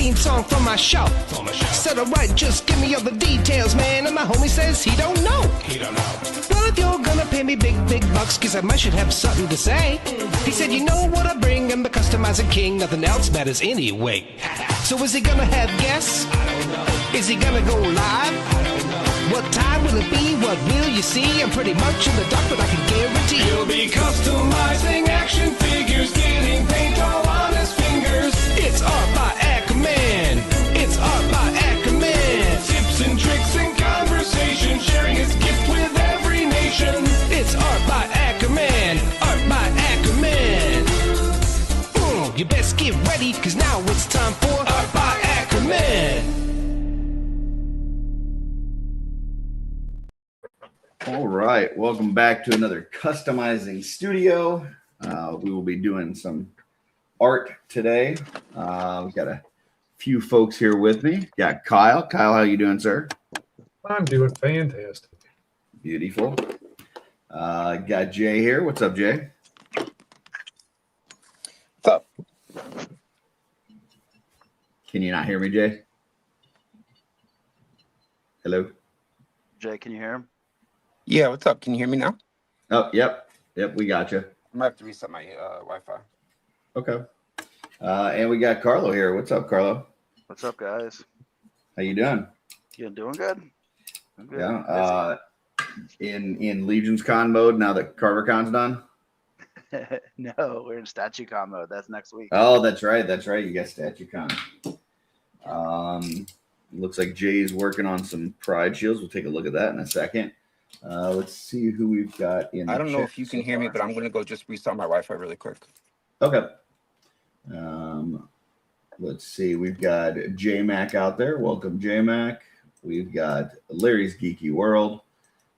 theme song for my show. Said alright, just give me all the details, man. And my homie says he don't know. Well, if you're gonna pay me big bucks, cause I might should have something to say. He said, you know what I bring, I'm the customizing king, nothing else matters anyway. So is he gonna have guests? I don't know. Is he gonna go live? I don't know. What time will it be? What will you see? I'm pretty much in the dark, but I can guarantee he'll be customizing action figures, getting paint all on his fingers. It's Art by Ackerman. It's Art by Ackerman. Tips and tricks and conversation, sharing his gift with every nation. It's Art by Ackerman. Art by Ackerman. You best get ready, cause now it's time for Art by Ackerman. All right, welcome back to another customizing studio. We will be doing some art today. We've got a few folks here with me. Got Kyle. Kyle, how you doing, sir? I'm doing fantastic. Beautiful. Got Jay here. What's up, Jay? What's up? Can you not hear me, Jay? Hello? Jay, can you hear him? Yeah, what's up? Can you hear me now? Oh, yep, we got you. I might have to reset my Wi-Fi. Okay. And we got Carlo here. What's up, Carlo? What's up, guys? How you doing? You doing good? I'm good. Yeah. In Legion's Con mode now that CarverCon's done. No, we're in StatueCon mode. That's next week. Oh, that's right. You got StatueCon. Looks like Jay's working on some Pride shields. We'll take a look at that in a second. Let's see who we've got in. I don't know if you can hear me, but I'm going to go just restart my Wi-Fi really quick. Okay. Let's see. We've got J-Mac out there. Welcome, J-Mac. We've got Larry's Geeky World.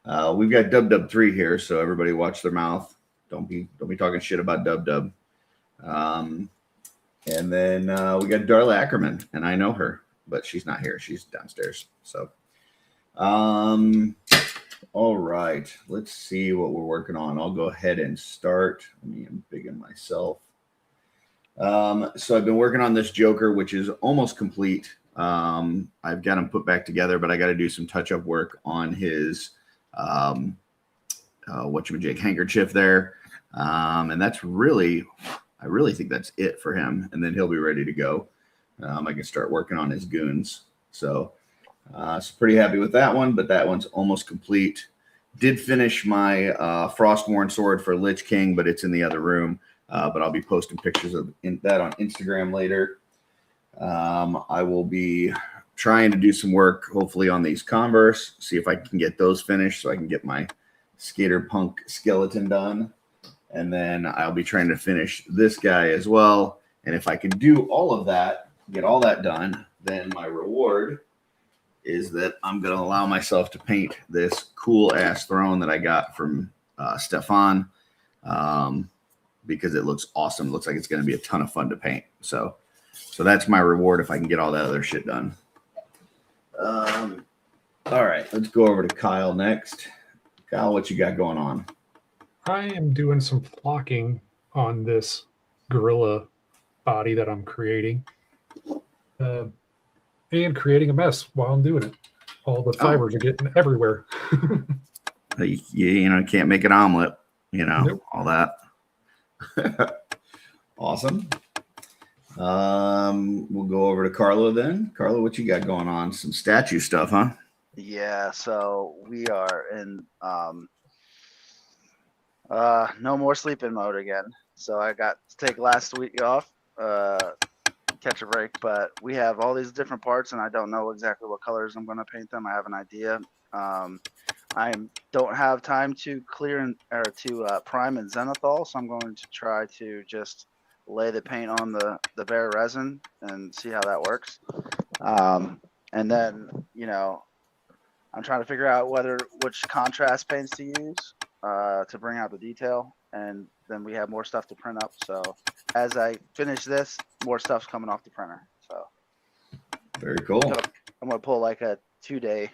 We've got Dub3 here, so everybody watch their mouth. Don't be talking shit about Dub. And then we got Darla Ackerman, and I know her, but she's not here. She's downstairs. So, all right. Let's see what we're working on. I'll go ahead and start. Let me embiggen myself. So I've been working on this Joker, which is almost complete. I've got him put back together, but I got to do some touch-up work on his whatchamajig handkerchief there. And that's really, I really think that's it for him. And then he'll be ready to go. I can start working on his goons. So pretty happy with that one, but that one's almost complete. Did finish my Frostmourne sword for Lich King, but it's in the other room. But I'll be posting pictures of that on Instagram later. I will be trying to do some work, hopefully, on these Converse, see if I can get those finished so I can get my Skater Punk skeleton done. And then I'll be trying to finish this guy as well. And if I can do all of that, get all that done, then my reward is that I'm going to allow myself to paint this cool-ass throne that I got from Stefan because it looks awesome. It looks like it's going to be a ton of fun to paint. So that's my reward if I can get all that other shit done. All right, let's go over to Kyle next. Kyle, what you got going on? I am doing some flocking on this gorilla body that I'm creating. And creating a mess while I'm doing it. All the fibers are getting everywhere. You can't make an omelet, Nope. all that. Awesome. We'll go over to Carlo then. Carlo, what you got going on? Some statue stuff, huh? Yeah, so we are in no more sleeping mode again. So I got to take last week off, catch a break, but we have all these different parts and I don't know exactly what colors I'm going to paint them. I have an idea. I don't have time to prime and zenithal, so I'm going to try to just lay the paint on the bare resin and see how that works. And then, I'm trying to figure out which contrast paints to use to bring out the detail. And then we have more stuff to print up. So as I finish this, more stuff's coming off the printer. So very cool. I'm gonna pull like a two day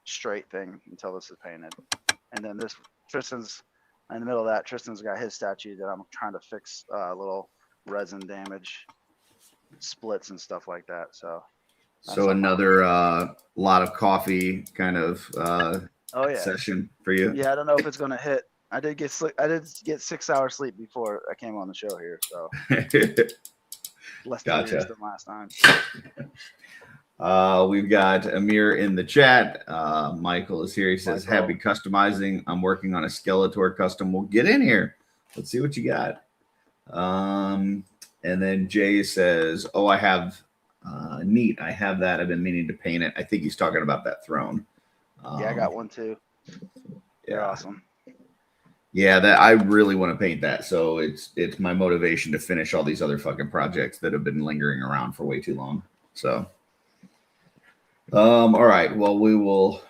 straight thing until this is painted. And then Tristan's in the middle of that. Tristan's got his statue that I'm trying to fix a little resin damage. splits and stuff like that. So So another lot of coffee kind of oh yeah, session for you. yeah. I don't know if it's gonna hit. I did get 6 hours sleep before I came on the show here, so less delirious than last time. We've got Amir in the chat. Michael is here. He says, "Happy customizing. I'm working on a Skeletor custom. We'll get in here. Let's see what you got." And then Jay says, "Oh, I have neat. I have that. I've been meaning to paint it." I think he's talking about that throne. Yeah, I got one too. They're awesome. Yeah, that I really want to paint that. So it's my motivation to finish all these other fucking projects that have been lingering around for way too long. So, all right. Well, we will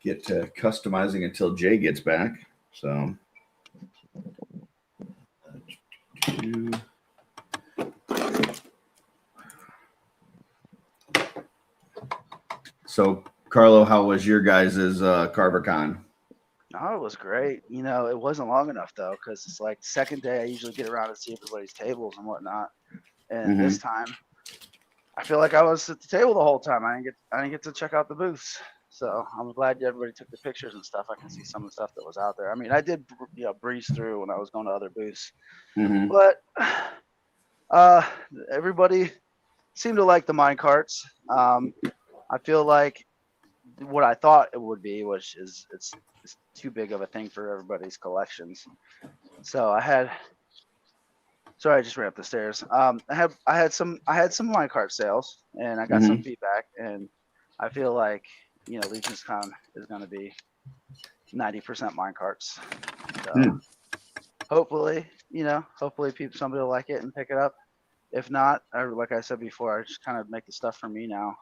get to customizing until Jay gets back. So, Carlo, how was your guys' CarverCon? No, it was great. You know, it wasn't long enough though, because it's like second day I usually get around to see everybody's tables and whatnot. And this time I feel like I was at the table the whole time. I didn't get to check out the booths. So I'm glad everybody took the pictures and stuff. I can see some of the stuff that was out there. I mean, I did breeze through when I was going to other booths. But everybody seemed to like the mine carts. I feel like what I thought it would be, which is it's too big of a thing for everybody's collections. So sorry, I just ran up the stairs. I had some minecart sales, and I got some feedback, and I feel like Legion's Con is going to be 90% minecarts. So hopefully somebody will like it and pick it up. If not, like I said before, I just kind of make the stuff for me now.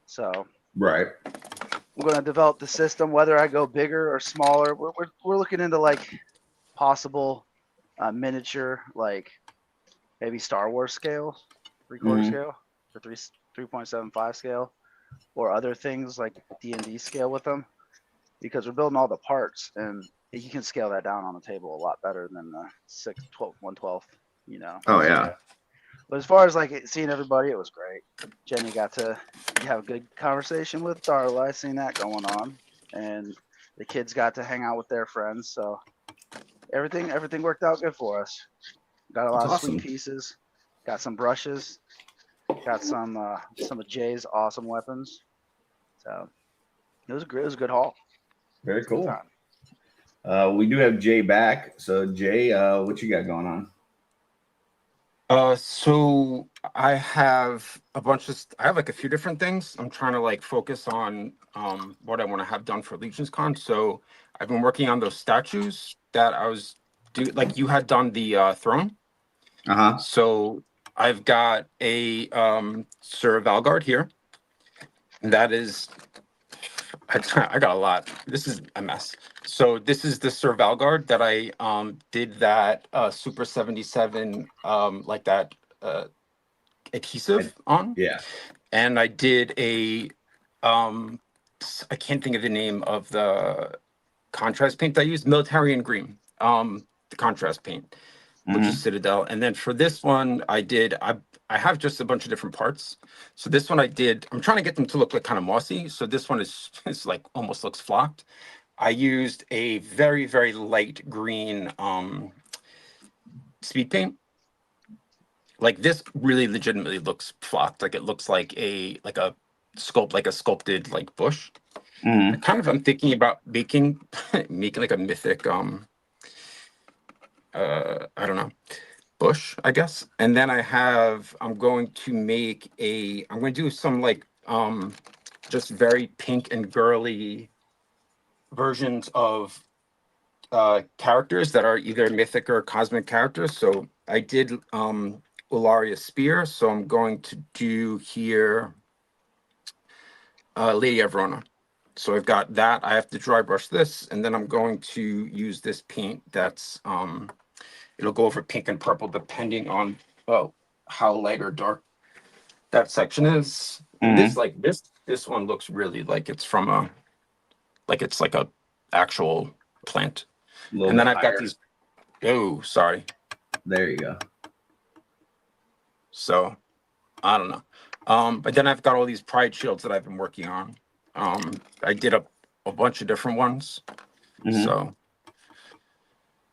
So right. I'm going to develop the system, whether I go bigger or smaller. We're looking into like possible miniature, like maybe Star Wars scale, 3/4 scale, or 3.75 scale, or other things like D&D scale with them, because we're building all the parts, and you can scale that down on the table a lot better than the 1/12. Oh yeah. But as far as like seeing everybody, it was great. Jenny got to have a good conversation with Darla. I seen that going on, and the kids got to hang out with their friends. So everything worked out good for us. Got a lot of sweet pieces. Got some brushes. Got some of Jay's awesome weapons. So it was a good haul. Very cool. We do have Jay back. So Jay, what you got going on? So I have like a few different things. I'm trying to like focus on what I want to have done for Legion's Con. So I've been working on those statues that I was like you had done the throne. So I've got a Sir Valgard here. That is, I got a lot. This is a mess. So this is the Sir Valgard that I did that Super 77 like that adhesive on. Yeah. And I did a I can't think of the name of the contrast paint I used, Military and Green. The contrast paint, which is Citadel. And then for this one I have just a bunch of different parts. So this one I'm trying to get them to look like kind of mossy. So this one is like almost looks flocked. I used a very, very light green speed paint. Like this really legitimately looks flocked. Like it looks like a sculpted like bush. I'm thinking about making like a mythic I don't know, bush, I guess. And then I'm going to do some like just very pink and girly versions of characters that are either mythic or cosmic characters. So I did Ularia Spear, so I'm going to do here Lady Avrona. So I've got that. I have to dry brush this, and then I'm going to use this paint that's it'll go over pink and purple depending on how light or dark that section is. This one looks really like it's from it's like a actual plant. And then I've got these. Oh, sorry. There you go. So I don't know. But then I've got all these pride shields that I've been working on. I did a bunch of different ones. Mhm. So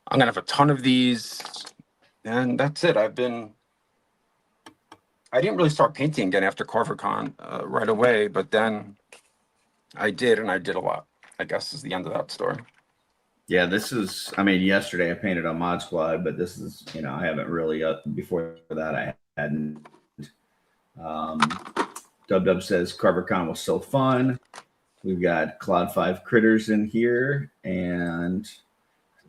I'm gonna have a ton of these, and that's it. I didn't really start painting again after CarverCon right away, but then I did, and I did a lot. I guess is the end of that story. Yeah, this is. I mean, yesterday I painted on Mod Squad, but this is. I haven't really. Before that, I hadn't. Dub says CarverCon was so fun. We've got Cloud 5 critters in here, and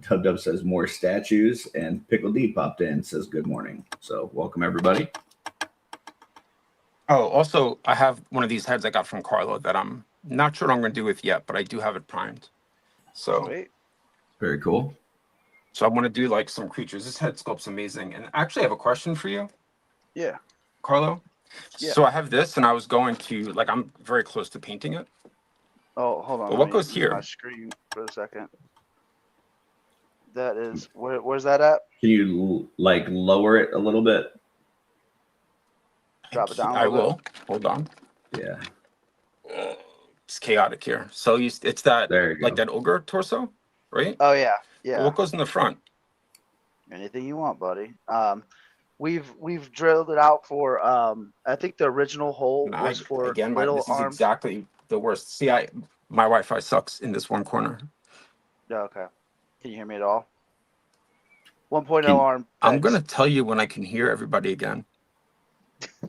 Dub says more statues, and Pickle D popped in, says good morning. So welcome everybody. Oh, also, I have one of these heads I got from Carlo that I'm not sure what I'm going to do with yet, but I do have it primed. So, Sweet. Very cool. so I want to do like some creatures. This head sculpt's amazing. And actually, I have a question for you, Yeah. Carlo. Yeah. So I have this, and I was going to I'm very close to painting it. Oh, hold on. But let what me goes mute here? My screen for a second. That is where's that at? Can you lower it a little bit? Drop it down a I little will. Hold on. Yeah, It's chaotic here. So it's that there you go. like that ogre torso, right? Oh yeah, But yeah. what goes in the front? Anything you want, buddy. We've drilled it out for I think the original hole And was for again, little this is arms. exactly the worst. See, my Wi-Fi sucks in this one corner. Yeah, okay. Can you hear me at all? 1.0 Can- arm. I'm pegs. gonna tell you when I can hear everybody again.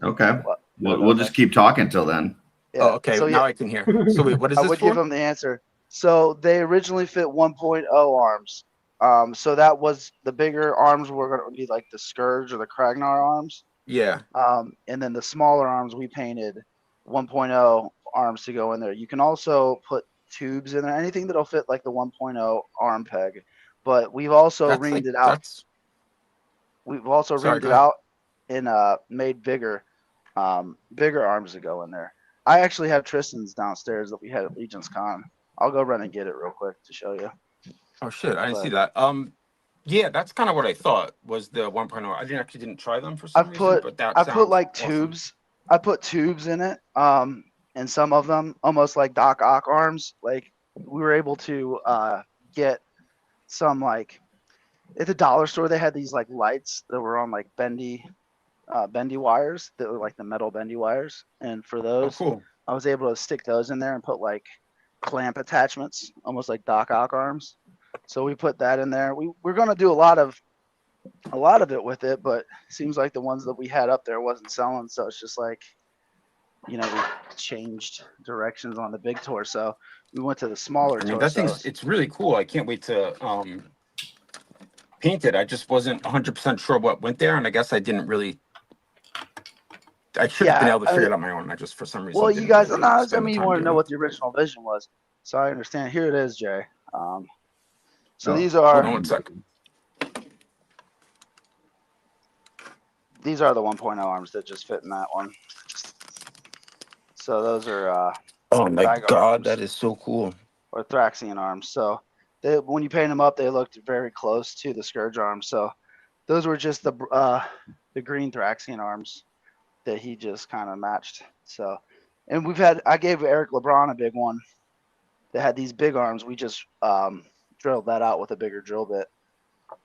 Okay. What? We'll just keep talking till then. Yeah. Oh, okay. So now yeah, I can hear. So wait, what is I this would for? give them the answer. So they originally fit 1.0 arms. So that was the bigger arms were going to be like the Scourge or the Kragnar arms. Yeah. And then the smaller arms we painted 1.0 arms to go in there. You can also put tubes in there, anything that'll fit like the 1.0 arm peg. But we've also ringed it out. We've also Sorry, ringed go it ahead. out and made bigger arms to go in there. I actually have Tristan's downstairs that we had at Legion's Con. I'll go run and get it real quick to show you. Oh shit, I didn't see But- that. Yeah, that's kind of what I thought was the 1.0. I didn't try them for some reason, but that I put sounds like awesome. tubes. I put tubes in it. And some of them almost like Doc Ock arms. Like we were able to get some like at the dollar store they had these like lights that were on like bendy wires that were like the metal bendy wires. And for Oh, those cool. I was able to stick those in there and put like clamp attachments, almost like Doc Ock arms. So we put that in there. We're gonna do a lot of it with it, but it seems like the ones that we had up there wasn't selling. So it's just like, we changed directions on the big torso. We went to the smaller I mean, that torsos. it's really cool. I can't wait to paint it. I just wasn't 100% sure what went there, and I guess I didn't really. I should have been able to figure it out on my own. I just for some reason. Well, you didn't guys, really no, I spend the mean, you time want to doing know it. what the original vision was. So I understand. Here it is, Jay. So Oh, these Hold are on 1 second. the 1.0 arms that just fit in that one. So those are Oh my Tiger god, arms. that is so cool. or Thraxian arms. So when you paint them up, they looked very close to the Scourge arms. So those were just the green Thraxian arms that he just kind of matched. So, and I gave Eric LeBron a big one that had these big arms. We just drilled that out with a bigger drill bit,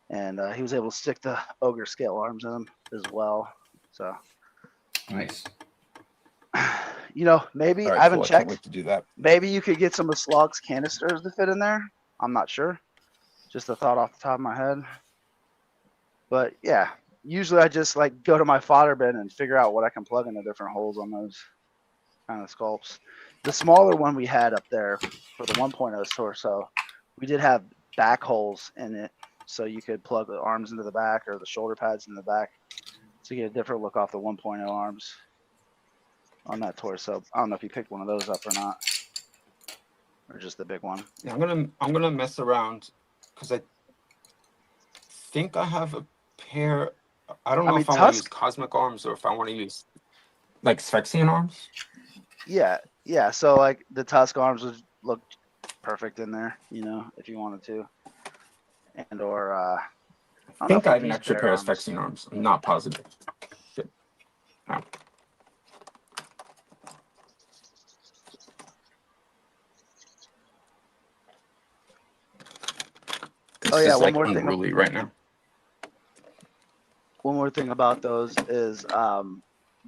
and he was able to stick the ogre scale arms in them as well. So, Nice. maybe All right, I haven't cool. I can't checked. wait to do that. Maybe you could get some of Slog's canisters to fit in there. I'm not sure. Just a thought off the top of my head. But yeah, usually I just like go to my fodder bin and figure out what I can plug into different holes on those kind of sculpts. The smaller one we had up there for the 1.0 torso, we did have back holes in it. So you could plug the arms into the back or the shoulder pads in the back to get a different look off the 1.0 arms on that torso. I don't know if you picked one of those up or not. Or just the big one. Yeah, I'm gonna mess around because I think I have a pair. I don't know if I want to use cosmic arms or if I want to use like Sphyxian arms. Yeah. So like the Tusk arms would look perfect in there, if you wanted to. And or I think I have an extra pair of Sphyxian arms. I'm not positive. Shit. No. Oh, yeah, is one like more thing. unruly right now. One more thing about those is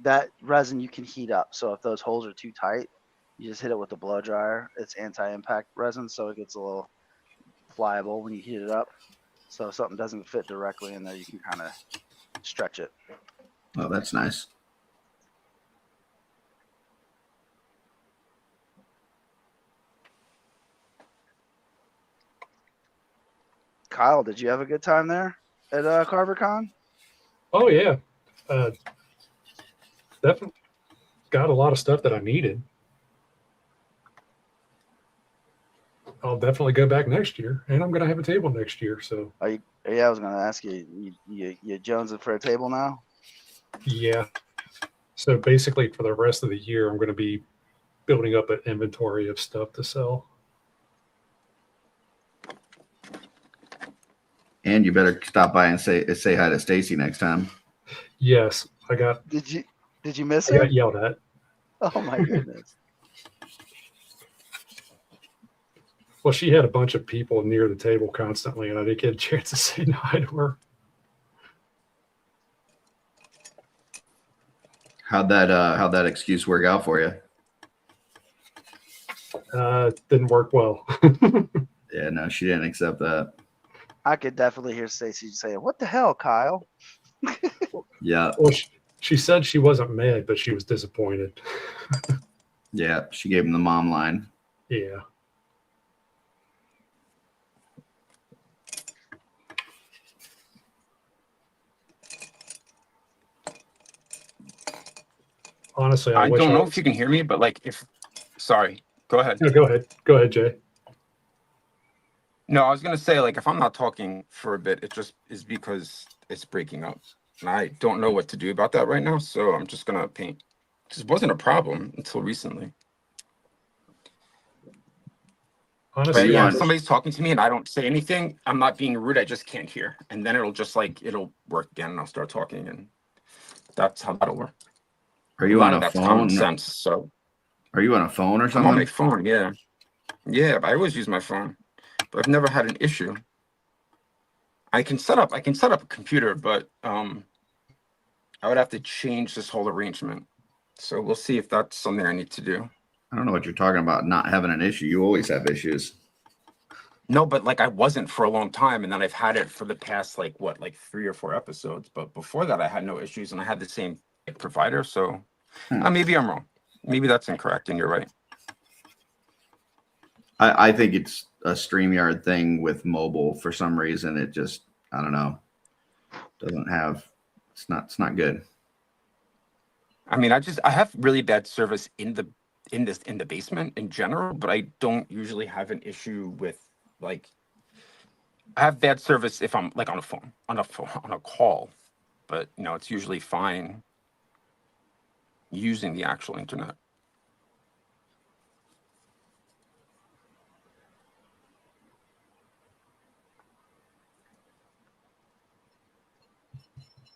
that resin you can heat up. So if those holes are too tight, you just hit it with a blow dryer. It's anti-impact resin, so it gets a little pliable when you heat it up. So if something doesn't fit directly in there, you can kind of stretch it. Oh, that's nice. Kyle, did you have a good time there at CarverCon? Oh yeah, definitely got a lot of stuff that I needed. I'll definitely go back next year, and I'm going to have a table next year. So Yeah, I was going to ask you, you jonesing for a table now? yeah. So basically, for the rest of the year, I'm going to be building up an inventory of stuff to sell. And you better stop by and say hi to Stacy next time. Yes, I Did you miss got her? yelled at. Oh my goodness. Well, she had a bunch of people near the table constantly, and I didn't get a chance to say hi to her. How'd that excuse work out for you? Didn't work well. Yeah, no, she didn't accept that. I could definitely hear Stacy saying, "What the hell, Kyle?" Yeah, Well, she said she wasn't mad, but she was disappointed. yeah, she gave him the mom line. Yeah. Honestly, I wish don't know if you can hear me, but like sorry, go ahead. No, go ahead. Go ahead, Jay. No, I was gonna say, like, if I'm not talking for a bit, it just is because it's breaking up, and I don't know what to do about that right now. So I'm just gonna paint. This wasn't a problem until recently. Honestly, But yeah, if want- somebody's talking to me and I don't say anything, I'm not being rude. I just can't hear, and then it'll just like it'll work again, and I'll start talking, and that's how that'll work. Are you on a That's common phone? sense. So Are you on a phone or I'm on my something? phone. Yeah, but I always use my phone, but I've never had an issue. I can set up a computer, but I would have to change this whole arrangement. So we'll see if that's something I need to do. I don't know what you're talking about. Not having an issue. You always have issues. No, but like I wasn't for a long time, and then I've had it for the past like 3 or 4 episodes. But before that, I had no issues, and I had the same provider. So maybe I'm wrong. Maybe that's incorrect, and you're right. I think it's a StreamYard thing with mobile. For some reason, it just, I don't know, doesn't have. It's not good. I mean, I have really bad service in the basement in general, but I don't usually have an issue with like. I have bad service if I'm like on a call, but it's usually fine using the actual internet.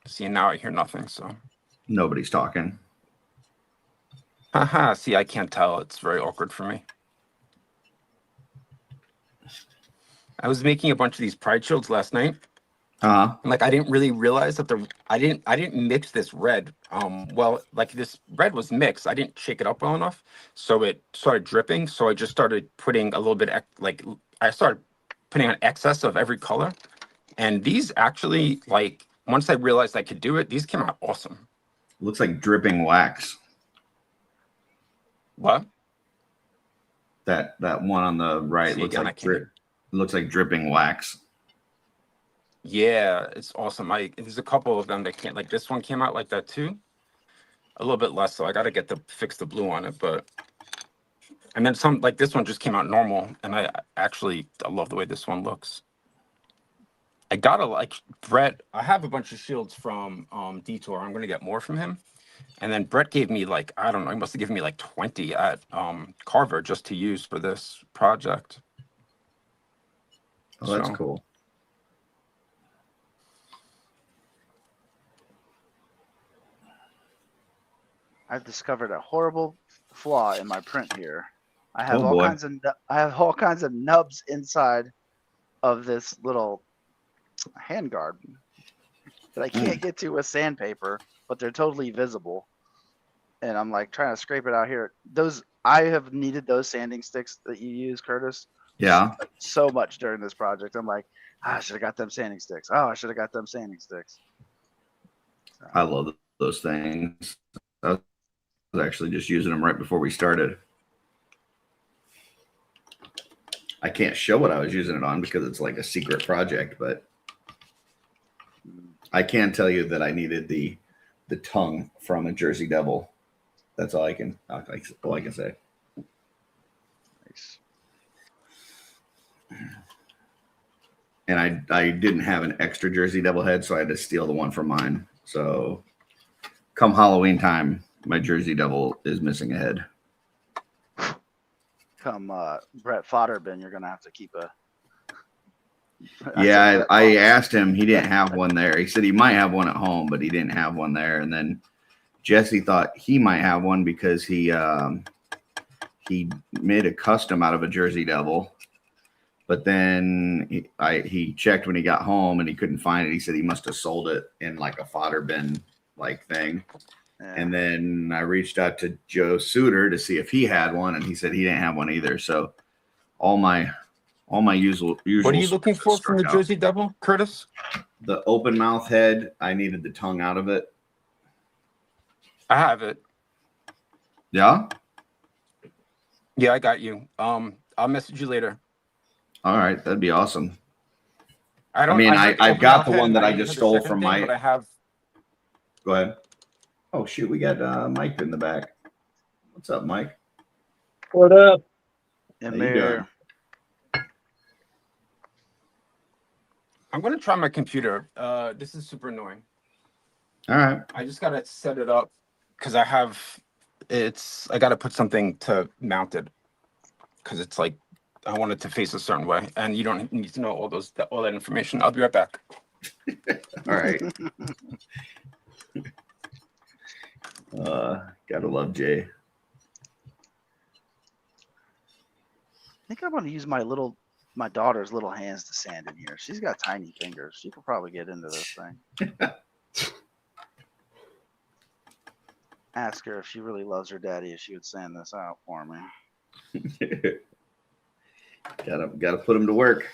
See, now I hear nothing, so. Nobody's talking. Haha, see, I can't tell. It's very awkward for me. I was making a bunch of these pride shields last night. Uh-huh. And like I didn't really realize that I didn't mix this red. Well, like this red was mixed. I didn't shake it up well enough. So it started dripping. So I just started putting a little bit I started putting on excess of every color. And these actually, like, once I realized I could do it, these came out awesome. Looks like dripping wax. What? That one on the right looks like dripping wax. Yeah, it's awesome. There's a couple of them that can't, like this one came out like that too. A little bit less, so I got to fix the blue on it, but and then some, like this one just came out normal, and I love the way this one looks. I gotta like Brett. I have a bunch of shields from Detour. I'm gonna get more from him. And then Brett gave me like, I don't know, he must have given me like 20 at Carver just to use for this project. Oh, that's cool. I've discovered a horrible flaw in my print here. I have Oh, boy. I have all kinds of nubs inside of this little a handguard that I can't get to with sandpaper, but they're totally visible. And I'm like trying to scrape it out here. I have needed those sanding sticks that you use, Curtis, Yeah. so much during this project. I'm like, I should have got them sanding sticks. Oh, I should have got them sanding sticks. I love those things. I was actually just using them right before we started. I can't show what I was using it on because it's like a secret project, but I can tell you that I needed the tongue from a Jersey Devil. That's all I can say. Nice. And I didn't have an extra Jersey Devil head, so I had to steal the one from mine. So come Halloween time, my Jersey Devil is missing a head. Come Brett Fodderbin, you're gonna have to keep a. Yeah, I asked him. He didn't have one there. He said he might have one at home, but he didn't have one there. And then Jesse thought he might have one because he made a custom out of a Jersey Devil. But then he checked when he got home and he couldn't find it. He said he must have sold it in like a fodder bin like thing. Yeah. And then I reached out to Joe Suter to see if he had one, and he said he didn't have one either. So all my usual. What are you looking for from the Jersey Devil, Curtis? The open mouth head. I needed the tongue out of it. I have it. Yeah. Yeah, I got you. I'll message you later. All right, that'd be awesome. I've got the one that I just stole from Mike. But I have. Go ahead. Oh shoot, we got Mike in the back. What's up, Mike? What up? How you doing? I'm gonna try my computer. This is super annoying. All right. I just gotta set it up because I gotta put something to mount it because it's like I want it to face a certain way, and you don't need to know all that information. I'll be right back. All right. Gotta love Jay. I think I'm gonna use my daughter's little hands to sand in here. She's got tiny fingers. She could probably get into this thing. Ask her if she really loves her daddy, if she would sand this out for me. Gotta put him to work.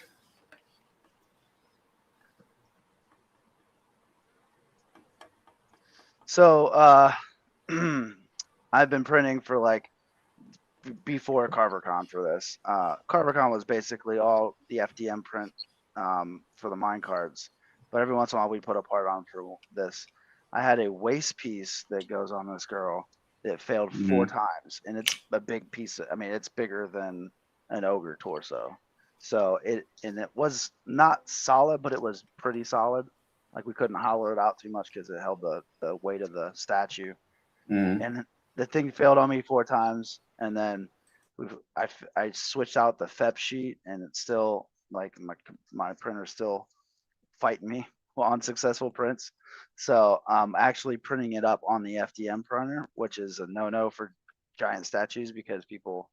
So I've been printing for like before CarverCon for this. CarverCon was basically all the FDM print for the mine cards, but every once in a while we put a part on for this. I had a waist piece that goes on this girl that failed 4 times, and it's a big piece. It's bigger than an ogre torso. So it was not solid, but it was pretty solid. Like we couldn't hollow it out too much because it held the weight of the statue. And the thing failed on me 4 times, and then I switched out the FEP sheet, and it's still like my printer's still fighting me on successful prints. So I'm actually printing it up on the FDM printer, which is a no-no for giant statues because people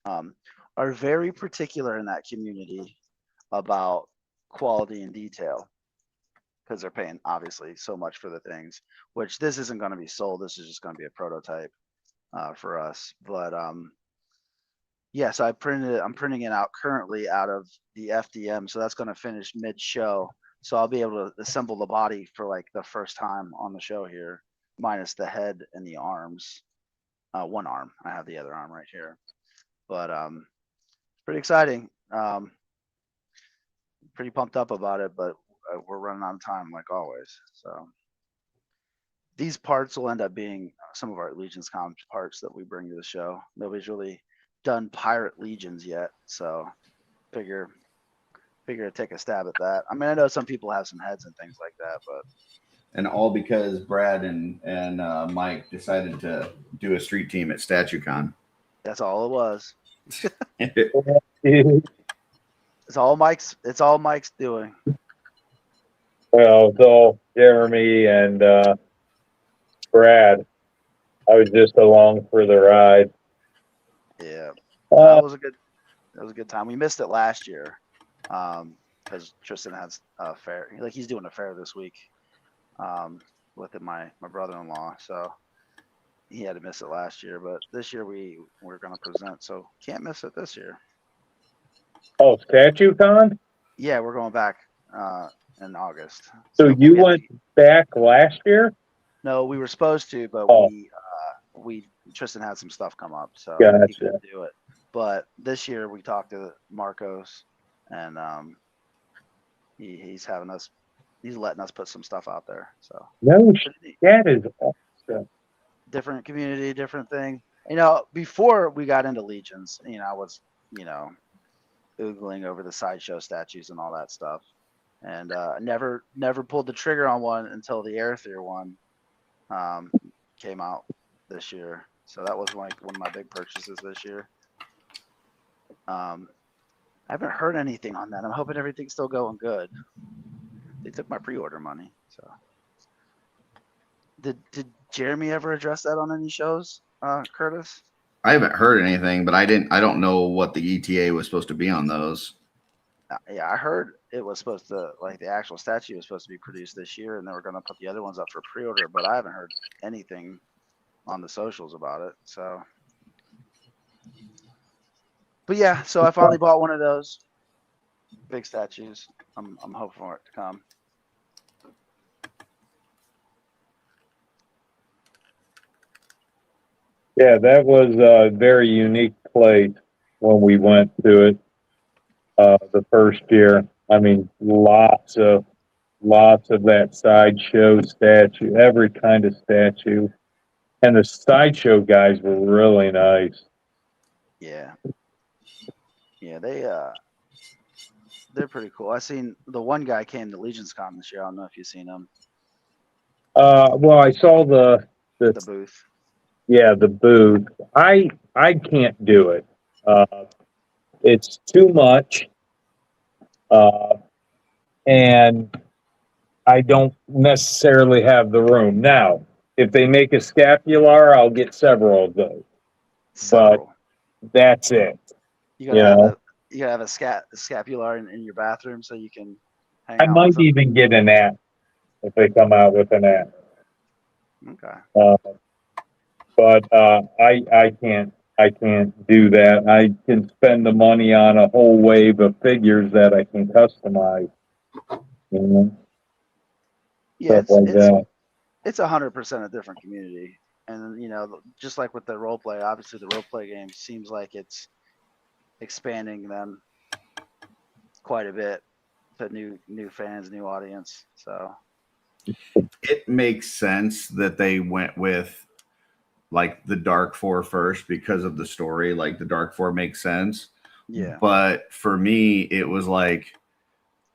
are very particular in that community about quality and detail because they're paying obviously so much for the things, which this isn't going to be sold. This is just going to be a prototype for us. But yeah, so I'm printing it out currently out of the FDM. So that's going to finish mid-show. So I'll be able to assemble the body for like the first time on the show here, minus the head and the arms. One arm. I have the other arm right here. But pretty exciting. Pretty pumped up about it, but we're running out of time like always. So these parts will end up being some of our Legions Con parts that we bring to the show. Nobody's really done Pirate Legions yet, so figure to take a stab at that. I know some people have some heads and things like that, but And all because Brad and Mike decided to do a street team at StatueCon. that's all it was. It's all Mike's doing. Well, it's all Jeremy and Brad. I was just along for the ride. Yeah. That was a good time. We missed it last year. because Tristan has a fair. Like he's doing a fair this week, with my brother-in-law. So he had to miss it last year, but this year we're gonna present, so can't miss it this year. Oh, Statue Con? Yeah, we're going back in August. So we you have- went back last year? No, we were supposed to, but Oh. we Tristan had some stuff come up, so he Gotcha. couldn't do it. But this year we talked to Marcos, and he's letting us put some stuff out there. So No, that is awesome. different community, different thing. You know, before we got into Legions, you know, I was, you know, oogling over the sideshow statues and all that stuff, and never pulled the trigger on one until the Aether one came out this year. So that was like one of my big purchases this year. I haven't heard anything on that. I'm hoping everything's still going good. They took my pre-order money. So did Jeremy ever address that on any shows, Curtis? I haven't heard anything, but I don't know what the ETA was supposed to be on those. Yeah, I heard it was supposed to, like, the actual statue was supposed to be produced this year, and they were going to put the other ones up for pre-order, but I haven't heard anything on the socials about it. So, but yeah, so I finally bought one of those big statues. I'm hoping for it to come. Yeah, that was a very unique place when we went to it the first year. I mean, lots of that sideshow statue, every kind of statue. And the sideshow guys were really nice. Yeah. Yeah, they're pretty cool. I seen the one guy came to Legions Con this year. I don't know if you've seen him, Well, I saw the booth. yeah, the booth. I can't do it. It's too much. And I don't necessarily have the room. Now, if they make a scapular, I'll get several of those. Several. That's it. You gotta Yeah. have a scapular in your bathroom so you can hang I out might with them. even get an app if they come out with an app. Okay. But I can't do that. I can spend the money on a whole wave of figures that I can customize. You know, Yeah, stuff like that. it's 100% a different community, and you know, just like with the role play, obviously the role play game seems like it's expanding them quite a bit to new fans, new audience. So It makes sense that they went with like the Dark Four first because of the story. Like the Dark Four makes sense. yeah, But for me, it was like,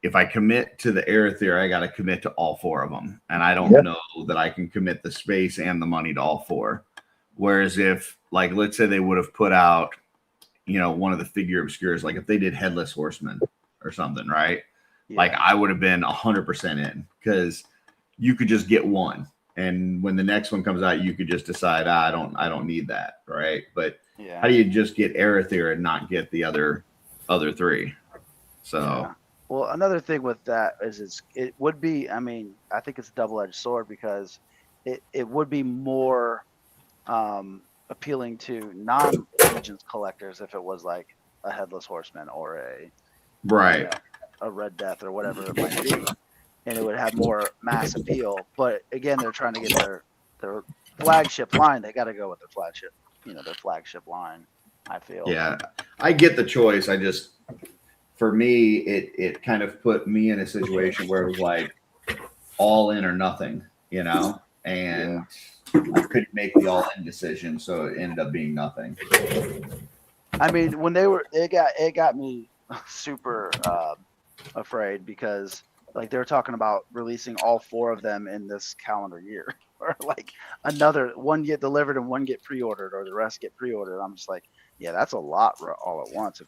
if I commit to the Aether, I got to commit to all four of them. And I don't Yeah. know that I can commit the space and the money to all four. Whereas if, like, let's say they would have put out, you know, one of the figure obscures, like if they did Headless Horseman or something, right? yeah. Like I would have been 100% in, because you could just get one. And when the next one comes out, you could just decide, I don't need that, right? But yeah. how do you just get Aether and not get the other three? So Yeah. Well, another thing with that is it would be, I mean, I think it's a double-edged sword because it would be more appealing to non-Legions collectors if it was like a Headless Horseman or you right. know, a Red Death or whatever it might be, and it would have more mass appeal. But again, they're trying to get their flagship line. They got to go with their flagship, their flagship line, I feel. Yeah, I get the choice. I just, for me, it kind of put me in a situation where it was like all in or nothing, and I couldn't make the all in decision, so it ended up being nothing. I mean, when it got me super afraid because like they were talking about releasing all four of them in this calendar year, or like one get delivered and one get pre-ordered, or the rest get pre-ordered. I'm just like, yeah, that's a lot all at once.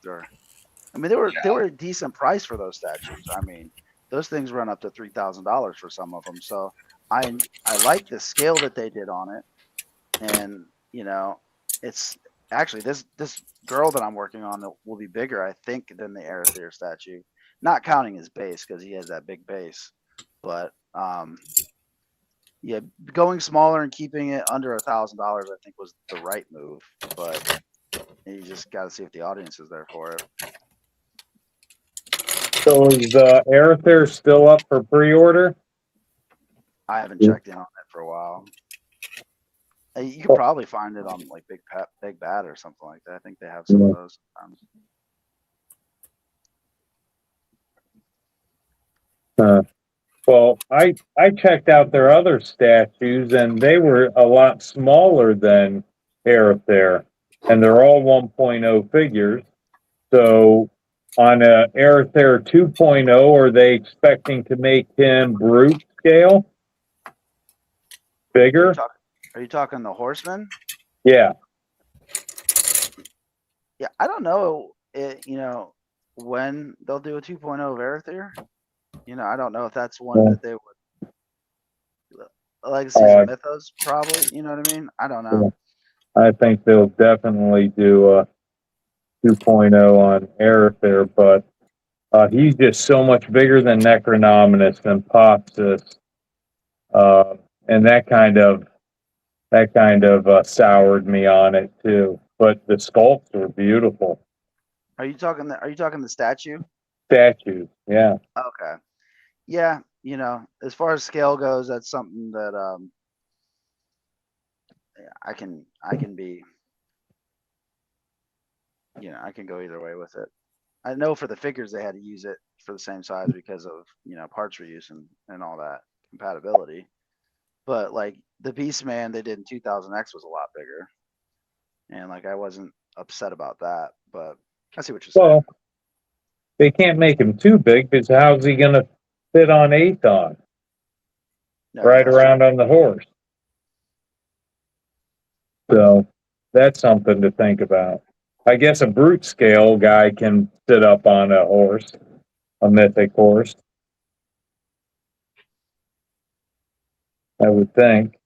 They were a decent price for those statues. I mean, those things run up to $3,000 for some of them. So I like the scale that they did on it, and it's actually this girl that I'm working on will be bigger, I think, than the Aether statue. not counting his base because he has that big base. But yeah, going smaller and keeping it under $1,000, I think was the right move. But you just got to see if the audience is there for it. So is Aether still up for pre-order? I haven't checked in on it for a while. You could probably find it on like Big Bad or something like that. I think they have some of those sometimes. Well, I checked out their other statues, and they were a lot smaller than Aether, and they're all 1.0 figures. So on a Aether 2.0, are they expecting to make him brute scale? Bigger? Are you talking the Horseman? Yeah. Yeah, I don't know. When they'll do a 2.0 of Aether. I don't know if that's one that they would. Legacies of Mythos, probably. You know what I mean? I don't know. I think they'll definitely do a 2.0 on Aether, but he's just so much bigger than Necronominus and Popsis, and that kind of soured me on it too. But the sculpts were beautiful. Are you talking the statue? Statues, yeah. Okay. Yeah, as far as scale goes, that's something that I can be, I can go either way with it. I know for the figures they had to use it for the same size because of parts reuse and all that compatibility. But like the Beastman they did in 2000X was a lot bigger, and like I wasn't upset about that. But I see what you're saying. Well, they can't make him too big because how's he gonna fit on Aethon? No, Right around on the horse. So that's something to think about. I guess a brute scale guy can sit up on a horse, a mythic horse. I would think.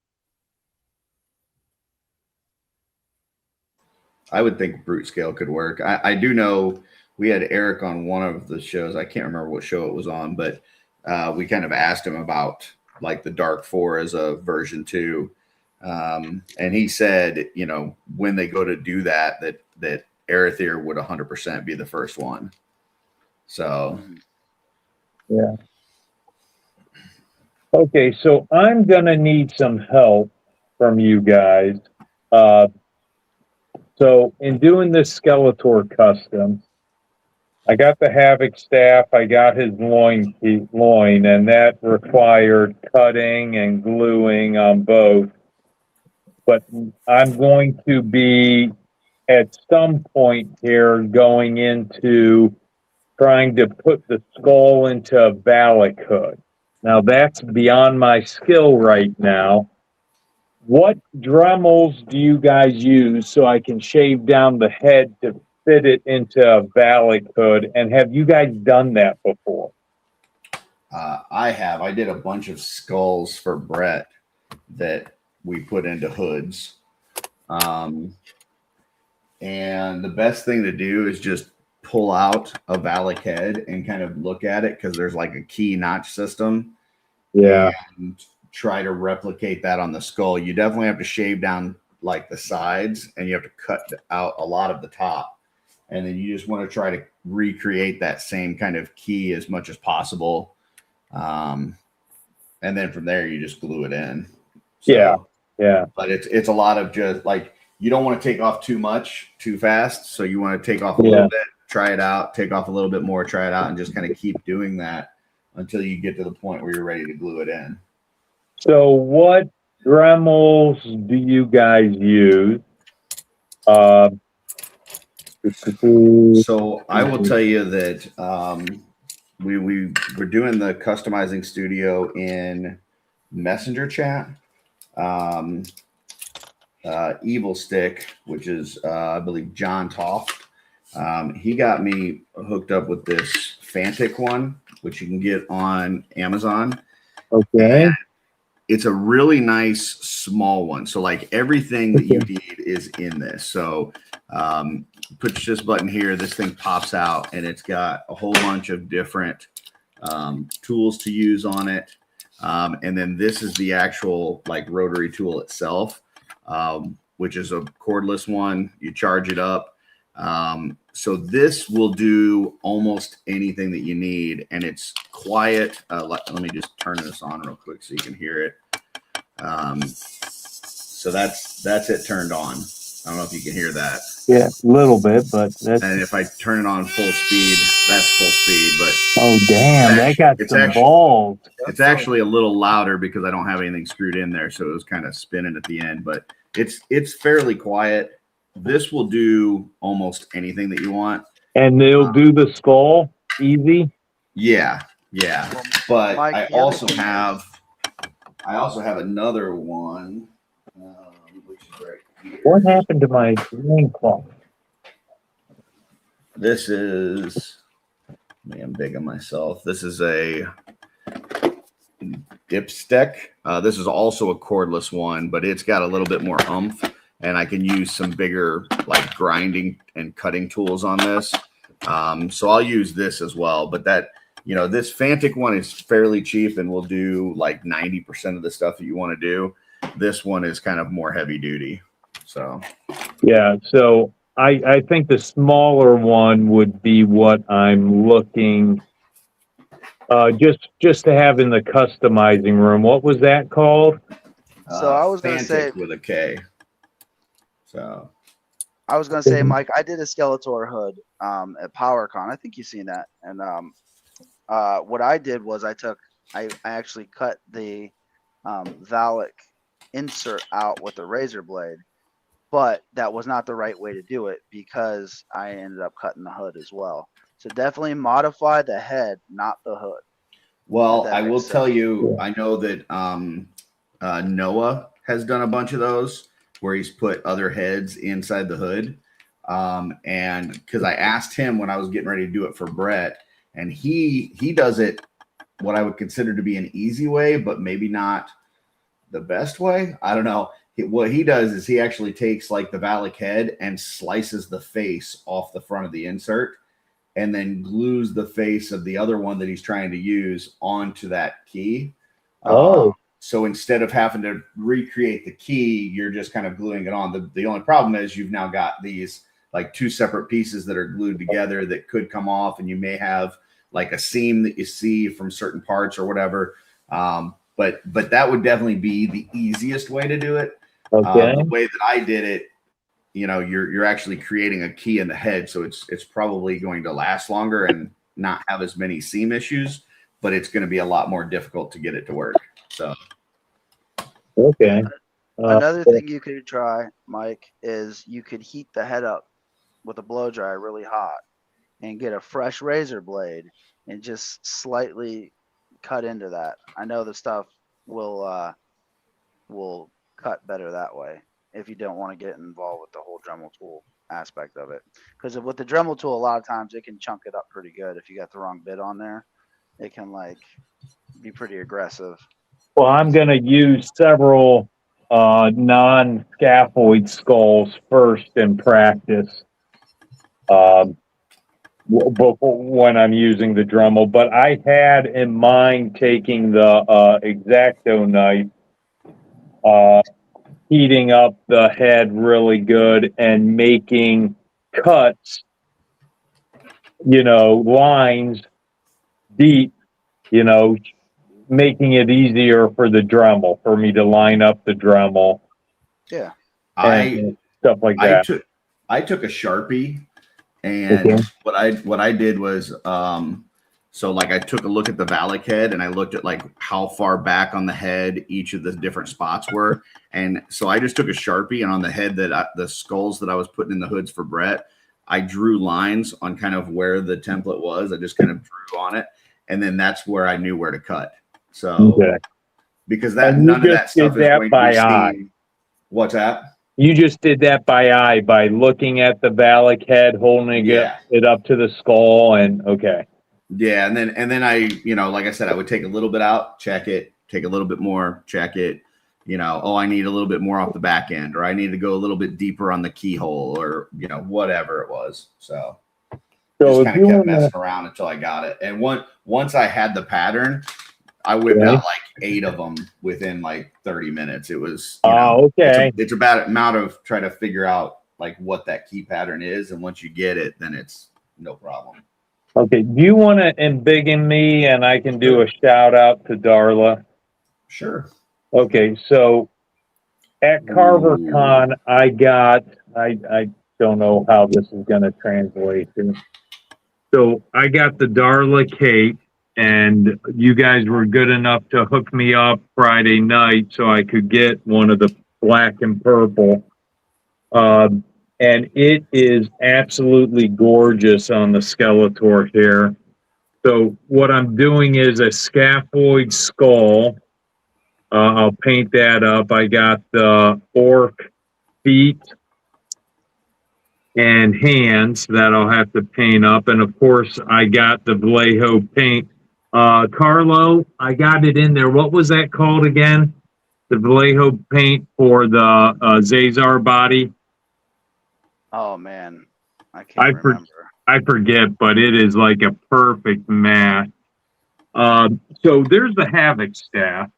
I would think brute scale could work. I do know we had Eric on one of the shows. I can't remember what show it was on, but we kind of asked him about like the Dark 4 as a version 2. And he said, when they go to do that Aether would 100% be the first one. So, yeah. Okay, so I'm going to need some help from you guys. So in doing this Skeletor custom, I got the Havoc staff, I got his loin, and that required cutting and gluing on both. But I'm going to be, at some point here, going into trying to put the skull into a Valak hood. Now, that's beyond my skill right now. What Dremels do you guys use so I can shave down the head to fit it into a Valak hood? And have you guys done that before? I have. I did a bunch of skulls for Brett that we put into hoods. And the best thing to do is just pull out a Valak head and kind of look at it because there's like a key notch system. Yeah. And try to replicate that on the skull. You definitely have to shave down like the sides and you have to cut out a lot of the top. And then you just want to try to recreate that same kind of key as much as possible. And then from there, you just glue it in. So, yeah. But it's a lot of just like, you don't want to take off too much too fast. So you want to take off a little bit, try it out, take off a little bit more, try it out, and just kind of keep doing that until you get to the point where you're ready to glue it in. So what Dremels do you guys use? So I will tell you that we're doing the customizing studio in Messenger chat. Evil Stick, which is I believe John Toft. He got me hooked up with this Fantic one, which you can get on Amazon. Okay. It's a really nice small one. So like everything that you need is in this. So push this button here, this thing pops out, and it's got a whole bunch of different tools to use on it. And then this is the actual like rotary tool itself, which is a cordless one. You charge it up. So this will do almost anything that you need, and it's quiet. Let me just turn this on real quick so you can hear it. So that's it turned on. I don't know if you can hear that. Yeah, a little bit, but that's. And if I turn it on full speed, that's full speed. But Oh damn, that got it's some actually- balls. it's actually a little louder because I don't have anything screwed in there, so it was kind of spinning at the end. But it's fairly quiet. This will do almost anything that you want. And they'll do the skull easy. Yeah. But Mike, I the other also thing have another one, which is right here. What happened to my green cloth? This is, I'm big on myself. This is a dipstick. This is also a cordless one, but it's got a little bit more oomph, and I can use some bigger like grinding and cutting tools on this. So I'll use this as well. But that, this Fantic one is fairly cheap and will do like 90% of the stuff that you want to do. This one is kind of more heavy duty. So Yeah, so I think the smaller one would be what I'm looking, just to have in the customizing room. What was that called? So I was gonna Fantic say- with a K. So I was gonna say, Mike, I did a Skeletor hood at PowerCon. I think you've seen that. And what I did was I actually cut the Valak insert out with a razor blade, but that was not the right way to do it because I ended up cutting the hood as well. So definitely modify the head, not the hood. well, That I will makes tell sense. you, I know that Noah has done a bunch of those where he's put other heads inside the hood. And because I asked him when I was getting ready to do it for Brett, and he does it what I would consider to be an easy way, but maybe not the best way. I don't know. What he does is he actually takes like the Valak head and slices the face off the front of the insert, and then glues the face of the other one that he's trying to use onto that key. Oh. So instead of having to recreate the key, you're just kind of gluing it on. The only problem is you've now got these like two separate pieces that are glued together that could come off, and you may have like a seam that you see from certain parts or whatever. But that would definitely be the easiest way to do it. Okay. The way that I did it, you're actually creating a key in the head, so it's probably going to last longer and not have as many seam issues, but it's going to be a lot more difficult to get it to work. So Okay. Another thing you could try, Mike, is you could heat the head up with a blow dryer really hot and get a fresh razor blade and just slightly cut into that. I know the stuff will cut better that way if you don't want to get involved with the whole Dremel tool aspect of it. Because with the Dremel tool, a lot of times it can chunk it up pretty good. If you got the wrong bit on there, it can like be pretty aggressive. Well, I'm going to use several non-scaphoid skulls first in practice when I'm using the Dremel. But I had in mind taking the X-Acto knife, heating up the head really good and making cuts, lines deep, making it easier for the Dremel, for me to line up the Dremel Yeah. and stuff like that. I took a Sharpie, and Okay. what I did was so like I took a look at the Valak head, and I looked at like how far back on the head each of the different spots were, and so I just took a Sharpie, and on the head the skulls that I was putting in the hoods for Brett, I drew lines on kind of where the template was. I just kind of drew on it, and then that's where I knew where to cut. So Okay. because And you none of that just did stuff is that going by to be eye. seen. What's that? You just did that by eye, by looking at the Valak head, holding Yeah. it up to the skull, and okay. Yeah, and then I, like I said, I would take a little bit out, check it, take a little bit more, check it, you know, oh, I need a little bit more off the back end, or I need to go a little bit deeper on the keyhole, or, you know, whatever it was. So So just if kind you of kept want messing around until I got it. And once I had the pattern, I whipped out like 8 of them within like 30 minutes. It was, you know, okay. it's about amount of trying to figure out like what that key pattern is. And once you get it, then it's no problem. Okay. Do you want to embiggen me and I can do a shout out to Darla? Sure. Okay. So at CarverCon, I don't know how this is going to translate to. So I got the Darla cake, and you guys were good enough to hook me up Friday night so I could get one of the black and purple. And it is absolutely gorgeous on the Skeletor here. So what I'm doing is a scaphoid skull. I'll paint that up. I got the orc feet and hands that I'll have to paint up. And of course, I got the Vallejo paint. Carlo, I got it in there. What was that called again? The Vallejo paint for the Zazar body? Oh man, I can't remember. I forget, but it is like a perfect match. So there's the Havoc staff,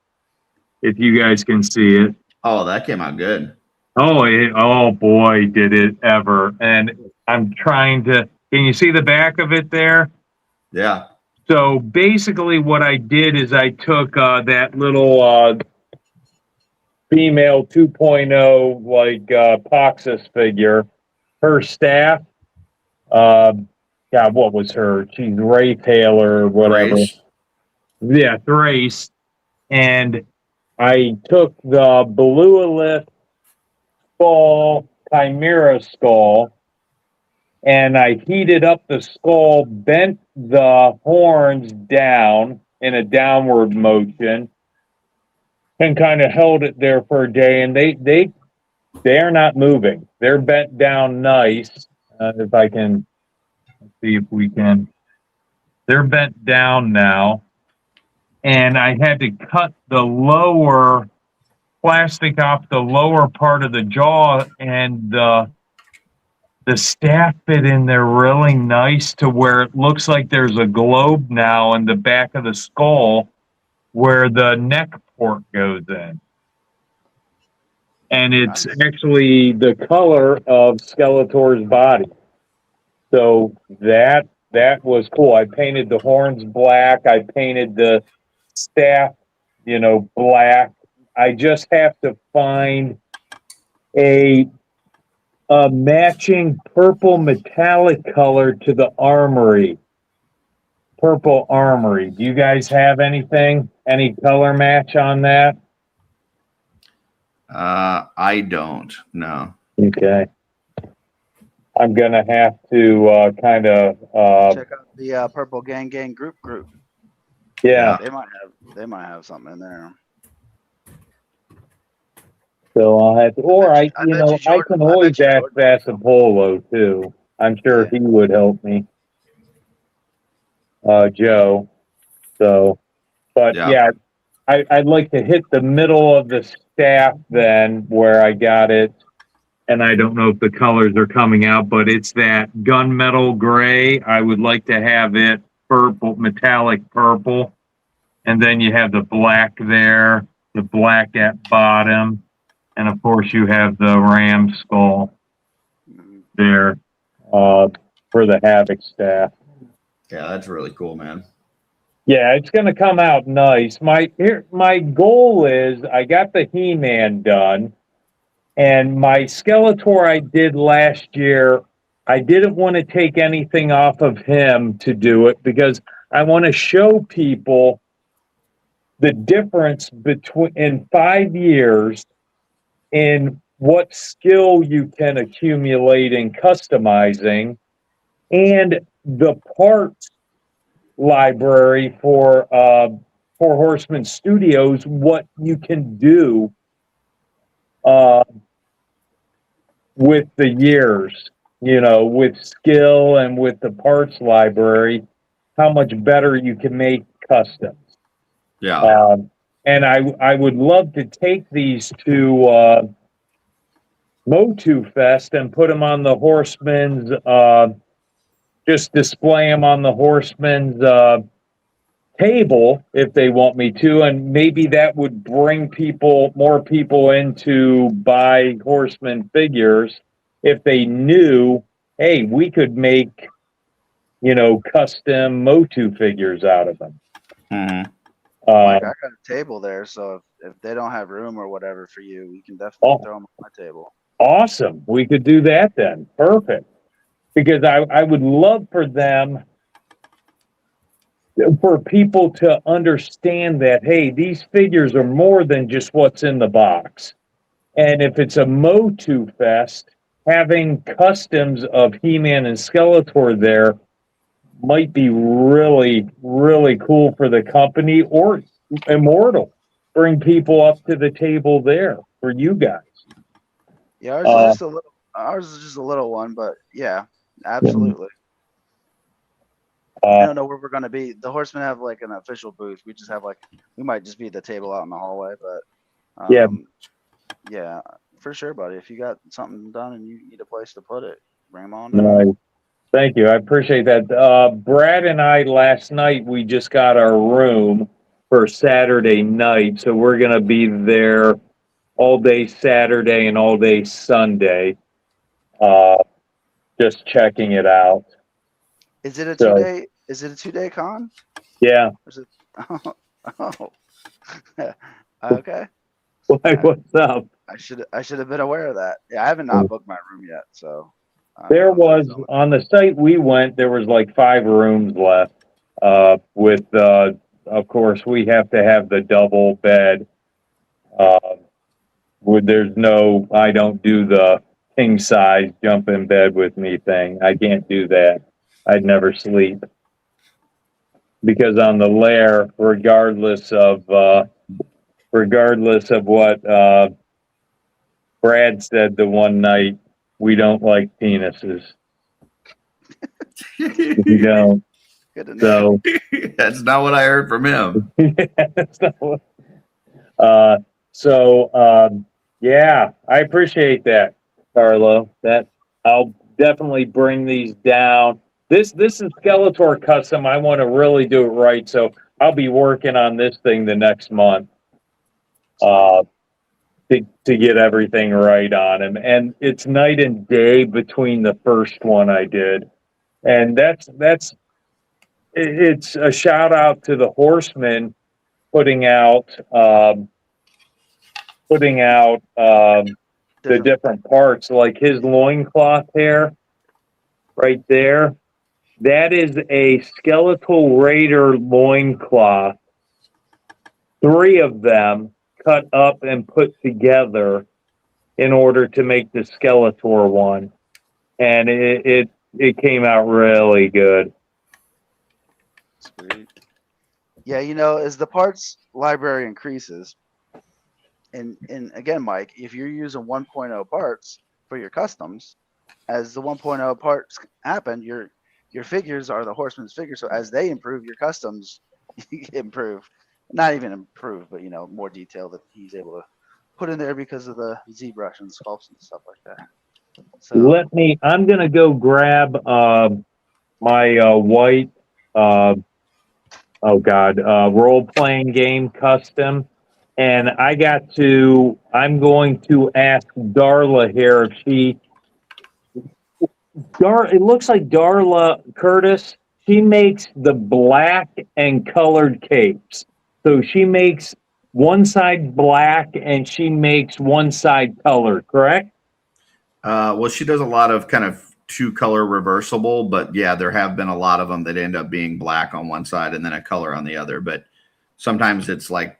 if you guys can see it. Oh, that came out good. Oh boy, did it ever. And I'm trying to, can you see the back of it there? Yeah. So basically what I did is I took that little female 2.0 like Poxus figure, her staff, God, what was her? She's Ray Taylor or whatever. Thrace. Yeah, Thrace. And I took the Belualith skull, Chimera skull, and I heated up the skull, bent the horns down in a downward motion, and kind of held it there for a day. And they are not moving. They're bent down nice. If I can see if we can. They're bent down now, and I had to cut the lower plastic off the lower part of the jaw, and the staff fit in there really nice to where it looks like there's a globe now in the back of the skull where the neck port goes in. And it's actually the color of Skeletor's body. So that was cool. I painted the horns black. I painted the staff, black. I just have to find a matching purple metallic color to the armory. Purple armory. Do you guys have anything? Any color match on that? I don't. No. Okay. I'm gonna have to kind of check out the Purple Gang group. Yeah. They might have something in there. So I'll have to, or I can always ask Vasapolo too. I'm sure he would help me. Joe. So, but yeah, I'd like to hit the middle of the staff then where I got it. And I don't know if the colors are coming out, but it's that gunmetal gray. I would like to have it purple, metallic purple. And then you have the black there, the black at bottom. And of course you have the ram skull there for the Havoc staff. Yeah, that's really cool, man. Yeah, it's going to come out nice. My goal is I got the He-Man done. And my Skeletor I did last year, I didn't want to take anything off of him to do it because I want to show people the difference between in 5 years in what skill you can accumulate in customizing and the parts library for Four Horsemen Studios, what you can do with the years, with skill and with the parts library, how much better you can make customs. Yeah. and I would love to take these to Motu Fest and put them on the Horseman's, just display them on the Horseman's table if they want me to, and maybe that would bring more people in to buy Horseman figures if they knew, hey, we could make, custom Motu figures out of them. Mhm. Like, I got a table there, so if they don't have room or whatever for you, we can definitely throw them on my table. Awesome. We could do that then. Perfect. Because I would love for people to understand that, hey, these figures are more than just what's in the box. And if it's a Motu Fest, having customs of He-Man and Skeletor there might be really, really cool for the company, or Immortal. Bring people up to the table there for you guys. Yeah, ours is just a little one, but yeah, absolutely. I don't know where we're gonna be. The Horsemen have like an official booth. We just have we might just be at the table out in the hallway, but yeah, for sure, buddy. If you got something done and you need a place to put it, bring them on. Nice. Thank you. I appreciate that. Brad and I last night, we just got our room for Saturday night, so we're gonna be there all day Saturday and all day Sunday. Just checking it out. Is it a 2-day? Is it a 2-day con? Yeah. Is it, oh. Okay. What's up? I should have been aware of that. Yeah, I haven't not booked my room yet, so. There was on the site we went. There was like 5 rooms left. Of course, we have to have the double bed. I don't do the king size jump in bed with me thing. I can't do that. I'd never sleep. Because on the lair, regardless of what Brad said the one night, we don't like penises. We don't. Good to know. So That's not what I heard from him. Yeah, I appreciate that, Carlo. That I'll definitely bring these down. This is Skeletor custom. I want to really do it right, so I'll be working on this thing the next month to get everything right on him. And it's night and day between the first one I did, and it's a shout out to the Horsemen putting out the different parts, like his loincloth hair right there. That is a Skeletal Raider loincloth. 3 of them cut up and put together in order to make the Skeletor one. And it came out really good. Sweet. Yeah, as the parts library increases, and again, Mike, if you're using 1.0 parts for your customs, as the 1.0 parts happen, your figures are the Horseman's figures. So as they improve, your customs improve. Not even improve, but more detail that he's able to put in there because of the ZBrush and sculpts and stuff like that. So I'm gonna go grab my white role-playing game custom, and I'm going to ask Darla here if it looks like Darla Curtis, she makes the black and colored capes. So she makes one side black and she makes one side colored, correct? Well, she does a lot of kind of 2-color reversible, but yeah, there have been a lot of them that end up being black on one side and then a color on the other. But sometimes it's like,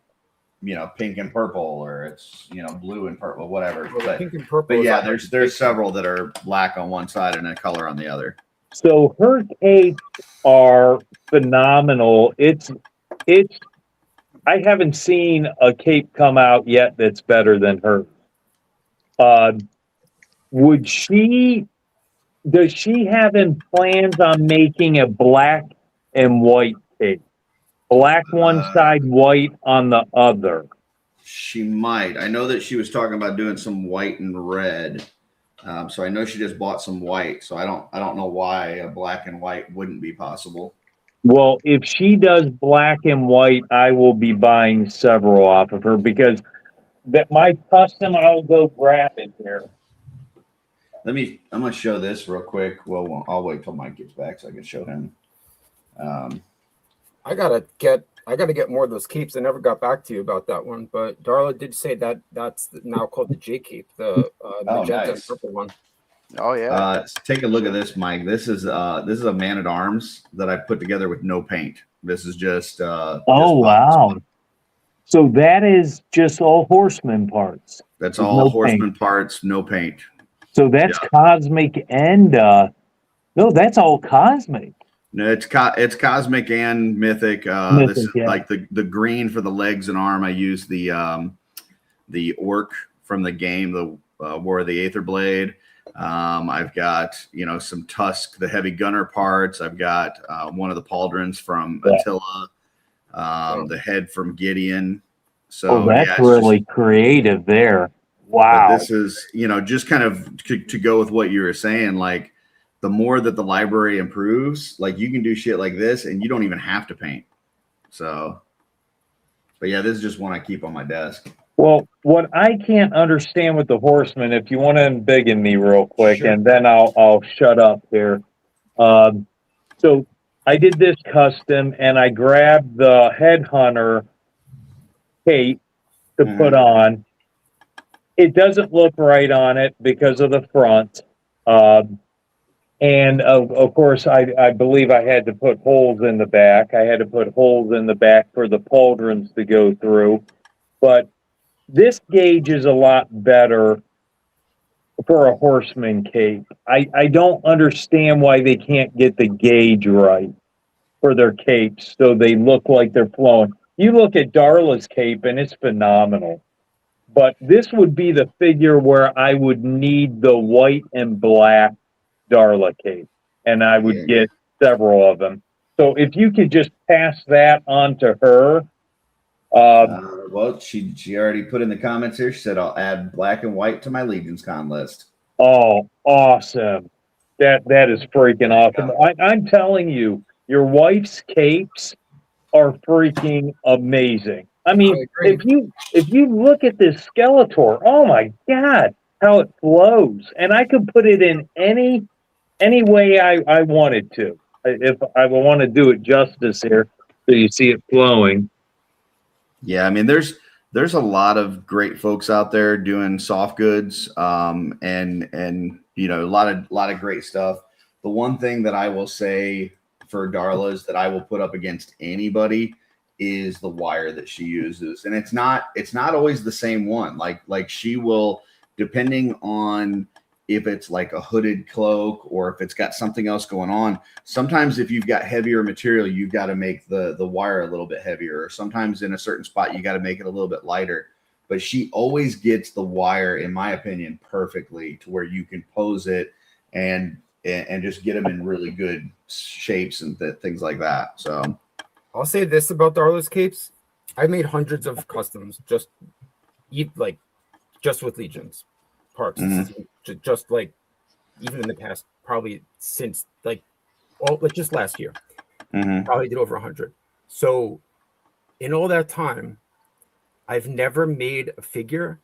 pink and purple, or it's, blue and purple, whatever. Well, pink and purple. But yeah, there's several that are black on one side and a color on the other. So her capes are phenomenal. I haven't seen a cape come out yet that's better than hers. Does she have in plans on making a black and white cape? Black one side, white on the other. She might. I know that she was talking about doing some white and red. So I know she just bought some white. So I don't know why a black and white wouldn't be possible. Well, if she does black and white, I will be buying several off of her because that my custom, I'll go grab it here. I'm gonna show this real quick. Well, I'll wait till Mike gets back so I can show him. I gotta get more of those capes. I never got back to you about that one, but Darla did say that that's now called the J cape, the magenta nice. purple one. Oh yeah. Take a look at this, Mike. This is a Man at Arms that I put together with no paint. This is just wow. So that is just all horseman parts. That's There's all no horseman paint. parts, no paint. So that's cosmic and no, that's all cosmic. No, it's cosmic and mythic. Mythic, This is yeah. like the green for the legs and arm. I use the orc from the game, the War of the Aether Blade. I've got some Tusk, the heavy gunner parts. I've got one of the pauldrons from Attila, the head from Gideon. So that's really creative there. Wow. But this is just kind of to go with what you were saying, like the more that the library improves, like you can do shit like this and you don't even have to paint. So, but yeah, this is just one I keep on my desk. Well, what I can't understand with the horseman, if you want to embiggen me real quick, Sure. and then I'll shut up here. So I did this custom, and I grabbed the headhunter cape to put on. It doesn't look right on it because of the front. And of course, I believe I had to put holes in the back. I had to put holes in the back for the pauldrons to go through. But this gauge is a lot better for a horseman cape. I don't understand why they can't get the gauge right for their capes so they look like they're flowing. You look at Darla's cape and it's phenomenal. But this would be the figure where I would need the white and black Darla cape, and I would get several of them. So if you could just pass that on to her. Well, she already put in the comments here. She said, I'll add black and white to my Legions Con list. Oh, awesome. That is freaking awesome. I'm telling you, your wife's capes are freaking amazing. I mean, if you look at this Skeletor, oh my God, how it flows. And I could put it in any way I wanted to. If I want to do it justice here, so you see it flowing. Yeah, I mean, there's a lot of great folks out there doing soft goods, and a lot of great stuff. The one thing that I will say for Darla is that I will put up against anybody is the wire that she uses, and it's not always the same one. Like she will, depending on if it's like a hooded cloak or if it's got something else going on. Sometimes if you've got heavier material, you've got to make the wire a little bit heavier, or sometimes in a certain spot, you got to make it a little bit lighter. But she always gets the wire, in my opinion, perfectly to where you can pose it and just get them in really good shapes and things like that. So I'll say this about Darla's capes. I made hundreds of customs just with Legions parts. Just like even in the past, probably since just last year, probably did over 100. So in all that time, I've never made a figure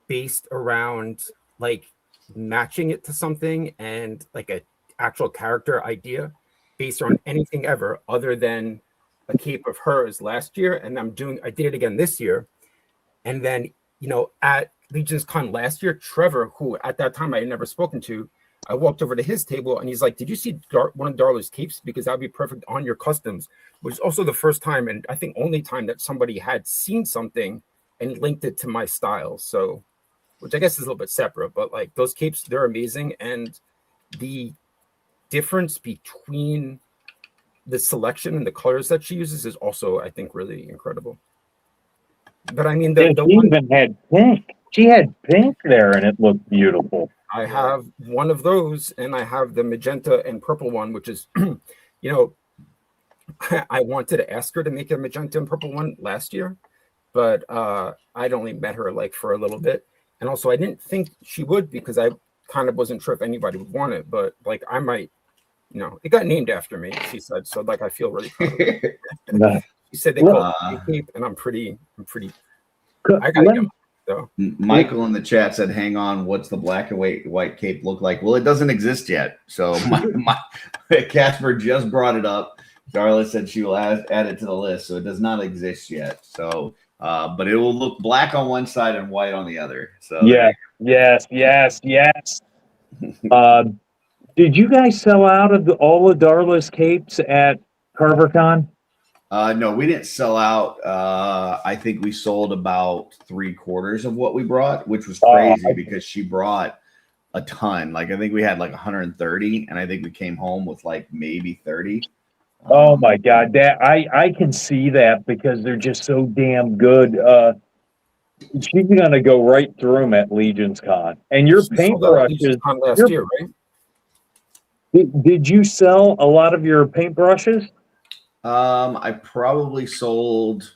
based around like matching it to something and like a actual character idea based on anything ever other than a cape of hers last year. And I did it again this year. And then, at Legions Con last year, Trevor, who at that time I had never spoken to, I walked over to his table and he's like, did you see one of Darla's capes? Because that'd be perfect on your customs, which is also the first time, and I think only time, that somebody had seen something and linked it to my style. So, which I guess is a little bit separate, but like those capes, they're amazing. And the difference between the selection and the colors that she uses is also, I think, really incredible. But I mean, she even had pink. She had pink there, and it looked beautiful. I have one of those, and I have the magenta and purple one, which is, I wanted to ask her to make a magenta and purple one last year, but I'd only met her like for a little bit. And also I didn't think she would because I kind of wasn't sure if anybody would want it, but like I might, you know, it got named after me, she said. So like I feel really proud of it. Nice. She said they call it cape, and I'm pretty I gotta get one, so. Michael in the chat said, hang on, what's the black and white cape look like? Well, it doesn't exist yet. So Casper just brought it up. Darla said she will add it to the list. So it does not exist yet. So, but it will look black on one side and white on the other. So yes. Did you guys sell out of all of Darla's capes at CarverCon? No, we didn't sell out. I think we sold about 3/4 of what we brought, which was crazy because she brought a ton. Like I think we had like 130, and I think we came home with like maybe 30. Oh my God, that I can see that because they're just so damn good. She's gonna go right through them at Legion's Con. And your She sold out at Legion's paintbrushes. Con last year, right? Did you sell a lot of your paintbrushes? I probably sold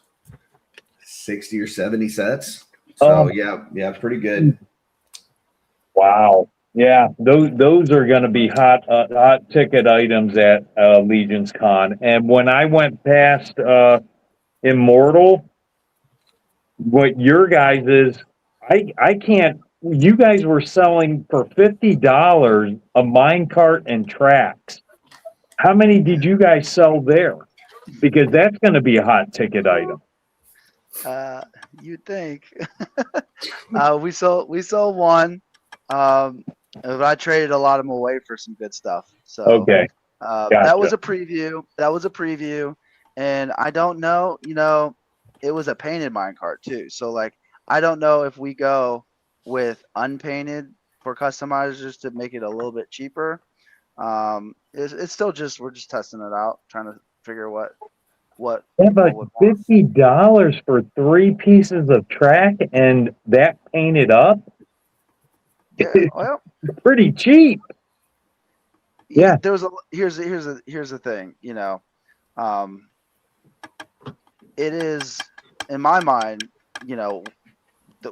60 or 70 sets. So yeah, pretty good. Wow. Yeah, those are going to be hot ticket items at Legion's Con. And when I went past Immortal, what your guys is, I can't. You guys were selling for $50 a minecart and tracks. How many did you guys sell there? Because that's going to be a hot ticket item. You'd think. We sold one. But I traded a lot of them away for some good stuff. So Okay. Gotcha. That was a preview. And I don't know, it was a painted minecart too. So like, I don't know if we go with unpainted for customizers to make it a little bit cheaper. It's still we're just testing it out, trying to figure what. Yeah, but $50 for 3 pieces of track and that painted up? Yeah, well, pretty cheap. Yeah. Here's the thing, it is in my mind,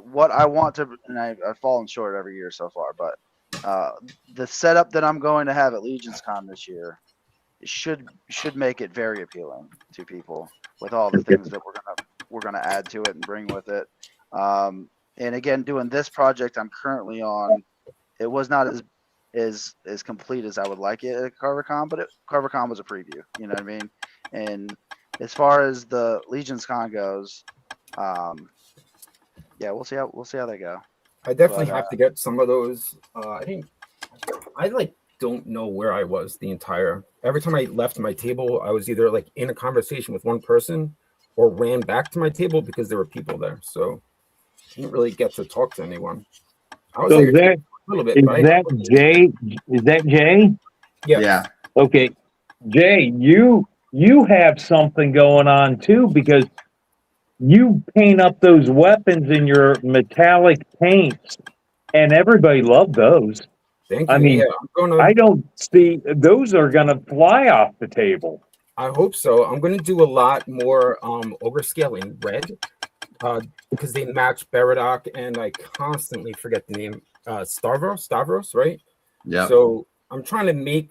what I want to, and I've fallen short every year so far, but the setup that I'm going to have at Legion's Con this year should make it very appealing to people with all the things that we're gonna add to it and bring with it. And again, doing this project I'm currently on, it was not as complete as I would like it at CarverCon, but CarverCon was a preview. You know what I mean? And as far as the Legion's Con goes, yeah, we'll see how they go. I definitely have to get some of those. I don't know where I was every time I left my table, I was either like in a conversation with one person or ran back to my table because there were people there. So I didn't really get to talk to anyone. I was a little bit. Is that Jay? Yeah. Okay. Jay, you have something going on too, because you paint up those weapons in your metallic paints and everybody loved those. Thank you. I mean, I don't see those are going to fly off the table. I hope so. I'm going to do a lot more ogre scale in red because they match Baradoc, and I constantly forget the name. Stavros, right? Yeah. So I'm trying to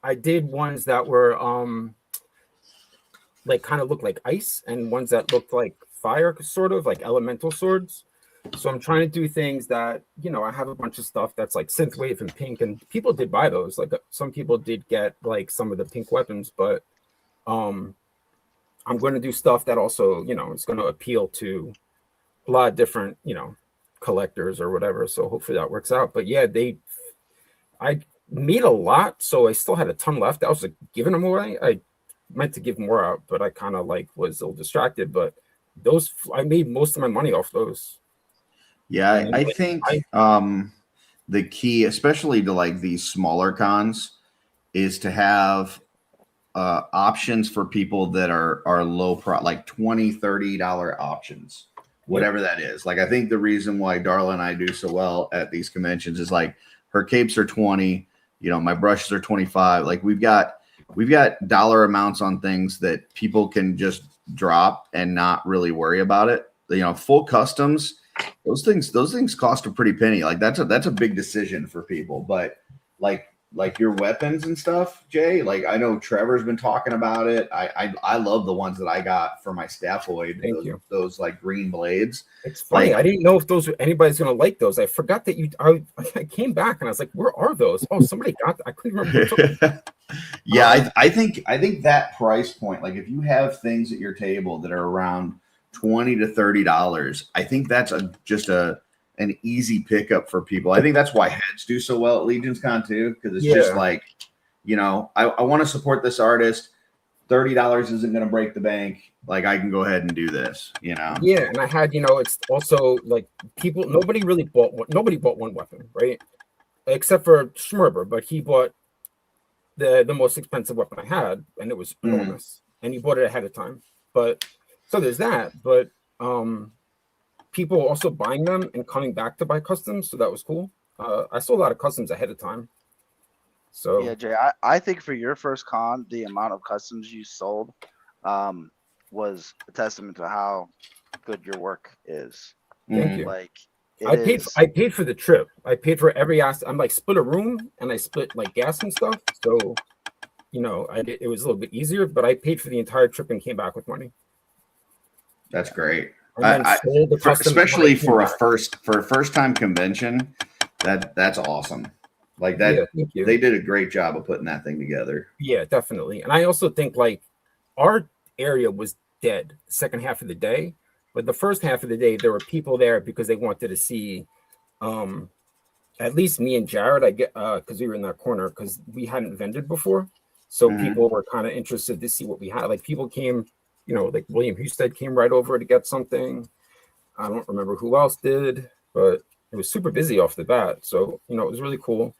I did ones that were like kind of looked like ice, and ones that looked like fire, sort of like elemental swords. So I'm trying to do things that, I have a bunch of stuff that's like synthwave and pink, and people did buy those. Like some people did get like some of the pink weapons, but I'm going to do stuff that also, it's going to appeal to a lot of different, collectors or whatever. So hopefully that works out. But yeah, I made a lot, so I still had a ton left. I was like giving them away. I meant to give more out, but I kind of was a little distracted. But those, I made most of my money off those. Yeah, I think the key, especially to like these smaller cons, is to have options for people that are low like $20-$30 options, whatever that is. Like I think the reason why Darla and I do so well at these conventions is like her capes are 20, my brushes are 25. Like we've got we've got dollar amounts on things that people can just drop and not really worry about it. You know, full customs, those things cost a pretty penny. Like that's a big decision for people. But like your weapons and stuff, Jay, like I know Trevor's been talking about it. I love the ones that I got for my Staphoid. Thank you. Those like green blades. It's funny. Like, I didn't know if anybody's gonna like those. I forgot that I came back and I was like, where are those? Oh, somebody got. I couldn't remember. Who took them. Yeah, I think that price point, like if you have things at your table that are around $20 to $30, I think that's just an easy pickup for people. I think that's why heads do so well at Legions Con too, because it's just like, you know, I want to support this artist. $30 isn't going to break the bank. Like I can go ahead and do this, you know? Yeah, and I had, you know, it's also like nobody bought one weapon, right? Except for Schmerber, but he bought the most expensive weapon I had, and it was enormous. And he bought it ahead of time. But so there's that. But people also buying them and coming back to buy customs, so that was cool. I sold a lot of customs ahead of time. So yeah, Jay, I think for your first con, the amount of customs you sold was a testament to how good your work is. Thank you. Like I paid for the trip. I paid for every ass. I'm like split a room and I split like gas and stuff. So, you know, it was a little bit easier, but I paid for the entire trip and came back with money. That's great. Especially for a first time convention, that's awesome. Like that, they did a great job of putting that thing together. Yeah, definitely. And I also think like our area was dead second half of the day, but the first half of the day there were people there because they wanted to see, at least me and Jared. I get because we were in that corner because we hadn't vended before, so people were kind of interested to see what we had. Like people came. You know, like William Husted came right over to get something. I don't remember who else did, but it was super busy off the bat. So, you know, it was really cool.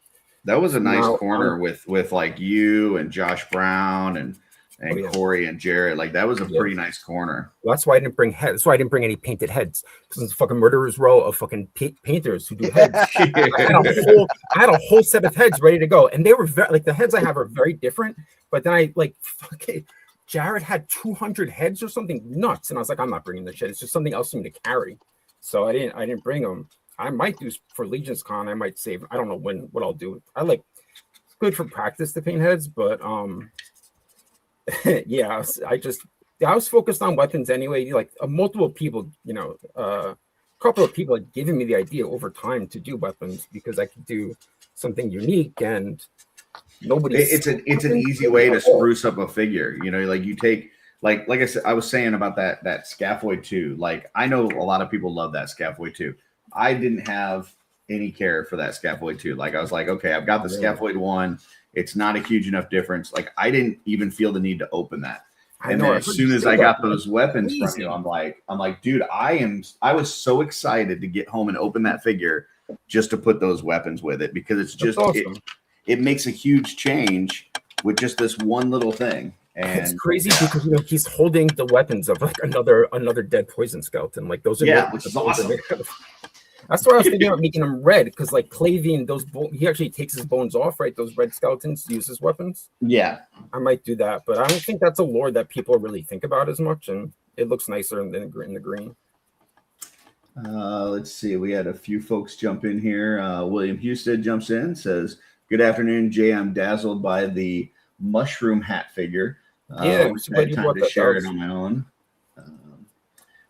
That was a nice corner with like you and Josh Brown and Corey and Jared. Like that was a pretty nice corner. Well, that's why I didn't bring heads. That's why I didn't bring any painted heads. Because it's a fucking murderer's row of fucking painters who do heads. I had a whole set of heads ready to go. And they were like the heads I have are very different. But then I like Jared had 200 heads or something nuts, and I was like, I'm not bringing this shit. It's just something else for me to carry. So I didn't bring them. I might do for Legions Con. I might save. I don't know what I'll do. It's good for practice to paint heads, but yeah, I was focused on weapons anyway. Like multiple people, you know, a couple of people had given me the idea over time to do weapons because I could do something unique and. It's an easy way to spruce up a figure, you know, like you take like I said, I was saying about that Scaphoid 2. Like I know a lot of people love that Scaphoid 2. I didn't have any care for that Scaphoid 2. Like I was like, okay, I've got the Scaphoid 1. It's not a huge enough difference. Like I didn't even feel the need to open that. And then as soon as I got those weapons from you, I'm like, dude, I was so excited to get home and open that figure just to put those weapons with it because it's just awesome. It makes a huge change with just this one little thing. And it's crazy because you know he's holding the weapons of like another dead poison skeleton. Like those are which is awesome. That's why I was thinking about making them red because like Clavian, he actually takes his bones off, right? Those red skeletons to use as weapons. Yeah, I might do that, but I don't think that's a lore that people really think about as much, and it looks nicer in the green. Let's see. We had a few folks jump in here. William Husted jumps in, says, "Good afternoon, Jay. I'm dazzled by the mushroom hat figure. Yeah, I had time to share it on my own."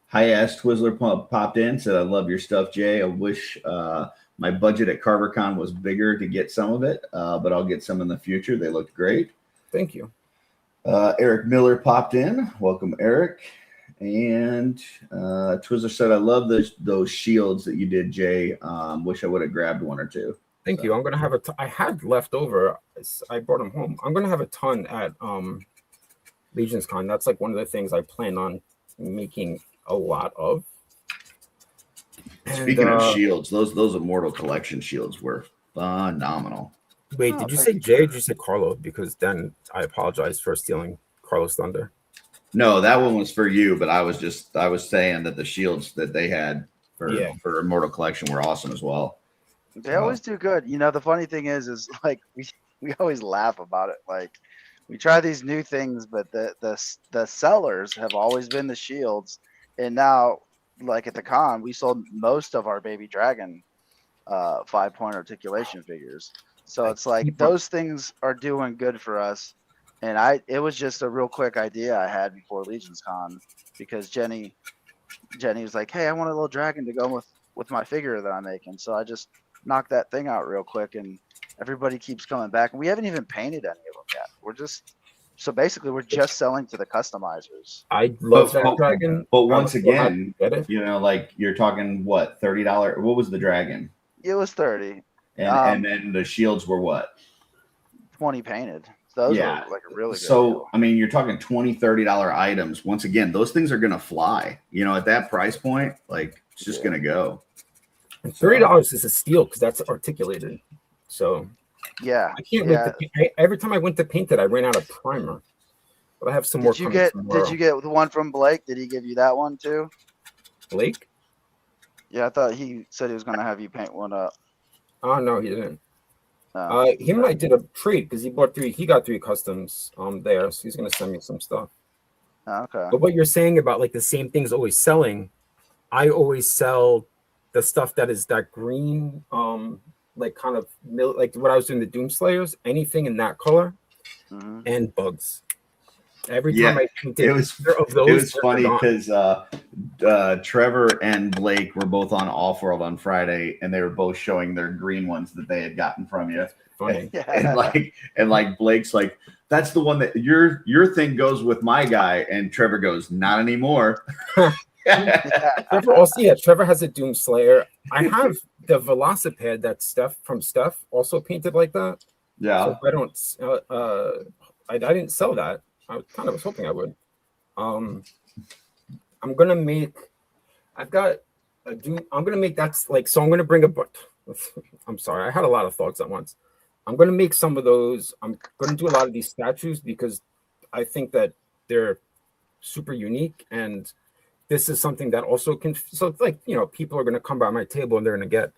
Hi Ass Twizzler popped in, said, "I love your stuff, Jay. I wish my budget at CarverCon was bigger to get some of it, but I'll get some in the future. They looked great." Thank you. Eric Miller popped in. Welcome, Eric. And Twizzler said, "I love those shields that you did, Jay. Wish I would have grabbed one or two." Thank you. I'm gonna have I had left over. I brought them home. I'm gonna have a ton at Legions Con. That's like one of the things I plan on making a lot of. Speaking of shields, those Immortal Collection shields were phenomenal. Wait, did you say Jay or did you say Carlo? Because then I apologize for stealing Carlos thunder. No, that one was for you, but I was saying that the shields that they had for Immortal Collection were awesome as well. They always do good. You know, the funny thing is like we always laugh about it. Like we try these new things, but the sellers have always been the shields, and now like at the con, we sold most of our baby dragon 5-point articulation figures. So it's like those things are doing good for us. And it was just a real quick idea I had before Legion's Con, because Jenny was like, "Hey, I want a little dragon to go with my figure that I'm making." So I just knocked that thing out real quick, and everybody keeps coming back. And we haven't even painted any of them yet. We're just selling to the customizers. I love that dragon. But once again, get it? you know, like you're talking what, $30? What was the dragon? It was 30, And then the shields were what? 20 painted. Those Yeah. are like a really good So deal. I mean, you're talking $20-$30 items. Once again, those things are gonna fly. You know, at that price point, like it's just gonna go. And $30 is a steal because that's articulated. So Yeah. I can't wait to paint. Every time I went to paint it, I ran out of primer. But I have some more. Did you get the one from Blake? Did he give you that one too? Blake? Yeah, I thought he said he was gonna have you paint one up. Oh no, he didn't. No. Him and I did a trade because he got 3 customs there, so he's gonna send me some stuff. Okay. But what you're saying about like the same things always selling, I always sell the stuff that is that green, like kind of like what I was doing the Doomslayers, anything in that color, Mhm. and bugs. Every Yeah, time I painted It was of those, it was they're funny gone. because Trevor and Blake were both on Off-World on Friday, and they were both showing their green ones that they had gotten from you. Funny. And like Blake's like, that's the one that your thing goes with my guy, and Trevor goes, not anymore. Trevor also, yeah, Trevor has a Doomslayer. I have the Velocipede that Steph also painted like that. Yeah. So I don't, I didn't sell that. I kind of was hoping I would. I'm gonna make. I've got a Doom. I'm gonna make that's like so. I'm gonna bring a book. I'm sorry, I had a lot of thoughts at once. I'm gonna make some of those. I'm gonna do a lot of these statues because I think that they're super unique, and this is something that also can. So it's like, you know, people are gonna come by my table and they're gonna get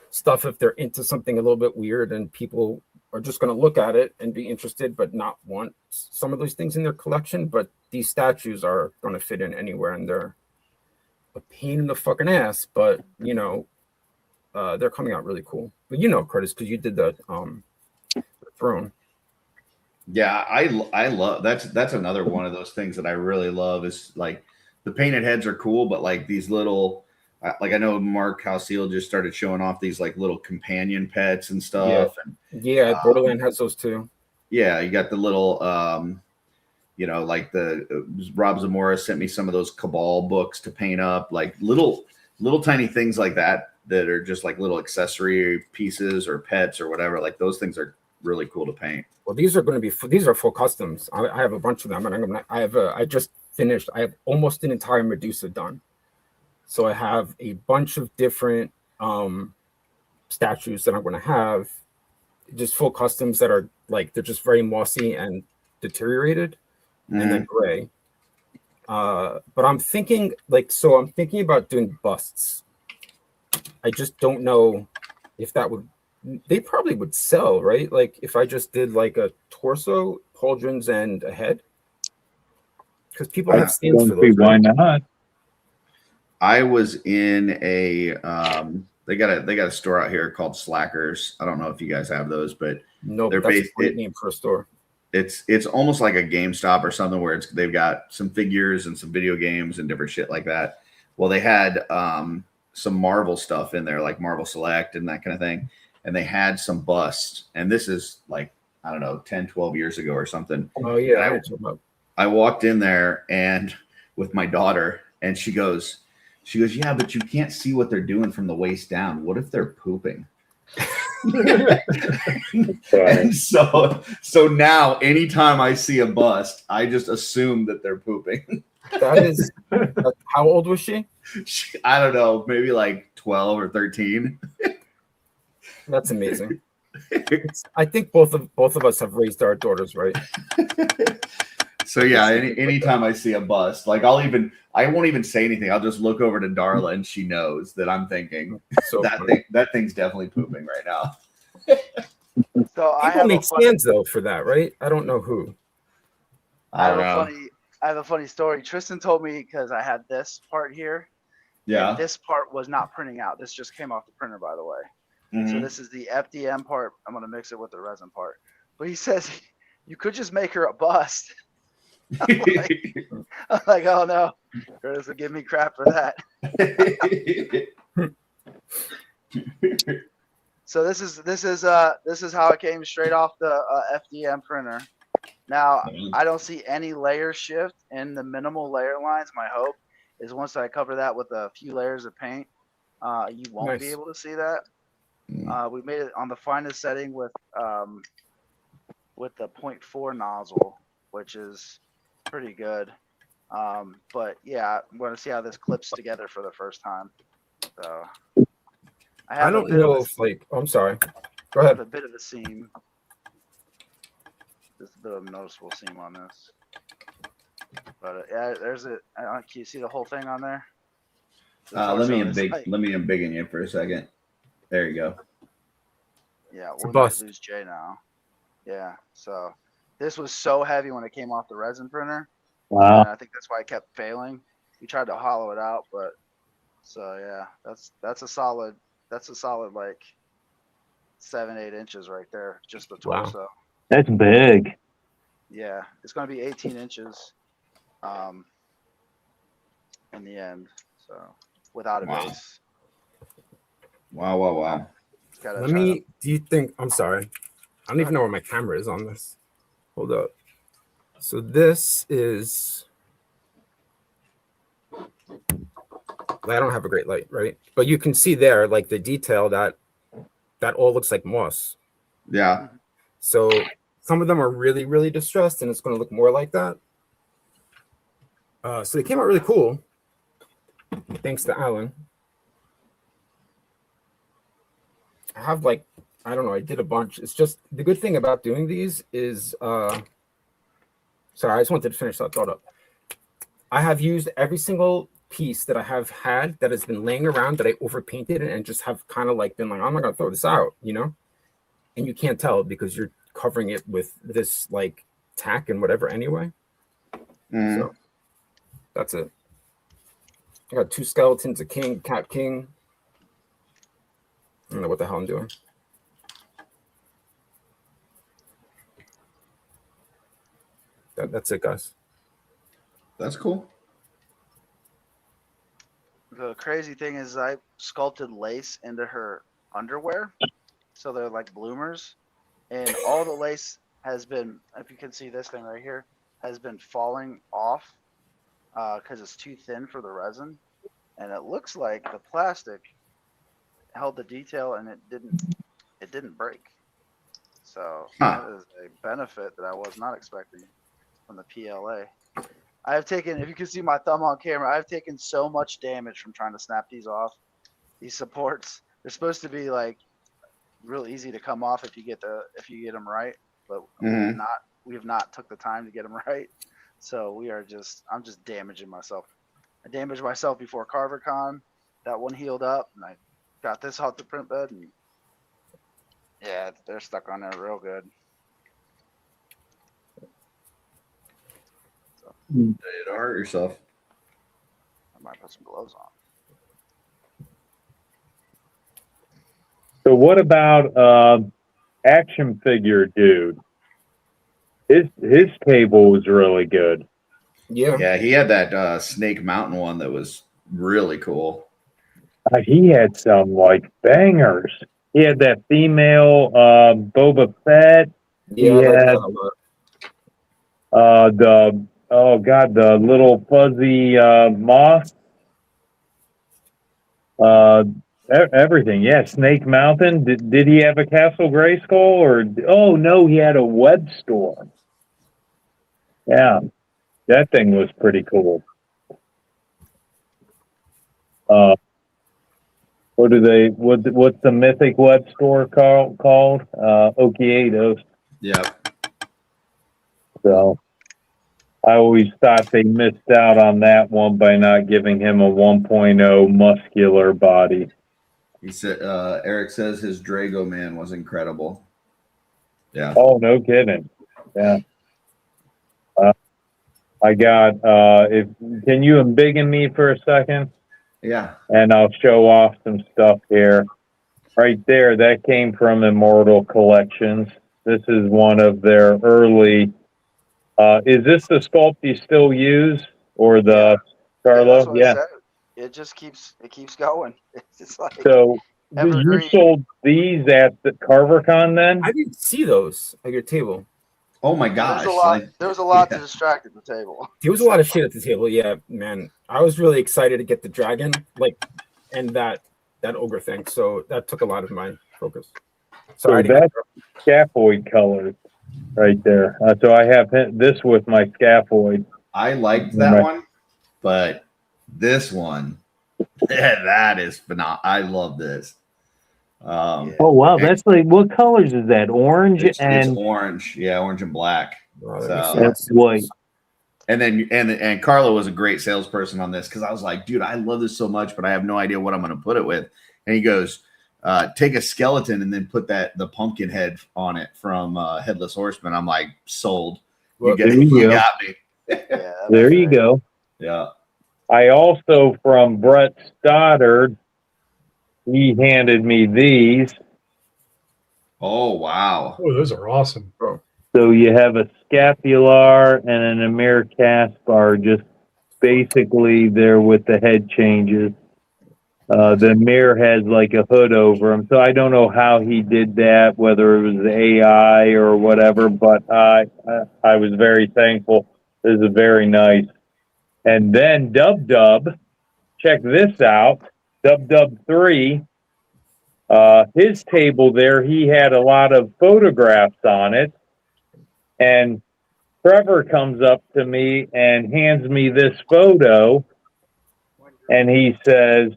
stuff if they're into something a little bit weird, and people are just going to look at it and be interested but not want some of those things in their collection. But these statues are going to fit in anywhere, and they're a pain in the fucking ass, but you know, they're coming out really cool. But you know, Curtis, because you did the throne. Yeah, I love that's another one of those things that I really love is like the painted heads are cool, but like these little like I know Mark Halseal just started showing off these like little companion pets and stuff. Yeah, Borderland has those too. Yeah, you got the little you know, like Rob Zamora sent me some of those Cabal books to paint up, like little tiny things like that are just like little accessory pieces or pets or whatever. Like those things are really cool to paint. Well, these are full customs. I have a bunch of them, and I just finished. I have almost an entire Medusa done. So I have a bunch of different statues that I'm going to have, just full customs that are like, they're just very mossy and deteriorated, and then gray. But I'm thinking about doing busts. I just don't know if they probably would sell, right? Like if I just did like a torso, pauldrons, and a head, because people have stands for those. Why not? I was in a they got a store out here called Slackers. I don't know if you guys have those, but No, they're that's based a great name for a store. It's almost like a GameStop or something where they've got some figures and some video games and different shit like that. Well, they had some Marvel stuff in there, like Marvel Select and that kind of thing. And they had some busts. And this is like, I don't know, 10, 12 years ago or something. Oh yeah, I walked in there and with my daughter, and she goes, yeah, but you can't see what they're doing from the waist down. What if they're pooping? And so now anytime I see a bust, I just assume that they're pooping. That is, how old was she? I don't know, maybe like 12 or 13. That's amazing. I think both of us have raised our daughters right. So yeah, anytime I see a bust, like I won't even say anything. I'll just look over to Darla and she knows that I'm thinking So that thing's definitely pooping right now. So I people have make stands though for that, right? I don't know who. I have don't a know. funny story. Tristan told me because I had this part here. Yeah. And this part was not printing out. This just came off the printer, by the way. So Mhm. this is the FDM part. I'm gonna mix it with the resin part. But he says you could just make her a bust. I'm like, oh no, Curtis will give me crap for that. So this is how it came straight off the FDM printer. Now I don't see any layer shift in the minimal layer lines. My hope is once I cover that with a few layers of paint, you won't be Nice. able to see that. We made it on the finest setting with the 0.4 nozzle, which is pretty good. But yeah, I'm going to see how this clips together for the first time. So I don't know if like. I'm sorry. Go I have ahead. a bit of a seam. Just a bit of a noticeable seam on this. But yeah, there's it. Can you see the whole thing on there? The let me torso is like- embiggen you for a second. There you go. Yeah, It's a we might bust. lose Jay now. Yeah, so this was so heavy when it came off the resin printer. Wow. And I think that's why I kept failing. We tried to hollow it out, but so yeah, that's a solid like 7-8 inches right there, just the Wow. torso. That's big. Yeah, it's gonna be 18 inches, in the end. So without a Wow. base. Wow. Let me. Do you think? I'm sorry. I don't even know where my camera is on this. Hold up. So this is. I don't have a great light, right? But you can see there, like the detail that all looks like moss. Yeah. So some of them are really, really distressed, and it's going to look more like that. So they came out really cool. Thanks to Alan. I have like, I don't know, I did a bunch. It's just the good thing about doing these is, sorry, I just wanted to finish that thought up. I have used every single piece that I have had that has been laying around that I overpainted and just have kind of like been like, I'm not going to throw this out, you know? And you can't tell because you're covering it with this like tack and whatever anyway. Mhm. So that's it. I got 2 skeletons, a king, cat king. I don't know what the hell I'm doing. That's it, guys. That's cool. The crazy thing is I sculpted lace into her underwear. So they're like bloomers. And all the lace has been, if you can see this thing right here, has been falling off because it's too thin for the resin. And it looks like the plastic held the detail and it didn't break. So that is a benefit that I was not expecting from the PLA. I have taken, if you can see my thumb on camera, I've taken so much damage from trying to snap these off. These supports, they're supposed to be like real easy to come off if you get them right, but Mhm. we have not took the time to get them right. So I'm just damaging myself. I damaged myself before CarverCon. That one healed up, and I got this off the print bed, and yeah, they're stuck on there real good. Did it hurt yourself? I might put some gloves on. So what about action figure dude? His table was really good. Yeah. Yeah, he had that Snake Mountain one that was really cool. He had some like bangers. He had that female Boba Fett. Yeah, I like had that a lot. the little fuzzy moth. Everything. Yeah, Snake Mountain. Did he have a Castle Grayskull or? Oh no, he had a Web Storm. Yeah, that thing was pretty cool. What's the mythic web store called? Okiedos. Yeah. So I always thought they missed out on that one by not giving him a 1.0 muscular body. He said Eric says his Drago Man was incredible. Yeah. Oh, no kidding. Yeah. I got, can you embiggen me for a second? Yeah. And I'll show off some stuff here. Right there, that came from Immortal Collections. This is one of their early, is this the sculpt you still use? Or the, Carlo? That's what I Yeah. said. It just keeps going. It's just like So, you evergreen. sold these at the CarverCon then? I didn't see those at your table. Oh my gosh. There was a lot yeah. to distract at the table. There was a lot of shit at the table. Yeah, man. I was really excited to get the dragon, and that ogre thing. So that took a lot of my focus. Sorry. So that's scaphoid colors right there. So I have this with my scaphoid. I liked that Right. one, but this one, that is phenomenal. I love this. Yeah. Oh wow, that's like, what colors is that? Orange It's and orange, yeah, orange and black. Wow, So- that's white. And then and Carlo was a great salesperson on this because I was like, dude, I love this so much, but I have no idea what I'm going to put it with. And he goes, take a skeleton and then put the pumpkin head on it from Headless Horseman. I'm like, sold. Well, there you You go. got me. Yeah, There you go. Yeah. I also, from Brett Stoddard, he handed me these. Oh wow. Oh, those are awesome. So you have a scapular and an Amir Caspar, just basically there with the head changes. The Amir has like a hood over him, so I don't know how he did that, whether it was AI or whatever, but I was very thankful. This is very nice. And then Dub, check this out. Dub 3, his table there, he had a lot of photographs on it. And Trevor comes up to me and hands me this photo. And he says,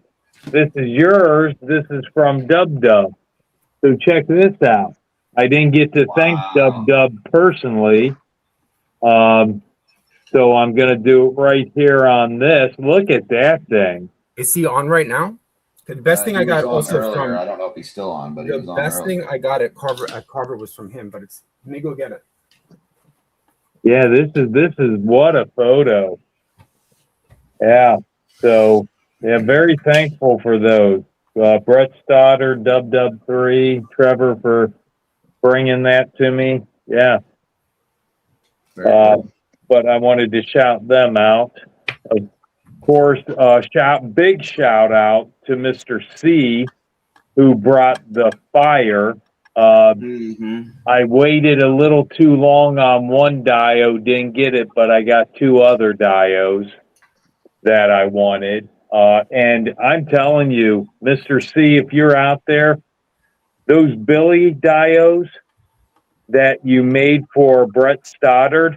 "This is yours. This is from Dub. So check this out. I didn't get to thank Wow. Dub personally. So I'm going to do it right here on this. Look at that thing. Is he on right now? The best thing He I got was on also earlier. I from don't know if he's still on, but he the was on best earlier. thing I got at Carver was from him, but let me go get it. Yeah, this is what a photo. Yeah. So, yeah, very thankful for those. Brett Stoddard, Dub 3, Trevor for bringing that to me. Yeah. Very cool. But I wanted to shout them out. Of course, big shout out to Mr. C, who brought the fire. Mhm. I waited a little too long on one dio, didn't get it, but I got two other dios that I wanted. And I'm telling you, Mr. C, if you're out there, those Billy dios that you made for Brett Stoddard,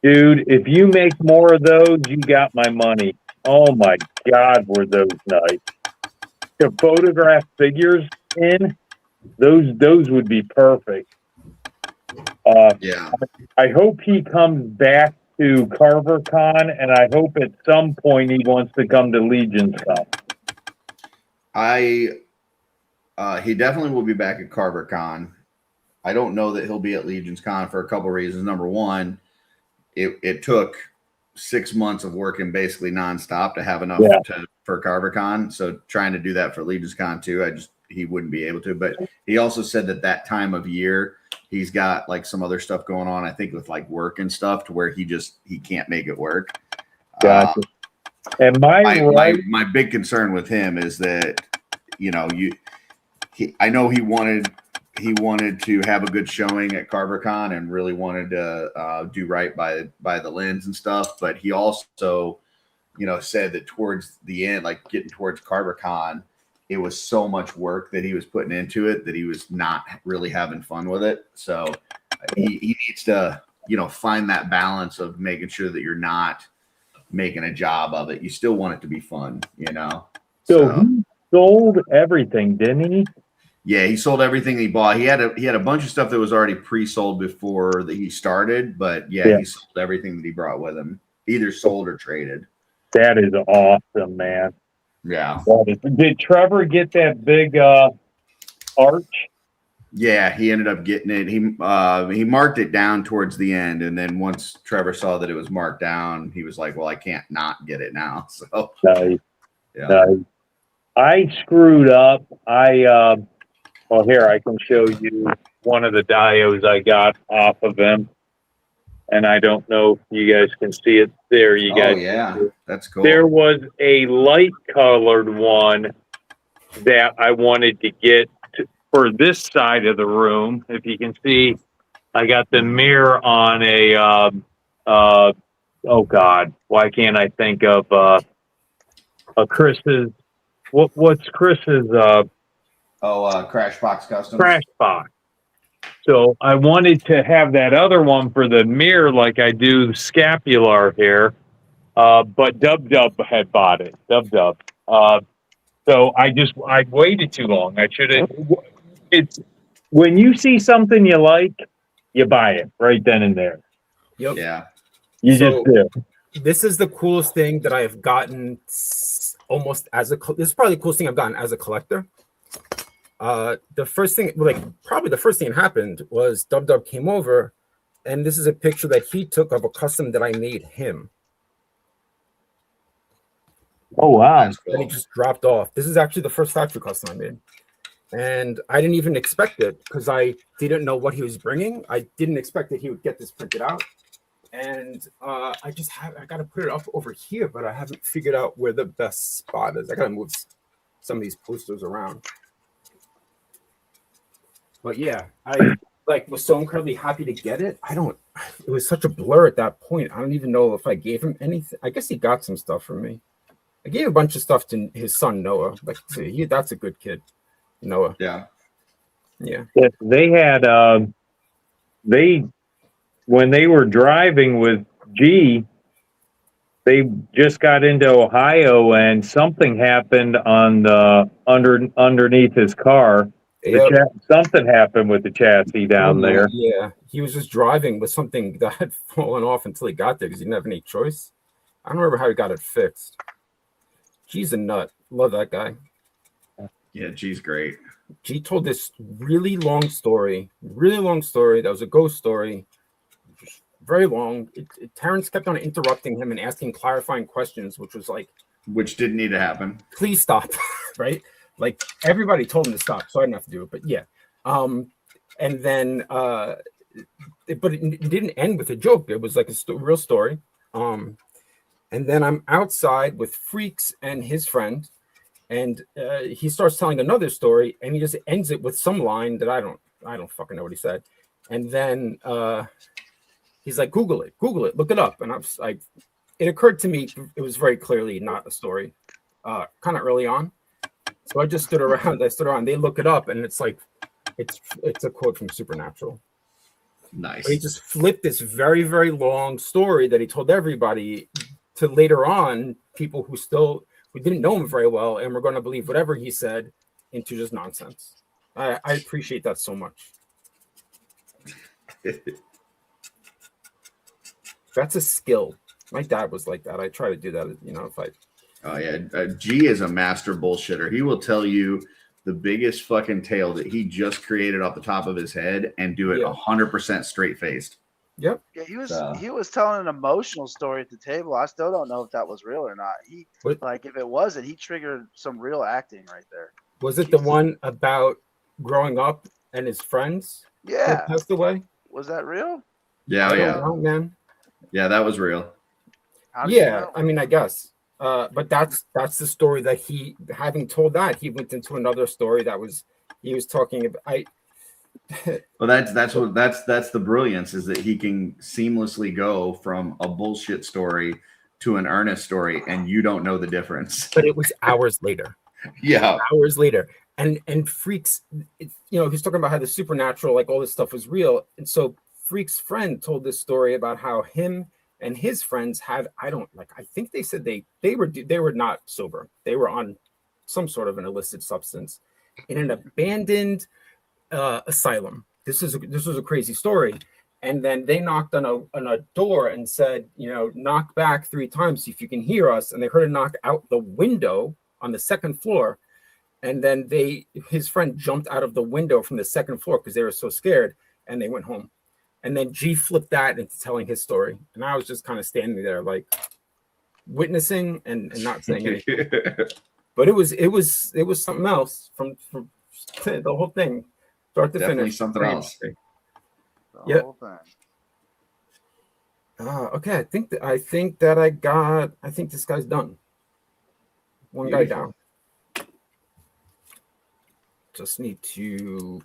dude, if you make more of those, you got my money. Oh my God, were those nice. To photograph figures in, those would be perfect. Yeah. I hope he comes back to CarverCon, and I hope at some point he wants to come to Legion's Con. He definitely will be back at CarverCon. I don't know that he'll be at Legion's Con for a couple reasons. Number one, it took 6 months of working basically nonstop to have enough for CarverCon. So trying to do that for Legion's Con too, he wouldn't be able to. But he also said that time of year he's got like some other stuff going on, I think with like work and stuff, to where he can't make it work. Gotcha. And my big concern with him is that, I know he wanted to have a good showing at CarverCon and really wanted to do right by the lens and stuff, but he also, said that towards the end, like getting towards CarverCon, it was so much work that he was putting into it that he was not really having fun with it. So he needs to, find that balance of making sure that you're not making a job of it. You still want it to be fun, So he sold everything, didn't he? Yeah, he sold everything he bought. He had a bunch of stuff that was already pre-sold before that he started, but he sold everything that he brought with him, either sold or traded. That is awesome, man. Yeah. Did Trevor get that big arch? Yeah, he ended up getting it. He marked it down towards the end, and then once Trevor saw that it was marked down, he was like, "Well, I can't not get it now." So Nice, yeah, nice. I screwed up. Well, here, I can show you one of the diodes I got off of him. And I don't know if you guys can see it there. You guys, yeah, that's cool. there was a light colored one that I wanted to get for this side of the room. If you can see, I got the mirror on a, oh God, why can't I think of, a Chris's, what's Chris's, Crash Box Customs. Crash Box. So I wanted to have that other one for the mirror like I do the scapular here. But Dub had bought it. Dub. So I waited too long. I should have. It's when you see something you like, you buy it right then and there. Yep. Yeah. You So- just do. This is the coolest thing that I have gotten almost as a. This is probably the coolest thing I've gotten as a collector. The first thing, probably the first thing that happened was Dub came over, and this is a picture that he took of a custom that I made him. Oh wow! That's And he cool. just dropped off. This is actually the first factory custom I made. And I didn't even expect it because I didn't know what he was bringing. I didn't expect that he would get this printed out. And I got to put it up over here, but I haven't figured out where the best spot is. I got to move some of these posters around. But yeah, I was so incredibly happy to get it. It was such a blur at that point. I don't even know if I gave him anything. I guess he got some stuff from me. I gave a bunch of stuff to his son, Noah. That's a good kid, Noah. Yeah. Yeah. They had when they were driving with G, they just got into Ohio and something happened on the underneath his car. Yep. Something happened with the chassis down there. Yeah. He was just driving with something that had fallen off until he got there because he didn't have any choice. I don't remember how he got it fixed. G's a nut. Love that guy. Yeah, G's great. G told this really long story that was a ghost story. Very long. Terrence kept on interrupting him and asking clarifying questions, which was like, Which didn't need to happen. please stop. Right? Like everybody told him to stop, so I didn't have to do it. But yeah. And then but it didn't end with a joke. It was like a real story. And then I'm outside with Freaks and his friend, and he starts telling another story, and he just ends it with some line that I don't fucking know what he said. And then he's like, Google it, look it up. And I was like, it occurred to me it was very clearly not a story, kind of early on. So I just stood around. They look it up, and it's like, it's a quote from Supernatural. Nice. But he just flipped this very, very long story that he told everybody to later on people who didn't know him very well and were going to believe whatever he said into just nonsense. I appreciate that so much. That's a skill. My dad was like that. I try to do that, if I. Oh yeah, G is a master bullshitter. He will tell you the biggest fucking tale that he just created off the top of his head and do it 100% straight faced. Yep. Yeah, he was telling an emotional story at the table. I still don't know if that was real or not. If it wasn't, he triggered some real acting right there. Was it the one about growing up and his friends? Yeah. Passed away. Was that real? Yeah, I yeah, don't know, man. yeah. That was real. How did you Yeah, know? I mean, I guess. But that's the story that he, having told that, he went into another story he was talking about. Well, that's the brilliance, is that he can seamlessly go from a bullshit story to an earnest story, and you don't know the difference. But it was hours later. Yeah, Hours later. And Freaks, he's talking about how the supernatural, like all this stuff was real. And so Freak's friend told this story about how him and his friends had, I think they said they were not sober. They were on some sort of an illicit substance in an abandoned asylum. This was a crazy story. And then they knocked on a door and said, knock back 3 times, see if you can hear us. And they heard a knock out the window on the second floor. And then his friend jumped out of the window from the second floor because they were so scared, and they went home. And then G flipped that into telling his story, and I was just kind of standing there, like witnessing and not saying anything. But it was something else from the whole thing, start to Definitely finish. something else. The Yep. whole thing. Okay, I think this guy's done. One guy Beautiful. down. Just need to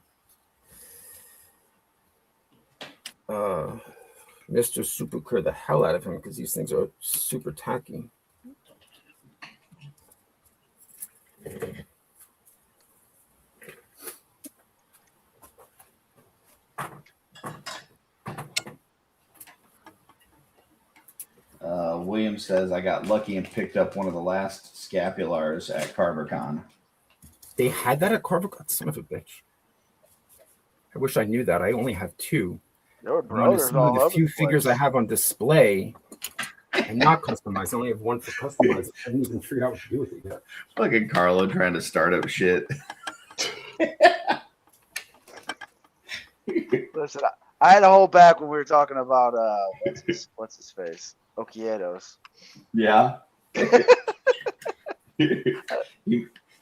Mr. Super clear the hell out of him because these things are super tacky. William says, I got lucky and picked up one of the last scapulars at CarverCon. They had that at CarverCon, son of a bitch. I wish I knew that. I only have 2. Your I'm gonna brother's see all the over few the figures I place. have on display and not customized. I only have 1 for customized. I haven't even figured out what to do with it yet. Fucking Carlo trying to start up shit. Listen, I had to hold back when we were talking about what's his face, Okiedos. Yeah.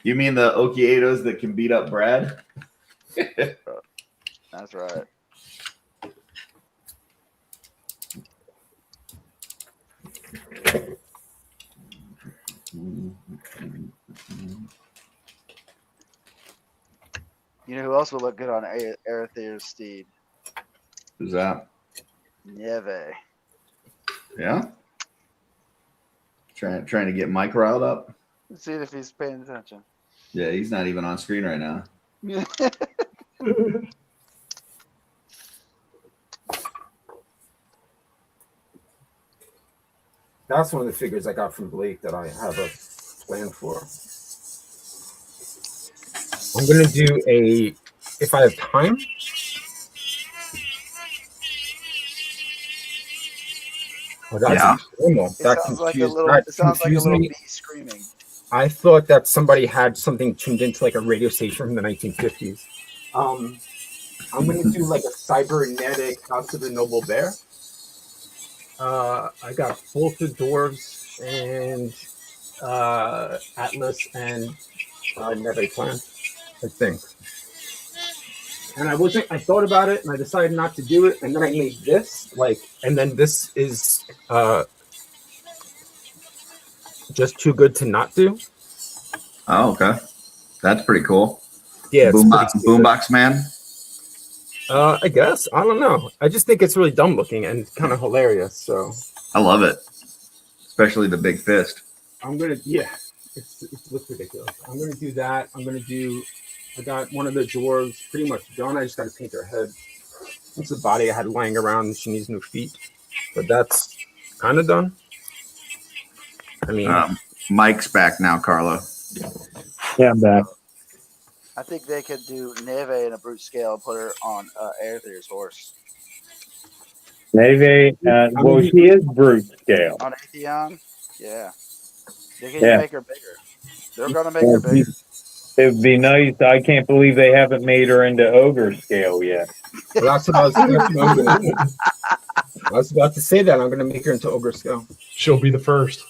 You mean the Okiedos that can beat up Brad? That's right. You know who else would look good on Arethyr's steed? Who's that? Nieve. Yeah. Trying to get Mike riled up. Let's see if he's paying attention. Yeah, he's not even on screen right now. That's one of the figures I got from Blake that I have a plan for. I'm gonna do if I have time. Oh, that's Yeah. normal. It That sounds like a confused, little. that It sounds like a confused little me. bee screaming. I thought that somebody had something tuned into like a radio station from the 1950s. I'm gonna do like a cybernetic House of the Noble Bear. I got both the dwarves and Atlas and Neve plan, I think. And I thought about it and I decided not to do it, and then I made this, and then this is just too good to not do. Oh, okay. That's pretty cool. Yeah, it's Boombox, pretty Boombox Man. I guess. I don't know. I just think it's really dumb looking and kind of hilarious. So I love it. Especially the big fist. I'm gonna, it looks ridiculous. I'm gonna do that. I got one of the dwarves pretty much done. I just gotta paint her head. It's the body I had lying around. She needs new feet, but that's kind of done. I mean, Mike's back now, Carlo. Yeah, I'm back. I think they could do Neve in a brute scale and put her on Arethyr's horse. Neve, well, she is brute scale. On Atheon? Yeah. They can Yeah. make her bigger. They're going to make her bigger. It would be nice. I can't believe they haven't made her into ogre scale yet. well, that's what I was gonna do. I was about to say that I'm gonna make her into ogre scale. She'll be the first.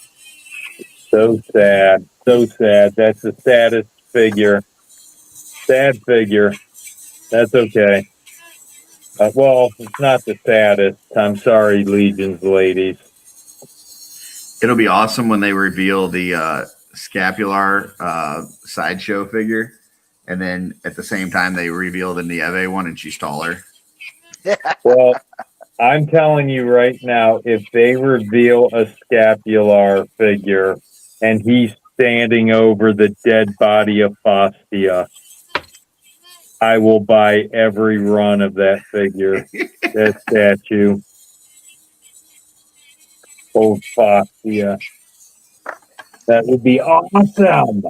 So sad. So sad. That's the saddest figure. Sad figure. That's okay. Well, it's not the saddest. I'm sorry, Legions ladies. It'll be awesome when they reveal the scapular sideshow figure, and then at the same time they reveal the Nieve one, and she's taller. Well, I'm telling you right now, if they reveal a scapular figure and he's standing over the dead body of Fastia, I will buy every run of that figure, that statue. Oh, Fastia. That would be awesome.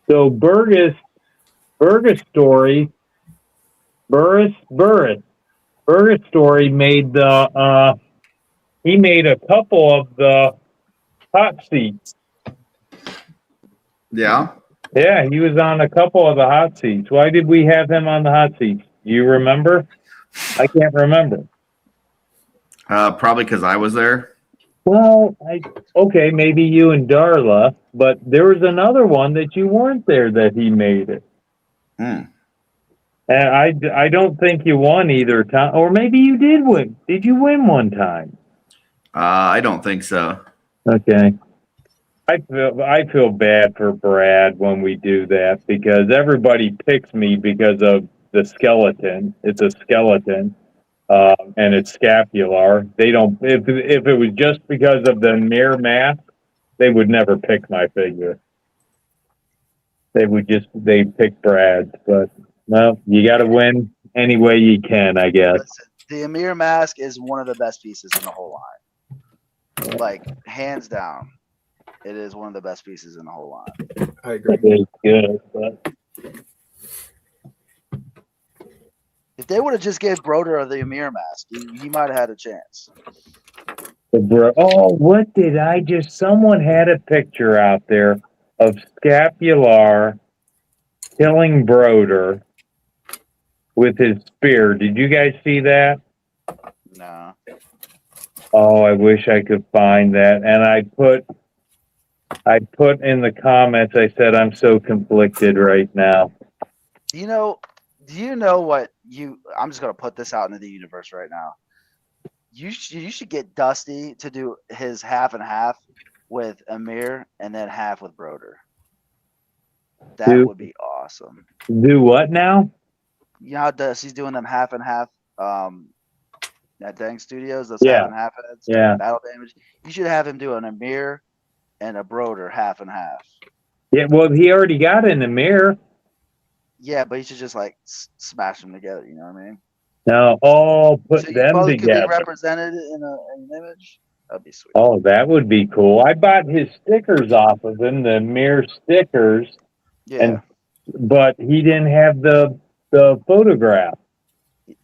So Burgess story Burris Story made he made a couple of the hot seats. Yeah. Yeah, he was on a couple of the hot seats. Why did we have him on the hot seats? Do you remember? I can't remember. Probably because I was there. Well, okay, maybe you and Darla, but there was another one that you weren't there that he made it. Hmm. And I don't think you won either time, or maybe you did win. Did you win one time? I don't think so. Okay. I feel bad for Brad when we do that because everybody picks me because of the skeleton. It's a skeleton, and it's scapular. They don't. If it was just because of the mirror mask, they would never pick my figure. They pick Brad's, but no, you got to win any way you can, I guess. Listen, the Amir mask is one of the best pieces in the whole line. Like, hands down. It is one of the best pieces in the whole line. I agree. It is good, but If they would have just gave Broder the Amir mask, he might have had a chance. what did I just? Someone had a picture out there of Scapular killing Broder with his spear. Did you guys see that? No. Oh, I wish I could find that. And I put in the comments, I said, I'm so conflicted right now. Do you know what I'm just going to put this out into the universe right now. You should get Dusty to do his half and half with Amir and then half with Broder. That would be awesome. Do what now? You know how Dusty's doing them half and half at Dang Studios, those Yeah. half and half heads, Yeah. battle damage. You should have him do an Amir and a Broder half and half. Yeah, well, he already got in the mirror. Yeah, but you should just like smash them together. You know what I mean? Now, put So you them both could be together. represented in an image. That'd be sweet. Oh, that would be cool. I bought his stickers off of him, the mirror stickers, Yeah. but he didn't have the photograph.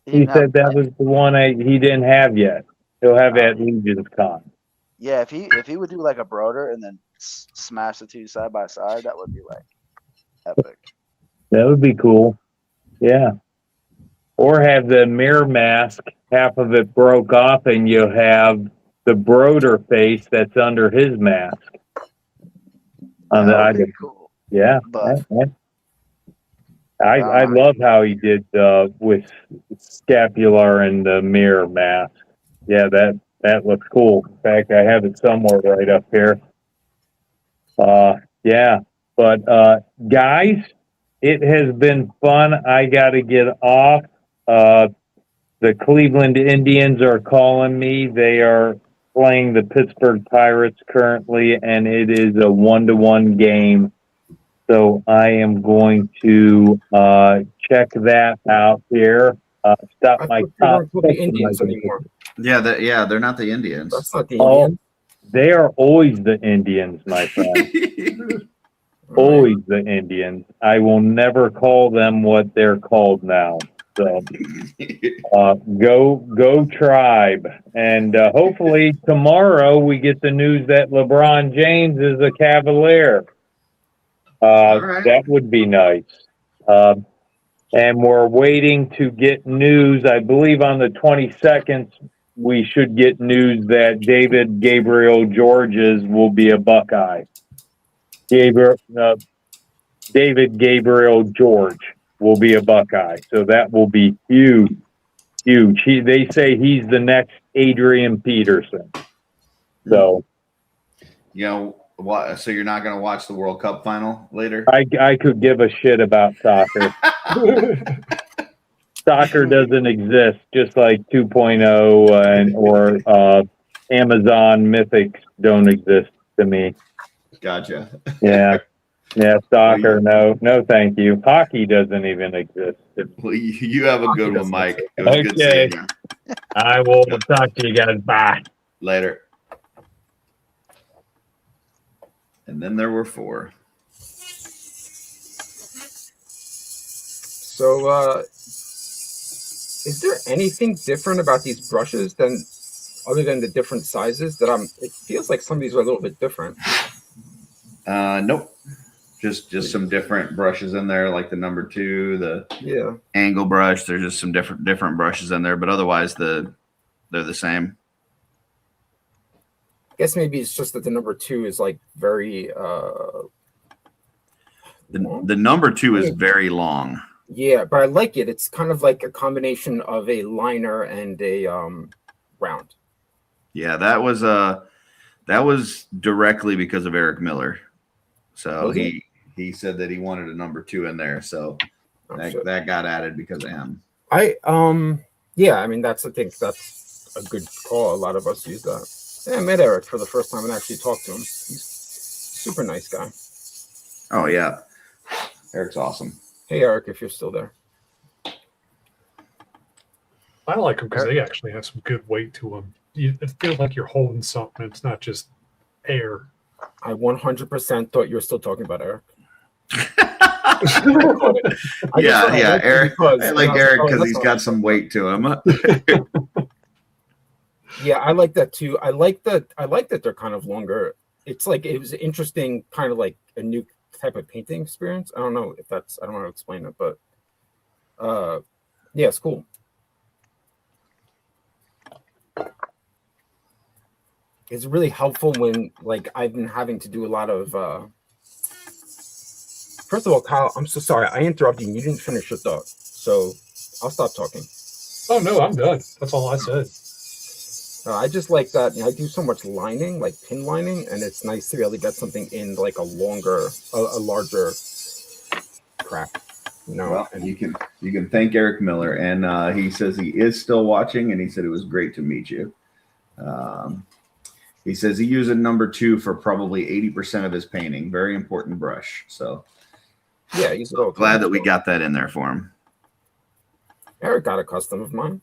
He said that was the one he didn't have yet. He'll have it at Legion's Con. Yeah, if he would do like a Broder and then smash the two side by side, that would be like epic. That would be cool. Yeah. Or have the mirror mask, half of it broke off, and you have the Broder face that's under his mask. On the That would be cool. Yeah. But I love how he did with Scapular and the mirror mask. Yeah, that looks cool. In fact, I have it somewhere right up here. Yeah, but guys, it has been fun. I got to get off. The Cleveland Indians are calling me. They are playing the Pittsburgh Pirates currently, and it is a 1-1 game. So I am going to check that out here. Stop my top. The Indians anymore. Yeah, they're not the Indians. That's not the Indians. They are always the Indians, my friend. Always the Indians. I will never call them what they're called now. So go Tribe. And hopefully tomorrow we get the news that LeBron James is a Cavalier. Right. That would be nice. And we're waiting to get news. I believe on the 22nd, we should get news that David Gabriel Georges will be a Buckeye. David Gabriel George will be a Buckeye. So that will be huge, huge. They say he's the next Adrian Peterson. So, So you're not going to watch the World Cup final later? I could give a shit about soccer. Soccer doesn't exist, just like 2.0 or Amazon Mythics don't exist to me. Gotcha. Yeah. Yeah, soccer, no, thank you. Hockey doesn't even exist. Well, you have a good one, Mike. It was good seeing you. I will talk to you guys. Bye. Later. And then there were 4. So Is there anything different about these brushes than other than the different sizes that it feels like some of these are a little bit different. Nope. Just some different brushes in there, like the number 2, the angle brush. There's just some different brushes in there, but otherwise they're the same. I guess maybe it's just that the number 2 is like very the number 2 is very long. Yeah, but I like it. It's kind of like a combination of a liner and a round. Yeah, that was directly because of Eric Miller. So he said that he wanted a number 2 in there, so that got added because of him. Yeah, I mean I think that's a good call. A lot of us use that. Yeah, I met Eric for the first time and actually talked to him. He's a super nice guy. Oh yeah, Eric's awesome. Hey Eric, if you're still there. I like them because they actually have some good weight to them. It feels like you're holding something. It's not just air. I 100% thought you were still talking about Eric. Yeah, Eric. I like Eric because he's got some weight to him. Yeah, I like that too. I like that they're kind of longer. It's like it was interesting, kind of like a new type of painting experience. I don't know if that's I don't want to explain it, but yeah, it's cool. It's really helpful when like I've been having to do a lot of first of all, Kyle, I'm so sorry. I interrupted you. You didn't finish your thought. So I'll stop talking. Oh no, I'm done. That's all I said. I just like that. I do so much lining, like pin lining, and it's nice to be able to get something in like a larger crack. Well, and you can thank Eric Miller, and he says he is still watching, and he said it was great to meet you. He says he uses number 2 for probably 80% of his painting. Very important brush. So yeah, he's glad that we got that in there for him. Eric got a custom of mine.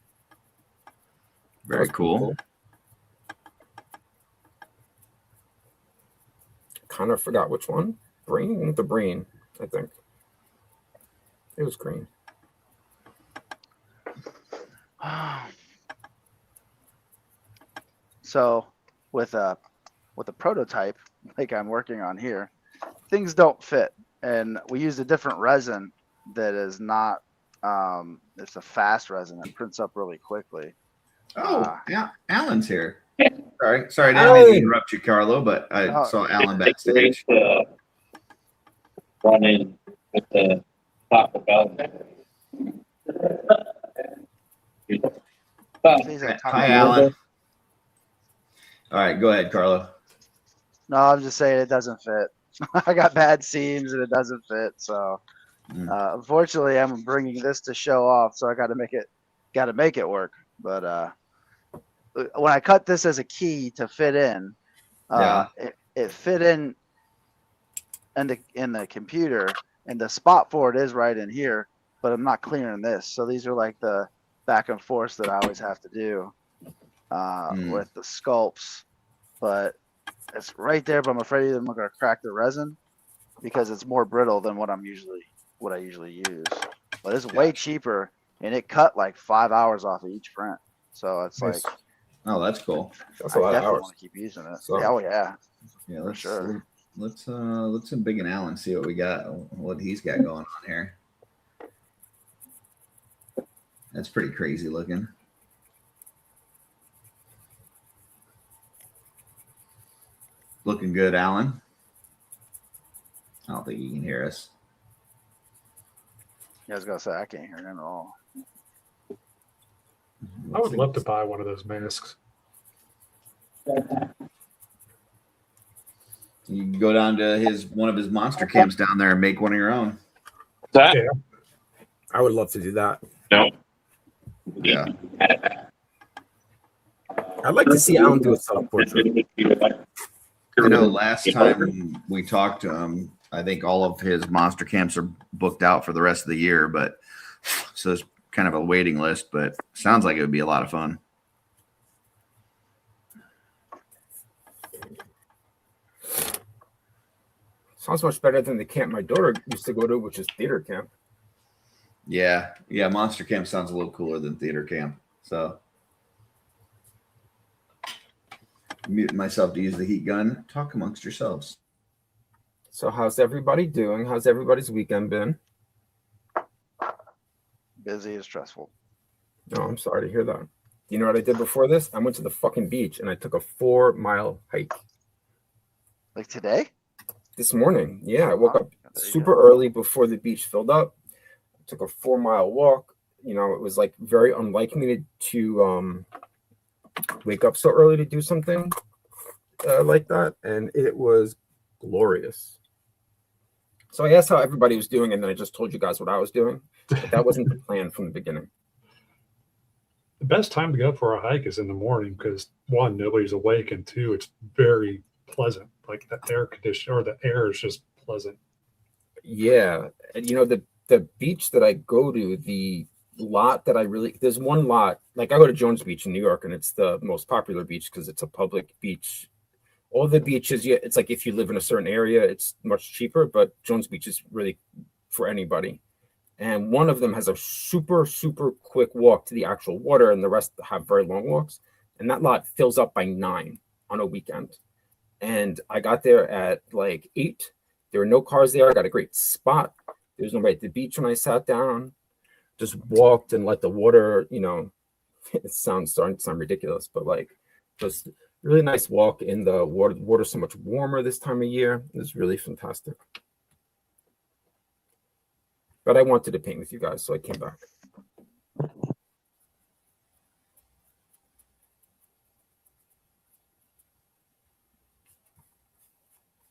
Very cool. Kind of forgot which one. The Breen, I think. It was green. So with a prototype like I'm working on here, things don't fit, and we use a different resin that is not. It's a fast resin that prints up really quickly. Oh, yeah, Alan's here. Sorry, I didn't mean to interrupt you, Carlo, but I saw Alan backstage. Running with the Taco Bell. Hi, Alan. All right, go ahead, Carlo. No, I'm just saying it doesn't fit. I got bad seams and it doesn't fit. So unfortunately, I'm bringing this to show off. So I got to make it work. But when I cut this as a key to fit in, it fit in the computer, and the spot for it is right in here. But I'm not clearing this. So these are like the back and forth that I always have to do with the sculpts. But it's right there. But I'm afraid I'm going to crack the resin because it's more brittle than what I usually use. But it's way cheaper, and it cut like 5 hours off of each print. So it's like, oh, that's cool. That's a lot of hours. Want to keep using it. So, yeah. Let's sure. Let's Big and Alan see what we got. What he's got going on here. That's pretty crazy looking. Looking good, Alan. I don't think he can hear us. Yeah, I was gonna say I can't hear him at all. I would love to buy one of those masks. You can go down to one of his monster camps down there and make one of your own. That? Yeah. I would love to do that. No. Yeah. I'd like to see Alan do a self-portrait. I know last time we talked to him, I think all of his monster camps are booked out for the rest of the year, but so it's kind of a waiting list, but sounds like it would be a lot of fun. Sounds much better than the camp my daughter used to go to, which is theater camp. Yeah, yeah. Monster Camp sounds a little cooler than theater camp. So, muting myself to use the heat gun. Talk amongst yourselves. So how's everybody doing? How's everybody's weekend been? Busy and stressful. No, I'm sorry to hear that. You know what I did before this? I went to the fucking beach and I took a 4-mile hike Like today? this morning. Yeah, I woke up There you super go. early before the beach filled up. Took a 4-mile walk. You know, it was like very unlike me to wake up so early to do something like that, and it was glorious. So I asked how everybody was doing, and then I just told you guys what I was doing. But that wasn't the plan from the beginning. The best time to go for a hike is in the morning because one, nobody's awake, and two, it's very pleasant. Like the air condition or the air is just pleasant. Yeah, and you know the beach that I go to, the lot that I really there's one lot, like I go to Jones Beach in New York, and it's the most popular beach because it's a public beach. All the beaches, yeah, it's like if you live in a certain area, it's much cheaper, but Jones Beach is really for anybody. And one of them has a super, super quick walk to the actual water, and the rest have very long walks. And that lot fills up by 9 on a weekend. And I got there at like 8. There were no cars there. I got a great spot. There was nobody at the beach when I sat down. Just walked and let the water, you know, it sounds starting to sound ridiculous, but like just really nice walk in the water. The water's so much warmer this time of year. It was really fantastic. But I wanted to paint with you guys, so I came back.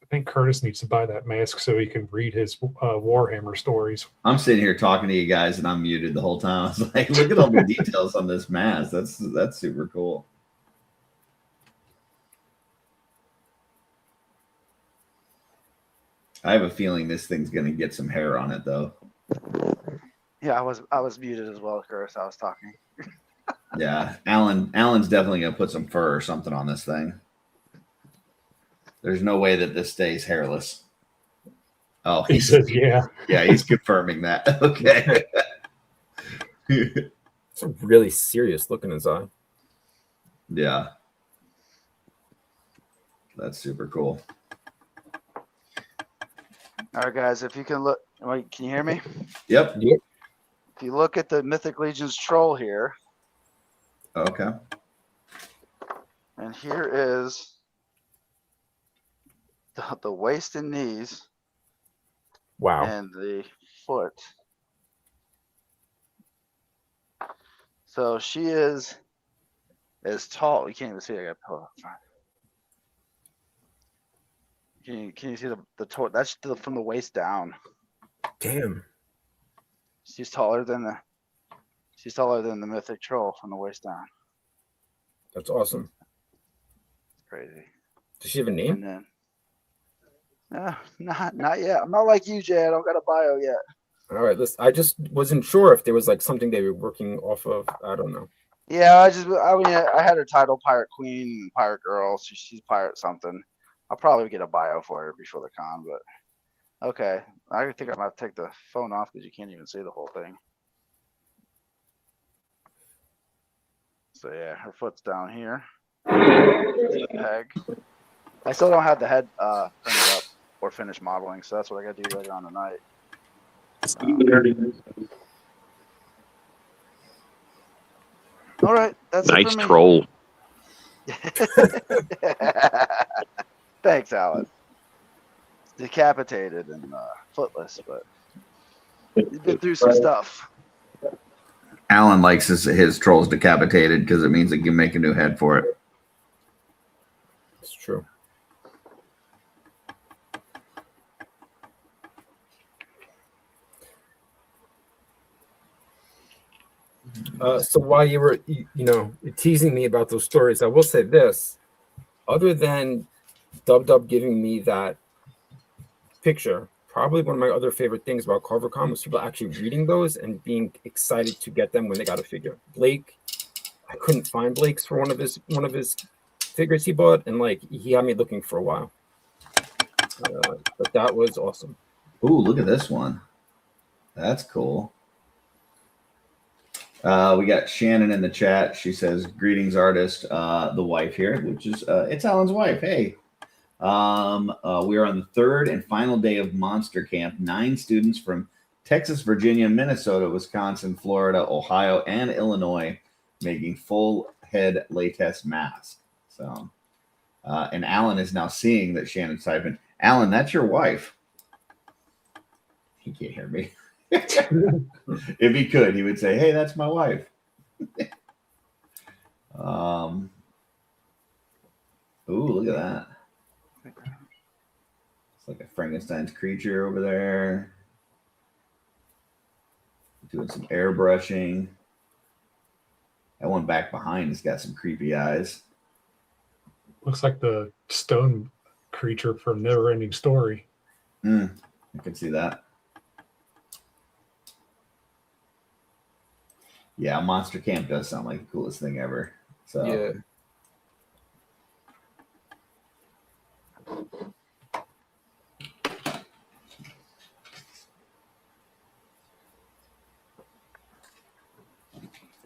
I think Curtis needs to buy that mask so he can read his Warhammer stories. I'm sitting here talking to you guys, and I'm muted the whole time. I was like, look at all the details on this mask. That's super cool. I have a feeling this thing's gonna get some hair on it, though. Yeah, I was muted as well, Chris. I was talking. Yeah, Alan's definitely gonna put some fur or something on this thing. There's no way that this stays hairless. Oh, He says, yeah. yeah, he's confirming that. Okay. It's a really serious look in his eye. Yeah. That's super cool. All right, guys, if you can look, wait, can you hear me? Yep. If you look at the Mythic Legions troll here, Okay. and here is the waist and knees Wow. and the foot. So she is as tall. You can't even see it. I got to pull it up front. Can you see the toe? That's from the waist down. Damn. She's taller than the Mythic Troll from the waist down. That's awesome. Crazy. Does she have a And name? then, not yet. I'm not like you, Jay. I don't got a bio yet. All right, listen, I just wasn't sure if there was like something they were working off of. I don't know. Yeah, I had her title Pirate Queen, Pirate Girl. She's Pirate something. I'll probably get a bio for her before the con, but okay. I think I might take the phone off because you can't even see the whole thing. So yeah, her foot's down here. The peg. I still don't have the head printed up or finished modeling, so that's what I got to do later on tonight. All right, that's Nice it for me. troll. Thanks, Alan. Decapitated and footless, but he's been through some stuff. Alan likes his trolls decapitated because it means he can make a new head for it. It's true. So while you were, you know, teasing me about those stories, I will say this: other than Dub giving me that picture, probably one of my other favorite things about CarverCon was people actually reading those and being excited to get them when they got a figure. Blake, I couldn't find Blake's for one of his figures he bought, and like he had me looking for a while. But that was awesome. Ooh, look at this one. That's cool. We got Shannon in the chat. She says, "Greetings, artist." The wife here, which is it's Alan's wife. Hey, we are on the third and final day of Monster Camp. 9 students from Texas, Virginia, Minnesota, Wisconsin, Florida, Ohio, and Illinois making full head latex masks. So, and Alan is now seeing that Shannon's typing. Alan, that's your wife. He can't hear me. If he could, he would say, "Hey, that's my wife." Ooh, look at that. It's like a Frankenstein's creature over there. Doing some airbrushing. That one back behind has got some creepy eyes. Looks like the stone creature from Neverending Story. I can see that. Yeah, Monster Camp does sound like the coolest thing ever. So Yeah.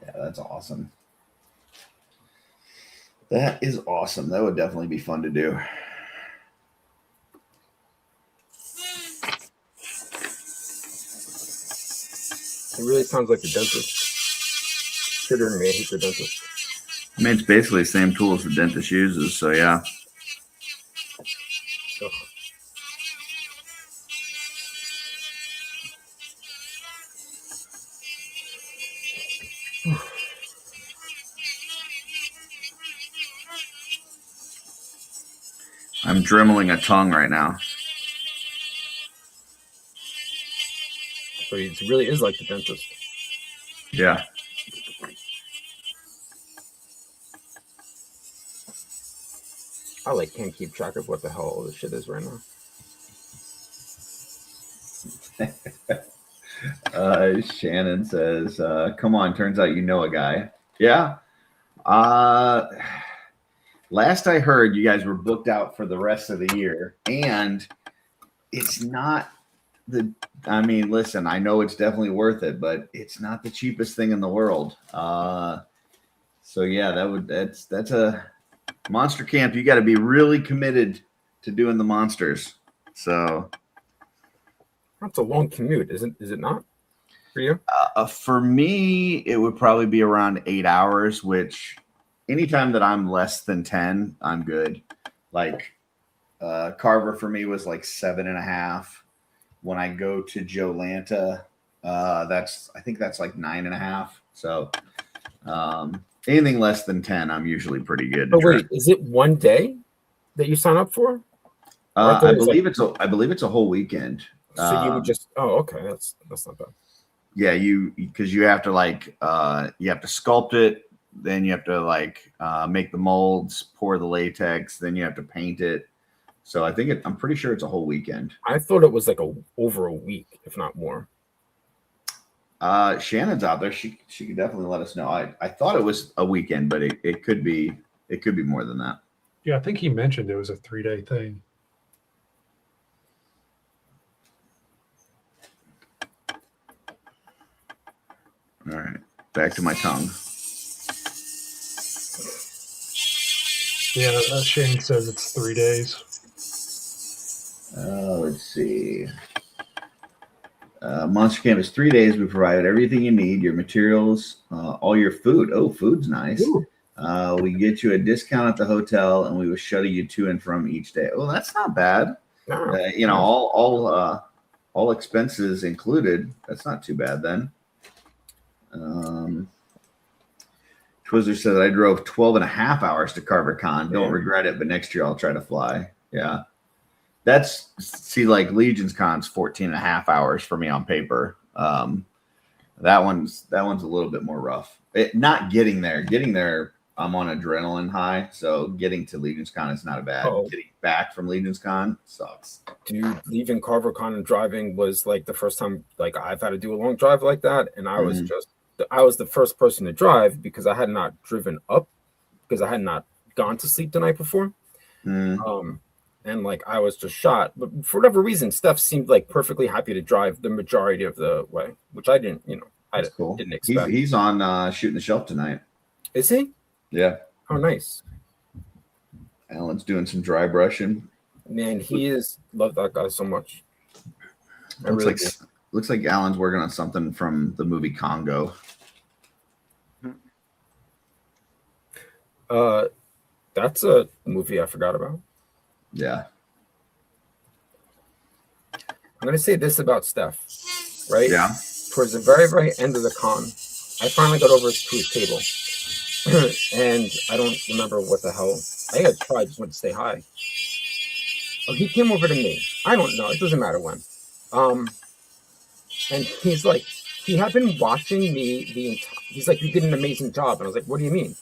yeah, that's awesome. That is awesome. That would definitely be fun to do. It really sounds like the dentist. Considering me, I hate the dentist. I mean, it's basically the same tools the dentist uses. So yeah. Ugh. I'm dremeling a tongue right now. So it really is like the dentist. Yeah. I like can't keep track of what the hell all this shit is right now. Shannon says, "Come on, turns out you know a guy." Yeah. Last I heard, you guys were booked out for the rest of the year, and it's not the. I mean, listen, I know it's definitely worth it, but it's not the cheapest thing in the world. So yeah, that's a Monster Camp. You got to be really committed to doing the monsters. So That's a long commute, is it not? For you? for me, it would probably be around 8 hours, which anytime that I'm less than 10, I'm good. Like Carver for me was like 7.5. When I go to Jolanta, I think that's like 9.5. So anything less than 10, I'm usually pretty good. Oh wait, is it one day that you sign up for? I believe it's a whole weekend. So you would just okay, that's not bad. Yeah, because you have to you have to sculpt it, then you have to make the molds, pour the latex, then you have to paint it. So I'm pretty sure it's a whole weekend. I thought it was like over a week, if not more. Shannon's out there. She could definitely let us know. I thought it was a weekend, but it could be more than that. Yeah, I think he mentioned it was a 3-day thing. All right, back to my tongue. Yeah, Shane says it's 3 days. Let's see. Monster Camp is 3 days. We provided everything you need, your materials, all your food. Oh, food's nice. We get you a discount at the hotel, and we will shuttle you to and from each day. Oh, that's not bad. All expenses included. That's not too bad then. Twizzler said I drove 12.5 hours to Carver Con. Don't regret it, but next year I'll try to fly. Yeah. Like Legion's Con's 14.5 hours for me on paper. That one's a little bit more rough. Not getting there, I'm on adrenaline high. So getting to Legion's Con is not a bad. Getting back from Legion's Con sucks. Dude, leaving Carver Con and driving was like the first time like I've had to do a long drive like that. And I was the first person to drive because I had not driven up because I had not gone to sleep the night before. And like I was just shot, but for whatever reason, Steph seemed like perfectly happy to drive the majority of the way, which I didn't, That's cool. didn't expect. He's on Shooting the Shelf tonight. Is he? Yeah. Oh, nice. Alan's doing some dry brushing. Man, he is love that guy so much. I Looks really like do. looks like Alan's working on something from the movie Congo. That's a movie I forgot about. Yeah. I'm gonna say this about Steph, right? Yeah. Towards the very, very end of the con, I finally got over to his table. And I don't remember what the hell. I think I tried, just went to say hi. Oh, he came over to me. I don't know. It doesn't matter when. And he's like, he had been watching me the entire. He's like, you did an amazing job. And I was like, what do you mean?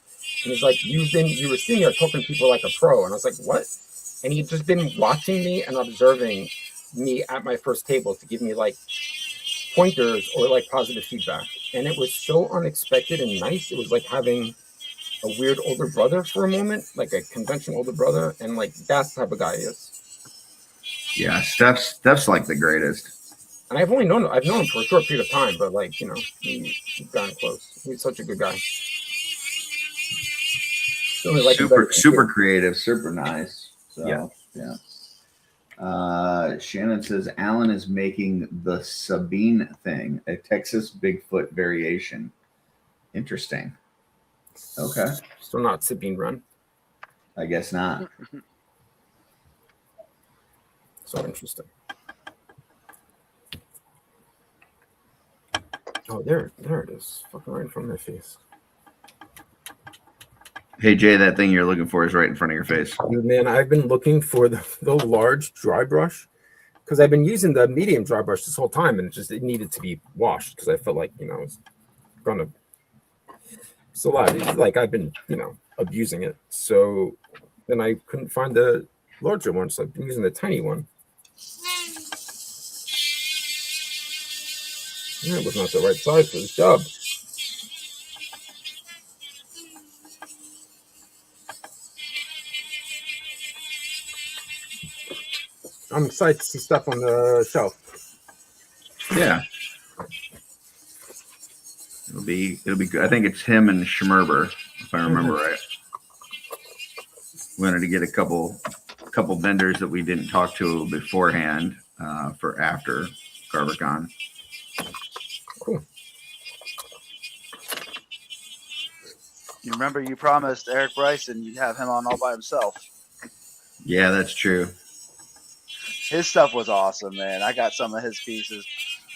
And he's like, you were sitting there talking to people like a pro. And I was like, what? And he'd just been watching me and observing me at my first table to give me like pointers or like positive feedback. And it was so unexpected and nice. It was like having a weird older brother for a moment, like a conventional older brother. And like, that's the type of guy he is. Yeah. Steph's like the greatest. And I've known him for a short period of time, but like, you know, he's gotten close. He's such a good guy. Really like Super creative, super nice. So, Yeah. Shannon says Alan is making the Sabine thing, a Texas Bigfoot variation. Interesting. Okay. So not Sabine Run. I guess not. So interesting. Oh, there it is. Fucking right in front of my face. Hey Jay, that thing you're looking for is right in front of your face. Dude, man, I've been looking for the large dry brush because I've been using the medium dry brush this whole time, and it needed to be washed because I felt like, you know, it's gonna. It's a lot. It's like I've been, you know, abusing it. So then I couldn't find the larger one, so I've been using the tiny one. Yeah, it was not the right size for the job. I'm excited to see stuff on the shelf. Yeah. It'll be good. I think it's him and Schmerber, if I remember right. We wanted to get a couple vendors that we didn't talk to beforehand for after GarberCon. Cool. You remember you promised Eric Bryson you'd have him on all by himself. Yeah, that's true. His stuff was awesome, man. I got some of his pieces.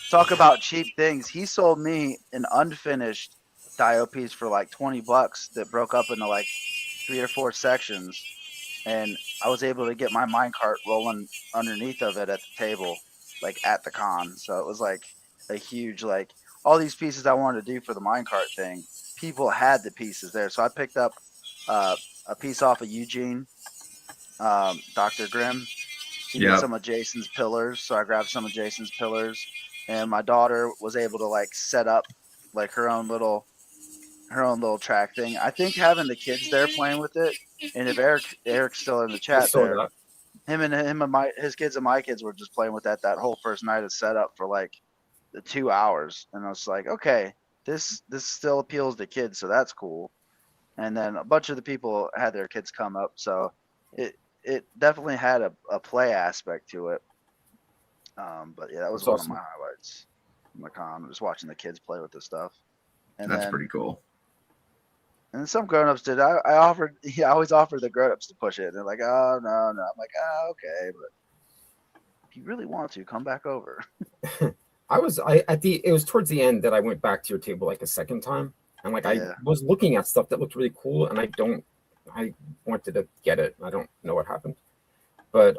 Talk about cheap things. He sold me an unfinished Dio piece for like $20 that broke up into like 3 or 4 sections. And I was able to get my minecart rolling underneath of it at the table, like at the con. So it was like a huge, like all these pieces I wanted to do for the minecart thing. People had the pieces there. So I picked up a piece off of Eugene, Dr. Grimm. He did some of Jason's pillars. So I grabbed some of Jason's pillars. And my daughter was able to like set up like her own little track thing. I think having the kids there playing with it, and if Eric's still in the chat there, his kids and my kids were just playing with that whole first night of setup for like the 2 hours, and I was like, okay, this still appeals to kids, so that's cool. And then a bunch of the people had their kids come up, so it definitely had a play aspect to it. But yeah, that was one of my highlights from the con, just watching the kids play with this stuff. And that's pretty cool. And then some grown-ups did. I always offer the grown-ups to push it. And they're like, oh, no. I'm like, okay. But if you really want to, come back over. It was towards the end that I went back to your table like a second time. And like, I was looking at stuff that looked really cool. And I wanted to get it. I don't know what happened. But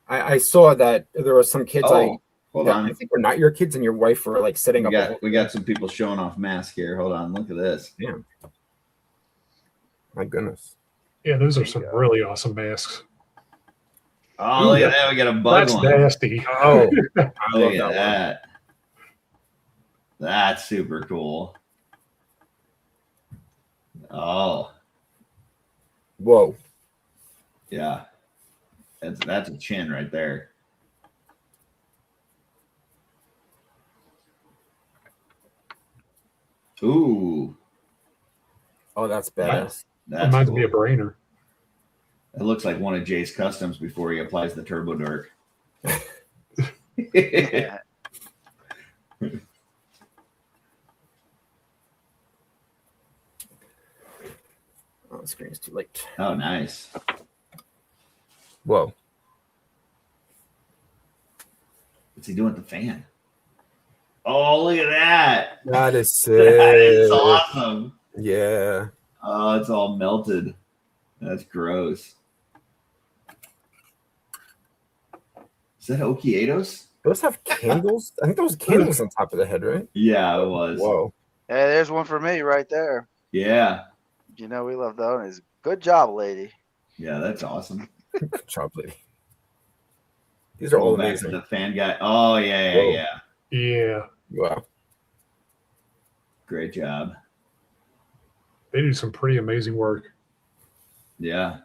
I saw that there were some kids hold on. I think were not your kids, and your wife were like setting up. We got some people showing off masks here. Hold on, look at this. Yeah. My goodness. Yeah, those are some really awesome masks. Oh, look at that. We got a bug That's one. nasty. Oh, I Look love at that. That's super cool. Oh. Whoa. Yeah. That's a chin right there. Ooh, Oh, that's that's, badass. that's Reminds cool. me of Brainer. It looks like one of Jay's customs before he applies the turbo dork. Yeah. Oh, the screen is too late. Oh, nice. Whoa. What's he doing with the fan? Oh, look at that. That is sick. That is awesome. Yeah. Oh, it's all melted. That's gross. Is that Okiedos? Those have candles? I think those candles on top of the head, right? Yeah, it was. Whoa. Hey, there's one for me right there. Yeah. You know we love the Onis. Good job, lady. Yeah, that's awesome. Good job, lady. These are all Going back to amazing. the fan guy. Oh, yeah, Whoa. yeah. Yeah, Wow. Great job. they do some pretty amazing work. Yeah.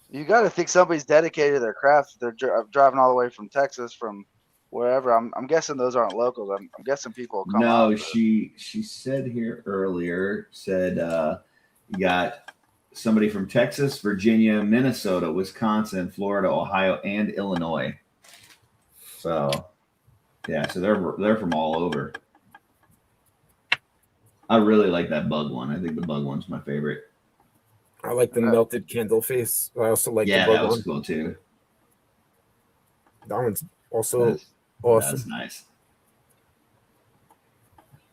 You got to think somebody's dedicated to their craft. They're driving all the way from Texas, from wherever. I'm guessing those aren't locals. I'm guessing people will come No, out. she said here earlier, said you got somebody from Texas, Virginia, Minnesota, Wisconsin, Florida, Ohio, and Illinois. So yeah, so they're from all over. I really like that bug one. I think the bug one's my favorite. I like the melted candle face. I also like Yeah, the that bug was one. cool too. That one's also That's awesome. nice.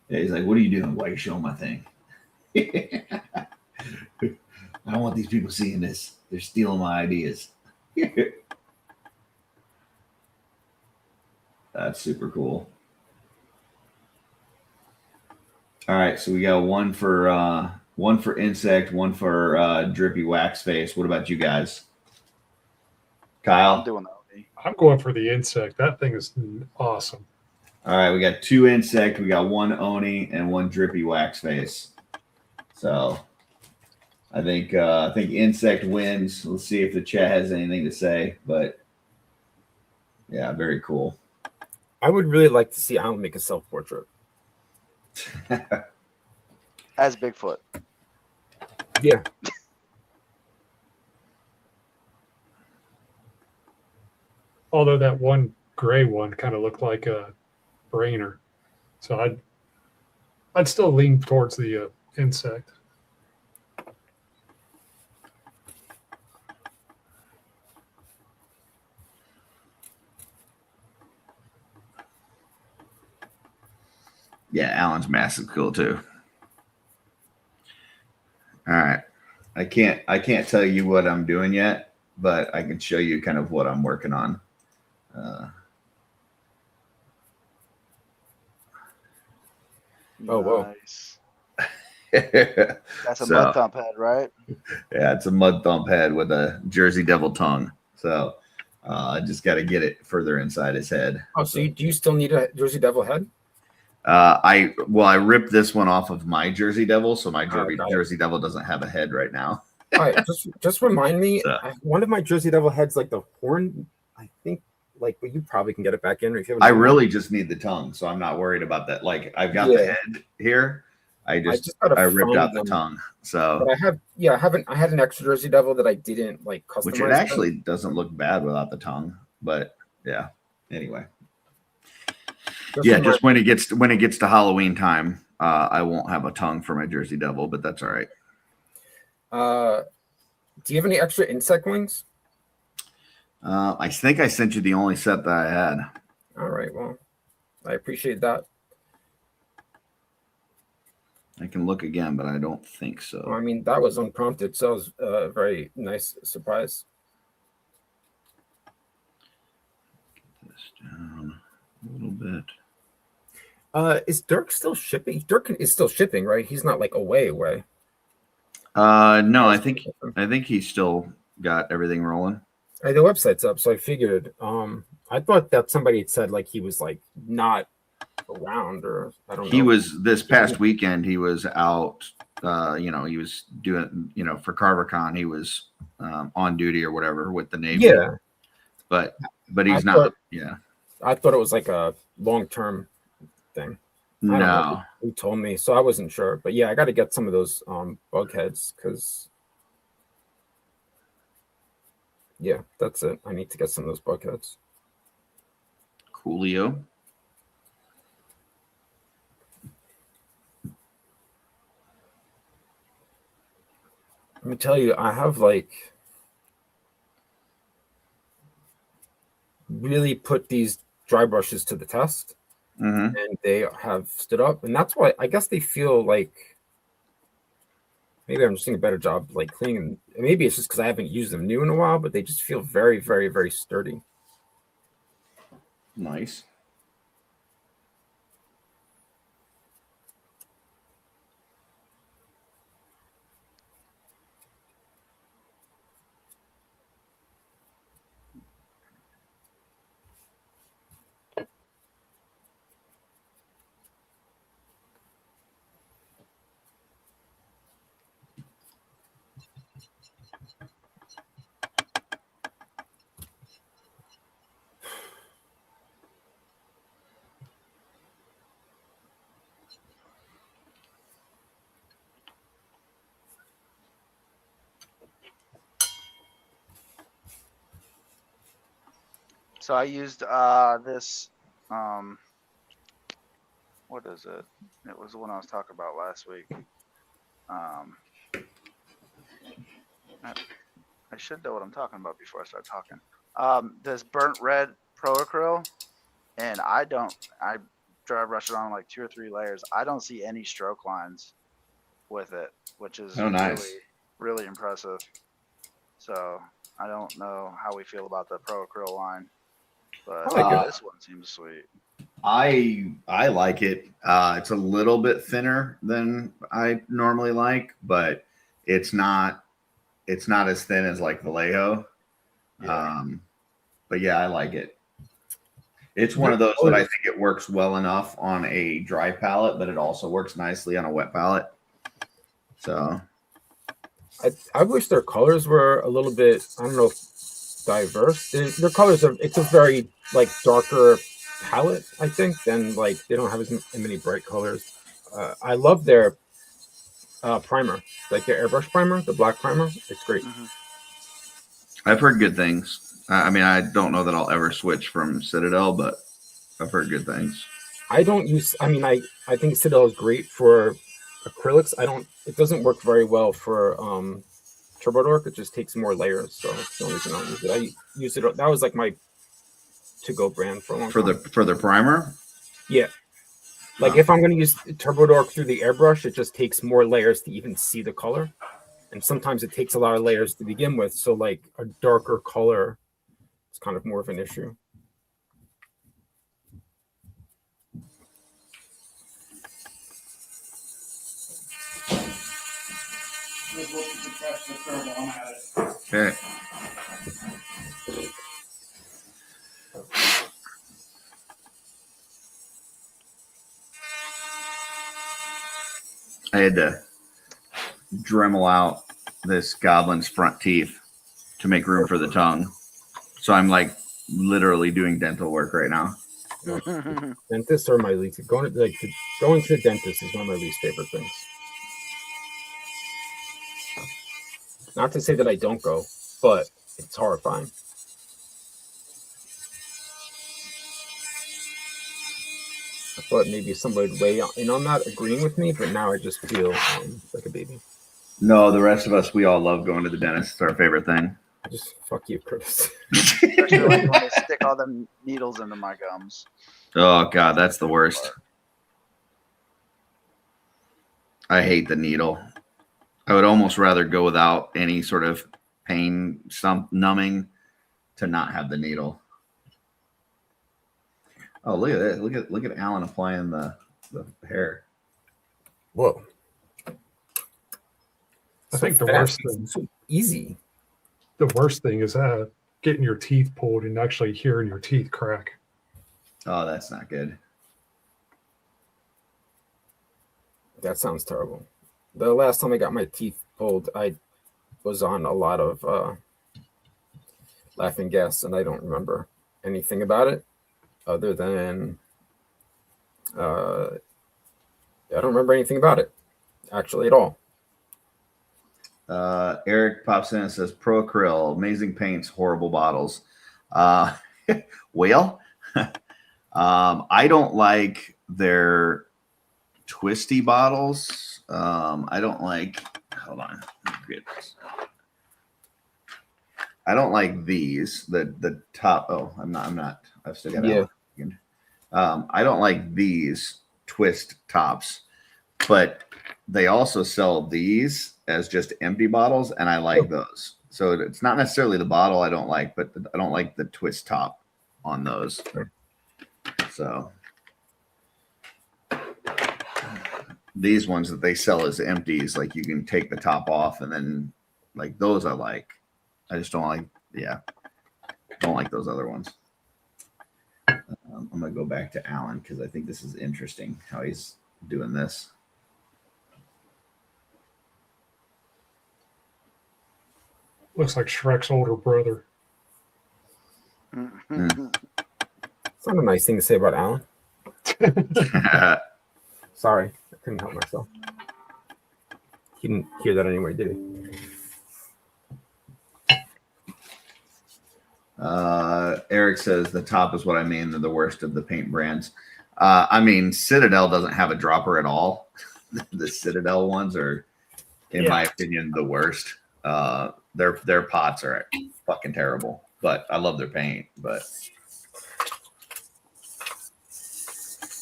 Yeah, he's like, "What are you doing? Why are you showing my thing?" I don't want these people seeing this. They're stealing my ideas. That's super cool. All right, so we got one for insect, one for drippy wax face. What about you guys? I'm Kyle? doing that. I'm going for the insect. That thing is awesome. All right, we got 2 insect, we got 1 Oni, and 1 drippy wax face. So I think insect wins. Let's see if the chat has anything to say, but yeah, very cool. I would really like to see Alan make a self-portrait. As Bigfoot. Yeah. Although that one gray one kind of looked like a Brainer, so I'd still lean towards the insect. Yeah, Alan's massive cool too. All right. I can't tell you what I'm doing yet, but I can show you kind of what I'm working on. Oh, whoa. Nice. Yeah, That's a So- mud thump head, right? it's a mud thump head with a Jersey Devil tongue. So I just got to get it further inside his head. Oh, so do you still need a Jersey Devil head? I ripped this one off of my Jersey Devil, so my got it. Jersey Devil doesn't have a head right now. All right, just remind me. So- One of my Jersey Devil heads, like the horn, I think, like, but you probably can get it back in. If you have I really just need the tongue, so I'm not worried about that. Like I've got the Yeah. head here. I gotta ripped find out the them. tongue. So But I had an extra Jersey Devil that I didn't like customize. which it actually doesn't look bad without the tongue, but yeah. Anyway. Just when it gets to Halloween time, I won't have a tongue for my Jersey Devil, but that's all right. Do you have any extra insect wings? I think I sent you the only set that I had. All right, well, I appreciate that. I can look again, but I don't think Well, so. I mean, that was unprompted, so it was a very nice surprise. Get this down a little bit. Is Dirk still shipping? Dirk is still shipping, right? He's not like away. No, I think he's still got everything rolling. The website's up, so I figured. I thought that somebody had said like he was like not around, or I don't know. He was this past weekend. He was out. He was doing. For CarverCon, he was on duty or whatever with the Navy. Yeah, but he's I not. thought- Yeah. I thought it was like a long-term thing. I don't know No. who told me, so I wasn't sure. But yeah, I got to get some of those bug heads because yeah, that's it. I need to get some of those bug heads. Coolio. Let me tell you, I have like really put these dry brushes to the test, Mm-hmm. and they have stood up, and that's why I guess they feel like maybe I'm just doing a better job like cleaning them. Maybe it's just because I haven't used them new in a while, but they just feel very, very, very sturdy. Nice. So I used this what is it? It was the one I was talking about last week. I should know what I'm talking about before I start talking. This burnt red pro acryl, and I dry brush it on like 2 or 3 layers. I don't see any stroke lines with it, which is Nice. really, really impressive. So I don't know how we feel about the pro acryl line, but I like it. this one seems sweet. I like it. It's a little bit thinner than I normally like, but it's not as thin as like Vallejo. Yeah. But yeah, I like it. It's one of those that I think it works well enough on a dry palette, but it also works nicely on a wet palette. So I wish their colors were a little bit, I don't know, diverse. Their colors are, it's a very like darker palette, I think, than like they don't have as many bright colors. I love their primer, like their airbrush primer, the black primer. It's great. Mhm. I've heard good things. I mean, I don't know that I'll ever switch from Citadel, but I've heard good things. I don't use, I mean, I think Citadel is great for acrylics. It doesn't work very well for TurboDork. It just takes more layers. So that's the only reason I don't use it. I use it, that was like my to-go brand for a long time. For the primer? Yeah. Like if I'm going to use TurboDork through the airbrush, it just takes more layers to even see the color. And sometimes it takes a lot of layers to begin with. So like a darker color is kind of more of an issue. Okay. I had to Dremel out this goblin's front teeth to make room for the tongue. So I'm like literally doing dental work right now. Dentists are my least. Going to the dentist is one of my least favorite things. Not to say that I don't go, but it's horrifying. I thought maybe somebody would weigh in on that, agreeing with me, but now I just feel like a baby. No, the rest of us, we all love going to the dentist. It's our favorite thing. Just fuck you, Curtis. Especially like when they stick all them needles into my gums. Oh God, that's the worst. I hate the needle. I would almost rather go without any sort of pain, numbing, to not have the needle. Oh, look at that! Look at Alan applying the hair. Whoa! I think the worst thing, so easy. The worst thing is getting your teeth pulled and actually hearing your teeth crack. Oh, that's not good. That sounds terrible. The last time I got my teeth pulled, I was on a lot of laughing gas, and I don't remember anything about it other than I don't remember anything about it, actually, at all. Eric pops in and says Pro Acryl, amazing paints, horrible bottles. Well, I don't like their twisty bottles. I don't like, hold on. Let me get this. I don't like these. The top. Oh, I'm not. I've still got it. I don't like these twist tops, but they also sell these as just empty bottles, and I like those. So it's not necessarily the bottle I don't like, but I don't like the twist top on those. So these ones that they sell as empties, like you can take the top off, and then like those I like. I just don't like, don't like those other ones. I'm gonna go back to Alan because I think this is interesting how he's doing this. Looks like Shrek's older brother. It's not a nice thing to say about Alan. Sorry, I couldn't help myself. He didn't hear that anyway, did he? Eric says the top is what I mean. They're the worst of the paint brands. I mean, Citadel doesn't have a dropper at all. The Citadel ones are, in my opinion, the worst. Their pots are fucking terrible, but I love their paint. But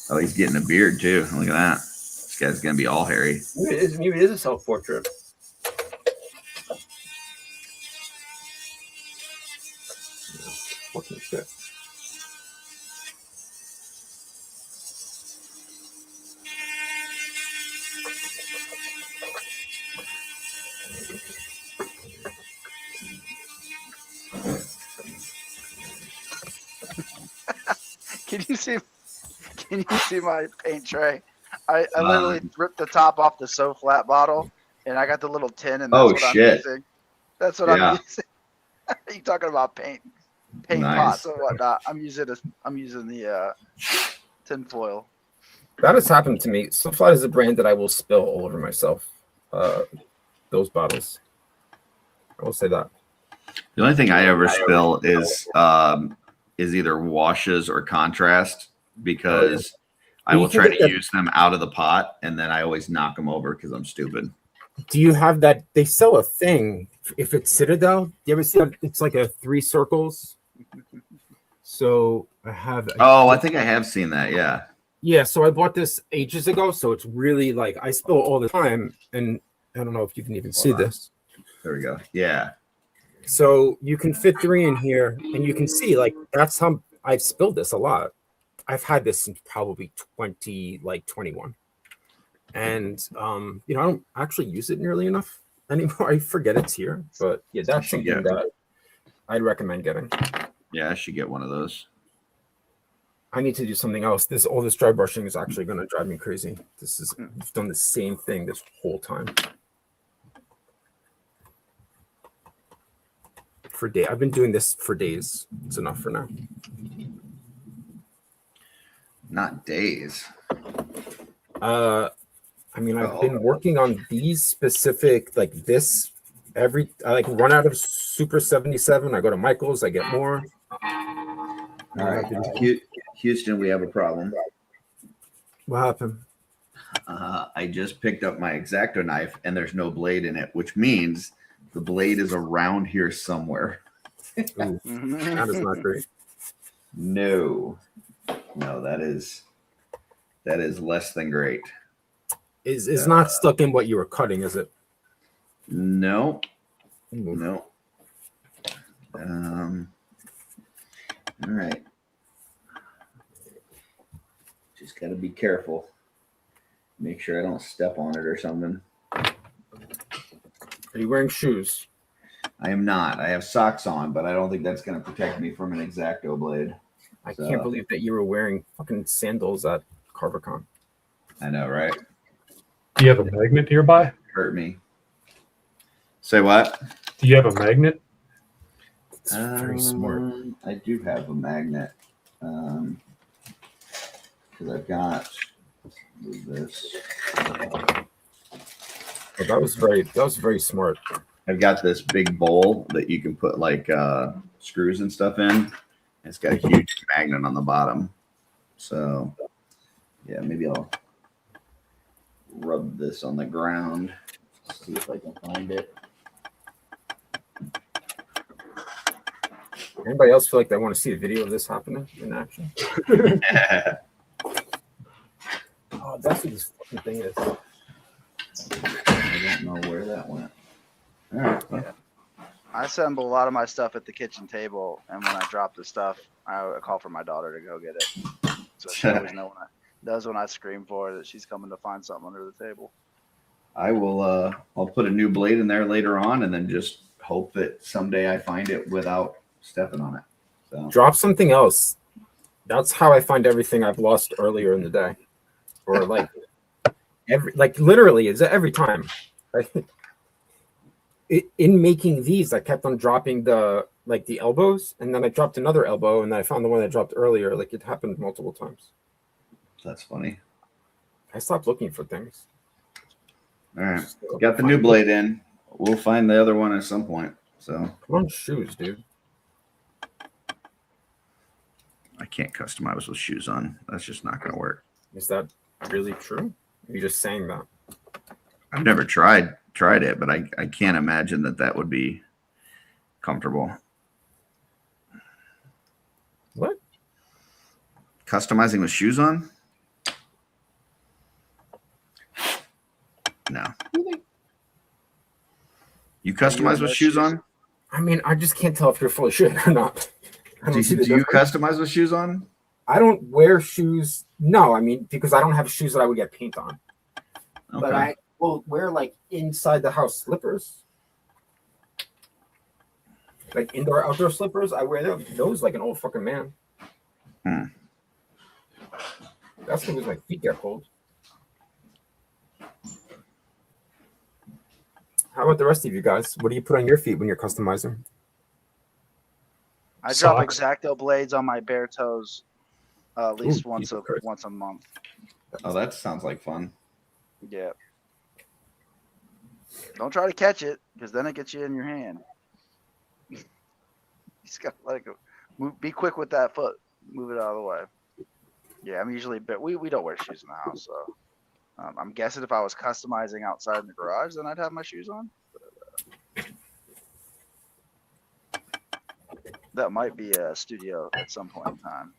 oh, he's getting a beard too. Look at that. This guy's gonna be all hairy. Maybe it is a self-portrait. Fucking shit. Can you see my paint tray? I literally ripped the top off the So Flat bottle, and I got the little tin, and that's what I'm using. That's what I'm using. You talking about paint pots and whatnot? I'm using the tin foil. That has happened to me. So Flat is a brand that I will spill all over myself. Those bottles. I will say that. The only thing I ever spill is either washes or contrast, because I will try to use them out of the pot, and then I always knock them over because I'm stupid. Do you have that? They sell a thing. If it's Citadel, do you ever see that? It's like a 3 circles. So I have. I think I have seen that. Yeah. Yeah. So I bought this ages ago. So it's really like I spill all the time, and I don't know if you can even see this. There we go. Yeah. So you can fit 3 in here, and you can see like that's how I've spilled this a lot. I've had this since probably 21. And I don't actually use it nearly enough anymore. I forget it's here. But yeah, that's something that I'd recommend getting. Yeah, I should get one of those. I need to do something else. All this dry brushing is actually gonna drive me crazy. I've done the same thing this whole time. I've been doing this for days. It's enough for now. Not days. I mean, I've been working on these specific, like this. I like run out of Super 77. I go to Michael's. I get more. All right, Houston, we have a problem. What happened? I just picked up my X-Acto knife, and there's no blade in it, which means the blade is around here somewhere. That is not great. No, that is less than great. Is not stuck in what you were cutting, is it? No. All right. Just got to be careful. Make sure I don't step on it or something. Are you wearing shoes? I am not. I have socks on, but I don't think that's going to protect me from an X-Acto blade. I can't believe that you were wearing fucking sandals at CarverCon. I know, right? Do you have a magnet nearby? Hurt me. Say what? Do you have a magnet? It's very smart. I do have a magnet. Because I've got Move this. But that was very smart. I've got this big bowl that you can put like screws and stuff in. It's got a huge magnet on the bottom. So yeah, maybe I'll rub this on the ground. See if I can find it. Anybody else feel like they want to see a video of this happening in action? Oh, that's what this fucking thing is. I don't know where that went. All right. Well, I assemble a lot of my stuff at the kitchen table, and when I drop the stuff, I call for my daughter to go get it. So she always knows when I scream for her that she's coming to find something under the table. I will. I'll put a new blade in there later on, and then just hope that someday I find it without stepping on it. So Drop something else. That's how I find everything I've lost earlier in the day, or like literally, it's every time. In making these, I kept on dropping the elbows, and then I dropped another elbow, and then I found the one I dropped earlier. Like it happened multiple times. that's funny. I stopped looking for things. All right, got the new blade in. We'll find the other one at some point. So Come on, shoes, dude. I can't customize with shoes on. That's just not going to work. Is that really true? You're just saying that. I've never tried it, but I can't imagine that would be comfortable. What? Customizing with shoes on? No. You customize with shoes on? I mean, I just can't tell if you're full of shit or not. I don't see the Do you difference. customize with shoes on? I don't wear shoes. No, I mean, because I don't have shoes that I would get paint on. Okay. But I will wear like inside the house slippers. Like indoor outdoor slippers. I wear those like an old fucking man. Hmm. That's because my feet get cold. How about the rest of you guys? What do you put on your feet when you're customizing? I drop Socks. X-Acto blades on my bare toes at least Ooh, once Jesus Christ. once a month. Oh, that sounds like fun. Yeah. Don't try to catch it, because then it gets you in your hand. You just gotta let it go. Be quick with that foot. Move it out of the way. Yeah, I'm usually, but we don't wear shoes in the house, so I'm guessing if I was customizing outside in the garage, then I'd have my shoes on. That might be a studio at some point in time.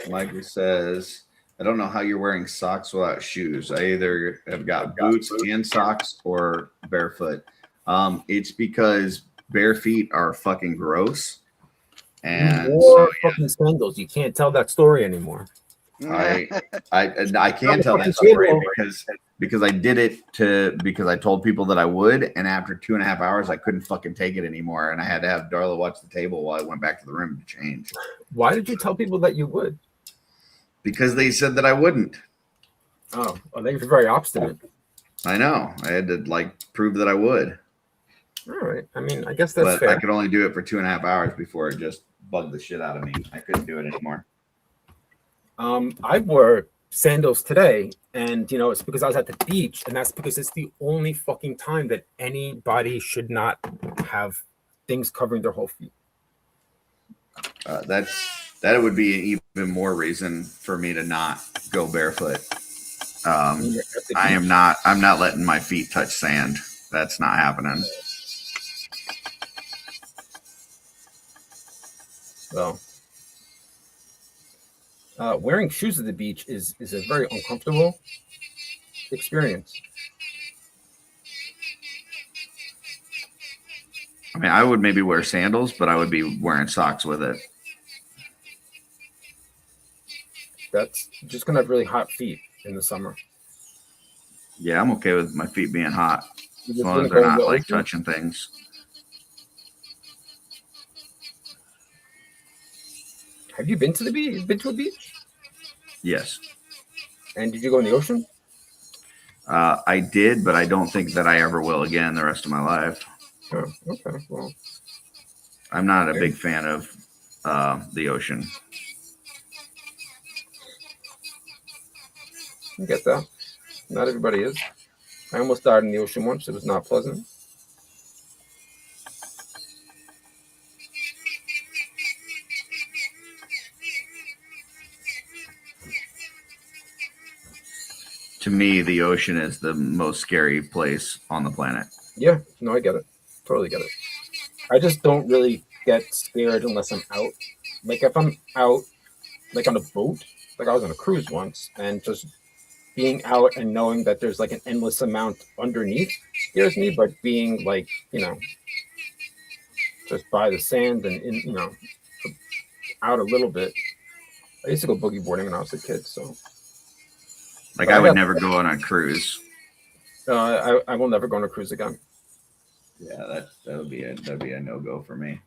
Michael says, I don't know how you're wearing socks without shoes. I either have got boots and socks or barefoot. It's because bare feet are fucking gross. And Or fucking sandals. You can't tell that story anymore. I can tell that story because I did it because I told people that I would, and after 2.5 hours I couldn't fucking take it anymore, and I had to have Darla watch the table while I went back to the room to change. Why did you tell people that you would? Because they said that I wouldn't. Oh, well, they were very obstinate. I know. I had to prove that I would. All right. I mean, I guess that's But fair. I could only do it for 2.5 hours before it just bugged the shit out of me. I couldn't do it anymore. I wore sandals today, and it's because I was at the beach, and that's because it's the only fucking time that anybody should not have things covering their whole feet. That would be an even more reason for me to not go barefoot. I'm not letting my feet touch sand. That's not happening. So, wearing shoes at the beach is a very uncomfortable experience. I mean, I would maybe wear sandals, but I would be wearing socks with it. That's just gonna have really hot feet in the summer. Yeah, I'm okay with my feet being hot You're as just long gonna as they're go in not the like ocean? touching things. Have you been to the beach? Been to a beach? Yes. And did you go in the ocean? I did, but I don't think that I ever will again the rest of my life. Oh, okay. Well, I'm not a big fan of the ocean. I get that. Not everybody is. I almost died in the ocean once. It was not pleasant. To me, the ocean is the most scary place on the planet. Yeah, no, I get it. Totally get it. I just don't really get scared unless I'm out. Like if I'm out, like on a boat, like I was on a cruise once, and just being out and knowing that there's like an endless amount underneath scares me, but being like, just by the sand and out a little bit. I used to go boogie boarding when I was a kid, so Like I would never go on a cruise. I will never go on a cruise again. Yeah, that'd be a no-go for me.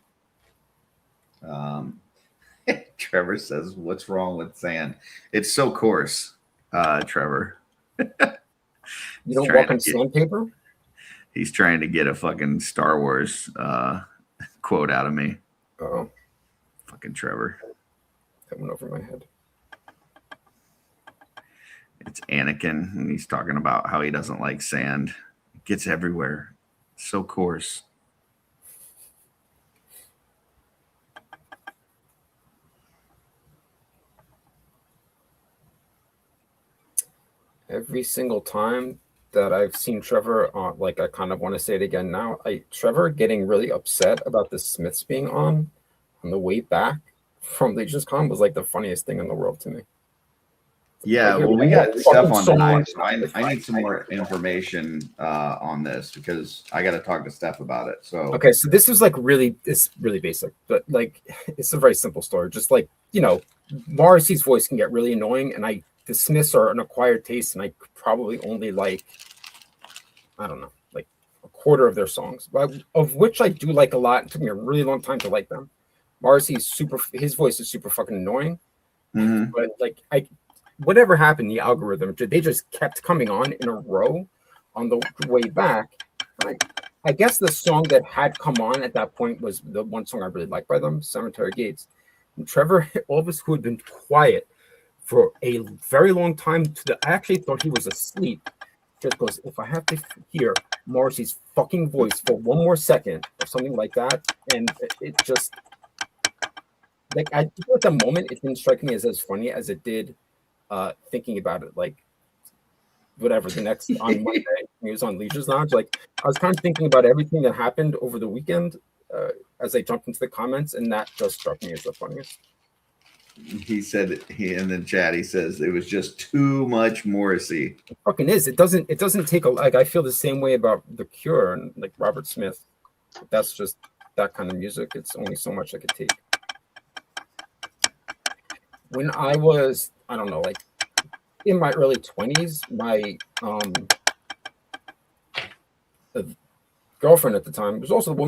Trevor says, "What's wrong with sand? It's so coarse." Trevor. You don't walk on sandpaper? He's trying to get a fucking Star Wars quote out of me. Oh, fucking Trevor. That went over my head. It's Anakin, and he's talking about how he doesn't like sand. It gets everywhere. It's so coarse. Every single time that I've seen Trevor, like I kind of want to say it again now. Trevor getting really upset about the Smiths being on the way back from Legion's Con was like the funniest thing in the world to me. Yeah, well, we got stuff on tonight. So I need some more information on this because I got to talk to Steph about it. So okay, so this is like it's really basic, but like it's a very simple story. Just like Morrissey's voice can get really annoying, and the Smiths are an acquired taste, and I probably only like, I don't know, like a quarter of their songs, but of which I do like a lot. It took me a really long time to like them. Morrissey's his voice is super fucking annoying, but like whatever happened, the algorithm, they just kept coming on in a row on the way back. I guess the song that had come on at that point was the one song I really liked by them, Cemetery Gates. And Trevor, all of us who had been quiet for a very long time, I actually thought he was asleep, just goes, if I have to hear Morrissey's fucking voice for one more second or something like that, and it just, like, at the moment, it didn't strike me as funny as it did thinking about it, like, whatever, the next, on Monday, he was on Legion's Lounge, like, I was kind of thinking about everything that happened over the weekend as I jumped into the comments, and that just struck me as the funniest. He said in the chat, he says it was just too much Morrissey. It fucking is. It doesn't take like, I feel the same way about The Cure and like Robert Smith. That's just that kind of music. It's only so much I could take. When I was, I don't know, like in my early 20s, my girlfriend at the time was also the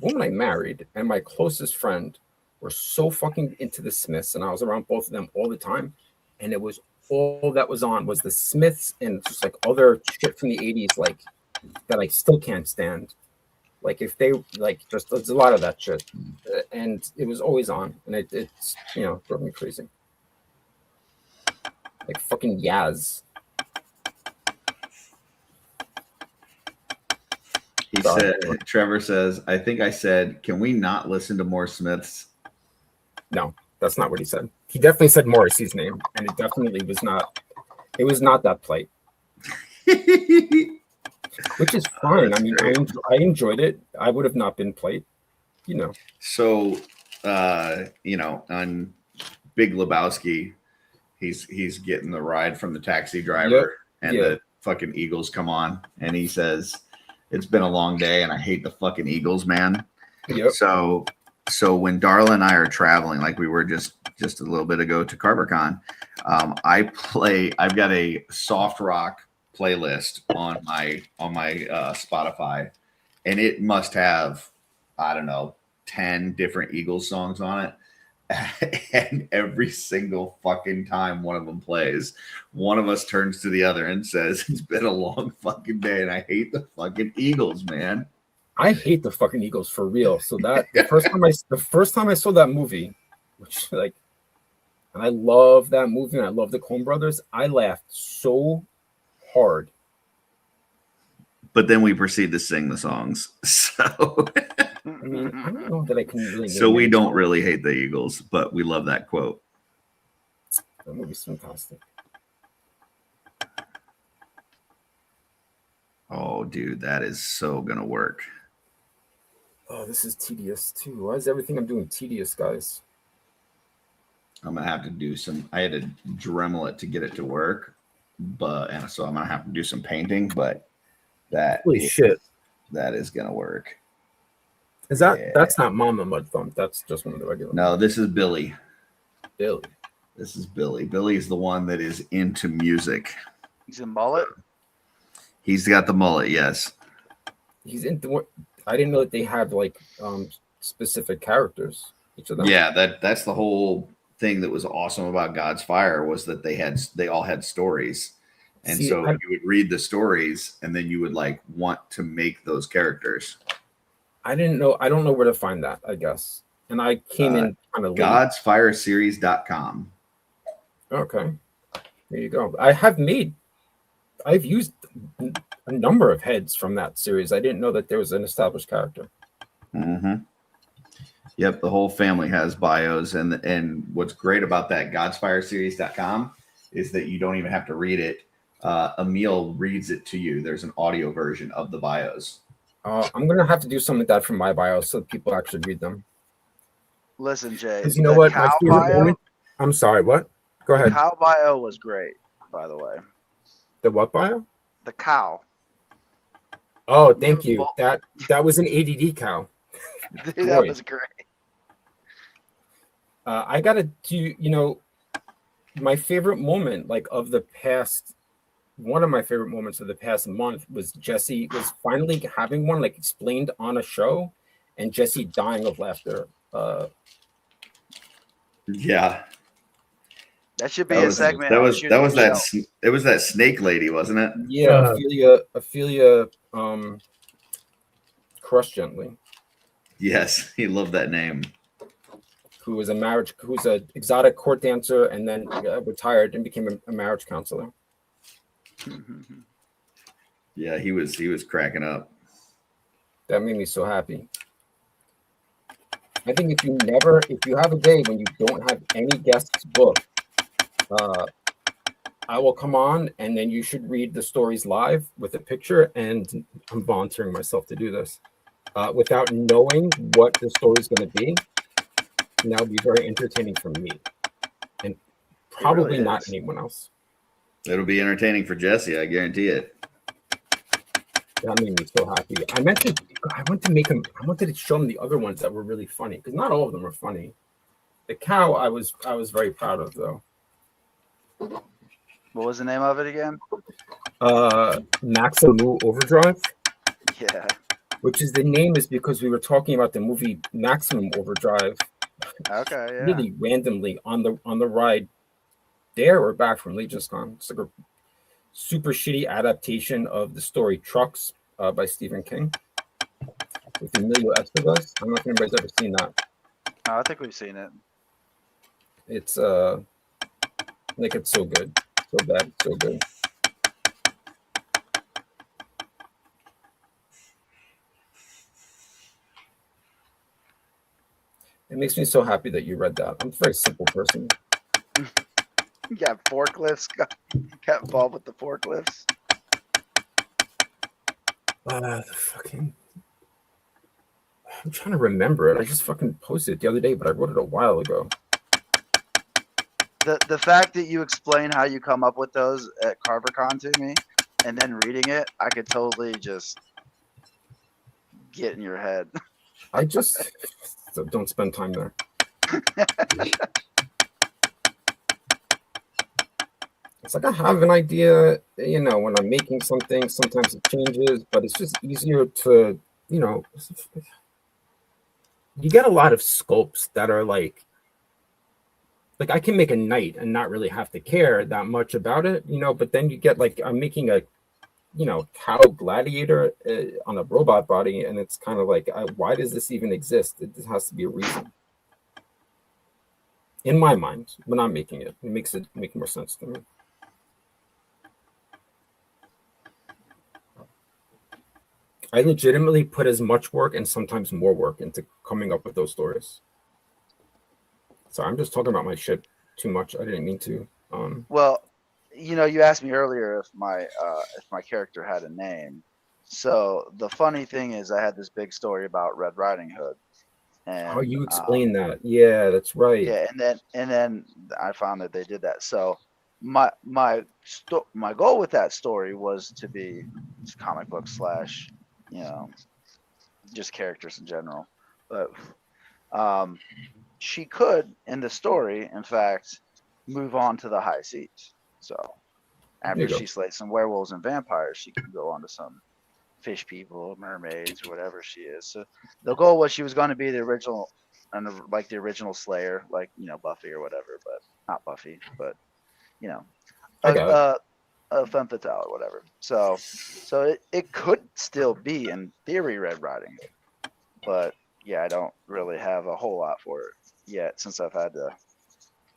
woman I married, and my closest friend were so fucking into the Smiths, and I was around both of them all the time, and it was all that was on was the Smiths and just like other shit from the 80s, like that I still can't stand. Like if they like, just there's a lot of that shit, and it was always on, and it's drove me crazy. Like fucking Yaz. Trevor says, I think I said, can we not listen to more Smiths? No, that's not what he said. He definitely said Morrissey's name, and it definitely was not. It was not that plate, which is fine. I mean, I enjoyed it. I would have not been plate, So, on Big Lebowski, he's getting the ride from the taxi driver, and the fucking Eagles come on, and he says, "It's been a long day, and I hate the fucking Eagles, man." Yep. So when Darla and I are traveling, like we were just a little bit ago to CarverCon, I've got a soft rock playlist on my Spotify, and it must have, I don't know, 10 different Eagles songs on it. And every single fucking time one of them plays, one of us turns to the other and says, "It's been a long fucking day, and I hate the fucking Eagles, man." I hate the fucking Eagles for real. So that the first time I saw that movie, which like, and I love that movie and I love the Coen Brothers, I laughed so hard. But then we proceed to sing the songs. So I mean, I don't know that I can really. so we don't really hate the Eagles, but we love that quote. That movie's fantastic. Oh, dude, that is so gonna work. Oh, this is tedious too. Why is everything I'm doing tedious, guys? I'm gonna have to do some. I had to Dremel it to get it to work, and so I'm gonna have to do some painting. But Holy shit! that is gonna work. Is that Yeah. That's not Mama Mud Thump? That's just one of the regular. No, this is Billy. Billy. This is Billy. Billy is the one that is into music. He's a mullet. He's got the mullet. Yes. He's in. I didn't know that they had like specific characters. Each of them. Yeah. That's the whole thing that was awesome about God's Fire was that they all had stories, and See, so you would read the stories, and then you would like want to make those characters. I didn't know. I don't know where to find that, I guess. And I came in kind of late. GodsFireSeries.com. Okay. There you go. I've used a number of heads from that series. I didn't know that there was an established character. Mm-hmm. Yep, the whole family has bios, and what's great about that GodsFireSeries.com is that you don't even have to read it. Emil reads it to you. There's an audio version of the bios. I'm gonna have to do something like that for my bios so people actually read them. Listen, Jay. Because you know the what? My cow favorite bio- moment. I'm sorry. What? Go The ahead. cow bio was great, by the way. The what bio? The cow. Oh, thank you. That was an ADD cow. Dude, Boy. that was great. I gotta do. My favorite moment, like of the past. One of my favorite moments of the past month was Jesse was finally having one like explained on a show, and Jesse dying of laughter. Yeah, That should be a segment. It on was Shooting that Shell. it was that snake lady, wasn't it? Yeah, Ophelia, crushed gently. Yes, he loved that name. Who's an exotic court dancer, and then retired and became a marriage counselor. Yeah, he was cracking up. That made me so happy. I think if you have a day when you don't have any guests booked, I will come on, and then you should read the stories live with a picture, and I'm volunteering myself to do this. Without knowing what the story is going to be, and that would be very entertaining for me, and probably really not is. anyone else. It'll be entertaining for Jesse, I guarantee it. That made me so happy. I wanted to show him the other ones that were really funny, because not all of them were funny. The cow, I was very proud of though. What was the name of it again? Maximum Overdrive, Yeah. which is the name is because we were talking about the movie Maximum Overdrive Okay. Yeah. really randomly on the ride there or back from Legion's Con. It's like a super shitty adaptation of the story Trucks by Stephen King with Emilio Estevez. I don't know if anybody's ever seen that. Oh, I think we've seen it. It's like it's so good, so bad, so good. It makes me so happy that you read that. I'm a very simple person. You got forklifts. Got involved with the forklifts. The fucking. I'm trying to remember it. I just fucking posted it the other day, but I wrote it a while ago. The fact that you explain how you come up with those at CarverCon to me, and then reading it, I could totally just get in your head. I just so don't spend time there. It's like I have an idea, when I'm making something, sometimes it changes, but it's just easier to, you get a lot of sculpts that are like like I can make a knight and not really have to care that much about it, you know. But then you get like I'm making a, you know, cow gladiator on a robot body, and it's kind of like, why does this even exist? It has to be a reason. In my mind, when I'm making it, it makes it make more sense to me. I legitimately put as much work and sometimes more work into coming up with those stories. So I'm just talking about my shit too much. I didn't mean to. Well, you know, you asked me earlier if my character had a name. So the funny thing is, I had this big story about Red Riding Hood, Oh, and you explained that. Yeah, that's right. yeah, and then I found that they did that. So my goal with that story was to be comic book slash, you know, just characters in general. But she could, in the story, in fact, move on to the high seas. So There after you go. she slays some werewolves and vampires, she can go on to some fish people, mermaids, or whatever she is. So the goal was she was going to be the original, and like the original Slayer, like, you know, Buffy or whatever, but not Buffy, but, you know, I got it. a femme fatale or whatever. So it could still be in theory Red Riding Hood, but yeah, I don't really have a whole lot for it yet since I've had to.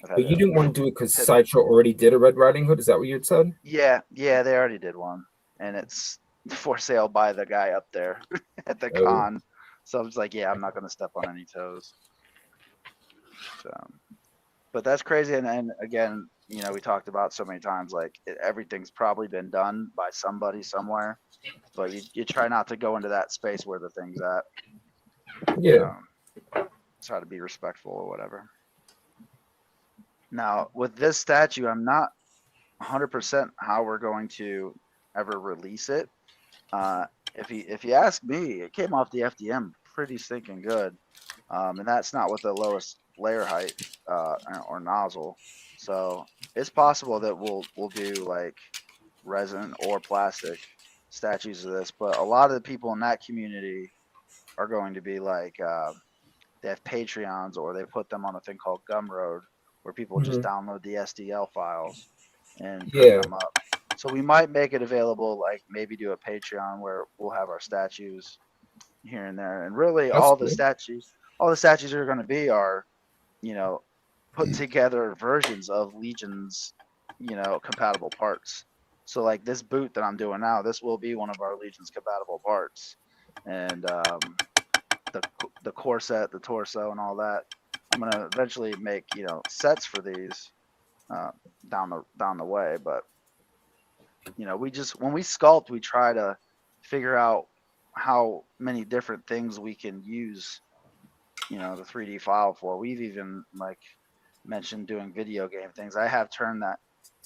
But you didn't want to do it because pivot. Sideshow already did a Red Riding Hood. Is that what you had said? Yeah, they already did one, and it's for sale by the guy up there at the Oh. con. So I was like, yeah, I'm not gonna step on any toes. So, but that's crazy. And again, you know, we talked about so many times, like everything's probably been done by somebody somewhere, but you try not to go into that space where the thing's at. Yeah. Try to be respectful or whatever. Now with this statue, I'm not 100% how we're going to ever release it. If you ask me, it came off the FDM pretty stinking good, and that's not with the lowest layer height or nozzle. So it's possible that we'll do like resin or plastic statues of this, but a lot of the people in that community are going to be like they have Patreons, or they put them on a thing called Gumroad, where people just download the SDL files and put Yeah. them up. So we might make it available, like maybe do a Patreon where we'll have our statues here and there. And really, That's all cool. the statues are going to be are, you know, put together versions of Legion's, you know, compatible parts. So like this boot that I'm doing now, this will be one of our Legion's compatible parts, and the corset, the torso, and all that. I'm gonna eventually make, you know, sets for these down the way, but you know, when we sculpt, we try to figure out how many different things we can use, you know, the 3D file for. We've even like mentioned doing video game things. I have turned that,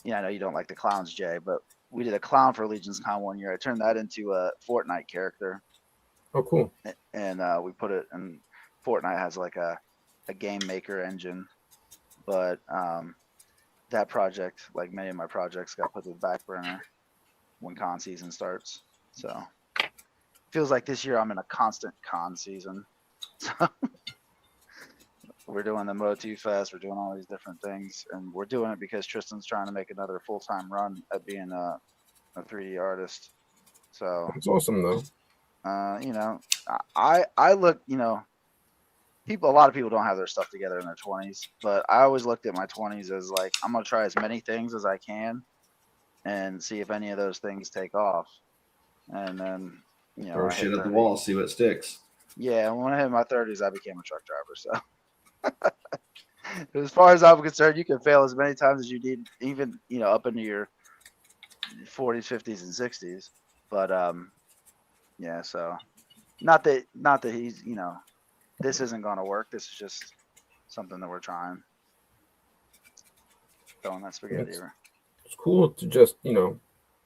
you know, I know you don't like the clowns, Jay, but we did a clown for Legion's Con one year. I turned that into a Fortnite character. Oh, cool. And we put it in. Fortnite has like a game maker engine, but that project, like many of my projects, got put to the back burner when con season starts. So feels like this year I'm in a constant con season. So we're doing the Motu Fest, we're doing all these different things, and we're doing it because Tristan's trying to make another full-time run at being a 3D artist. So It's awesome though. you know, I look, you know, a lot of people don't have their stuff together in their 20s, but I always looked at my 20s as like, I'm gonna try as many things as I can and see if any of those things take off. And then, you know, Throw I hit shit at the 30. wall, see what sticks. Yeah, when I hit my 30s, I became a truck driver. So as far as I'm concerned, you can fail as many times as you need, even, you know, up into your 40s, 50s, and 60s. But yeah, so not that he's, you know, this isn't gonna work. This is just something that we're trying. Throwing that spaghetti. It's cool to just, you know,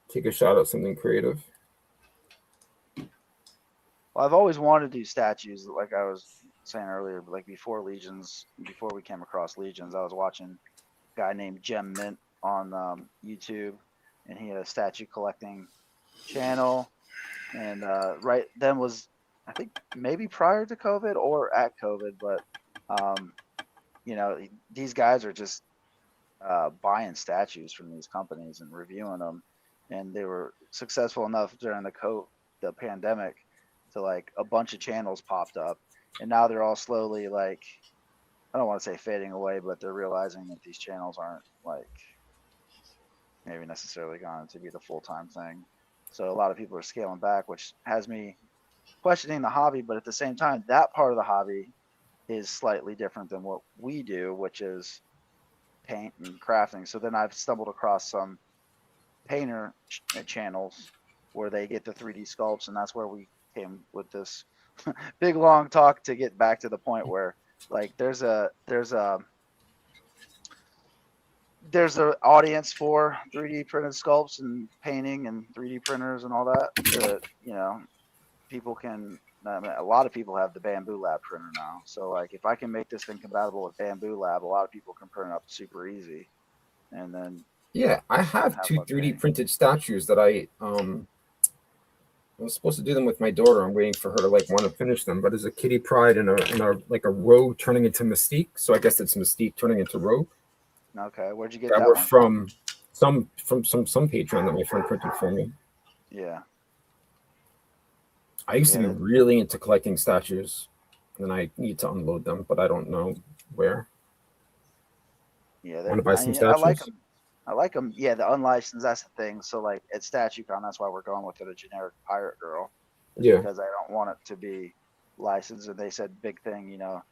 take a shot at something creative. Well, I've always wanted to do statues, like I was saying earlier, like before we came across Legions, I was watching a guy named Gem Mint on YouTube, and he had a statue collecting channel. And right then was, I think maybe prior to COVID or at COVID, but you know, these guys are just buying statues from these companies and reviewing them, and they were successful enough during the pandemic to like a bunch of channels popped up, and now they're all slowly like, I don't want to say fading away, but they're realizing that these channels aren't like maybe necessarily going to be the full-time thing. So a lot of people are scaling back, which has me questioning the hobby, but at the same time, that part of the hobby is slightly different than what we do, which is paint and crafting. So then I've stumbled across some painter channels where they get the 3D sculpts, and that's where we came with this big long talk to get back to the point where like there's a audience for 3D printed sculpts and painting and 3D printers and all that. You know, people can. I mean, a lot of people have the Bamboo Lab printer now. So like, if I can make this thing compatible with Bamboo Lab, a lot of people can print it up super easy. And then Yeah, I have two 3D printed statues that I was supposed to do them with my daughter. I'm waiting for her to like want to finish them. But it's a Kitty Pryde and a like a Rogue turning into Mystique. So I guess it's Mystique turning into Rogue. Okay, where'd you get That that were one? from some Patreon that my friend printed for me. Yeah. I used to be Yeah. really into collecting statues, and I need to unload them, but I don't know where. Yeah, Want to buy some I statues? like them. I like them. Yeah, the unlicensed. That's the thing. So like at StatueCon, that's why we're going with it, a generic Pirate Girl, Yeah, because I don't want it to be licensed. And they said big thing, you know.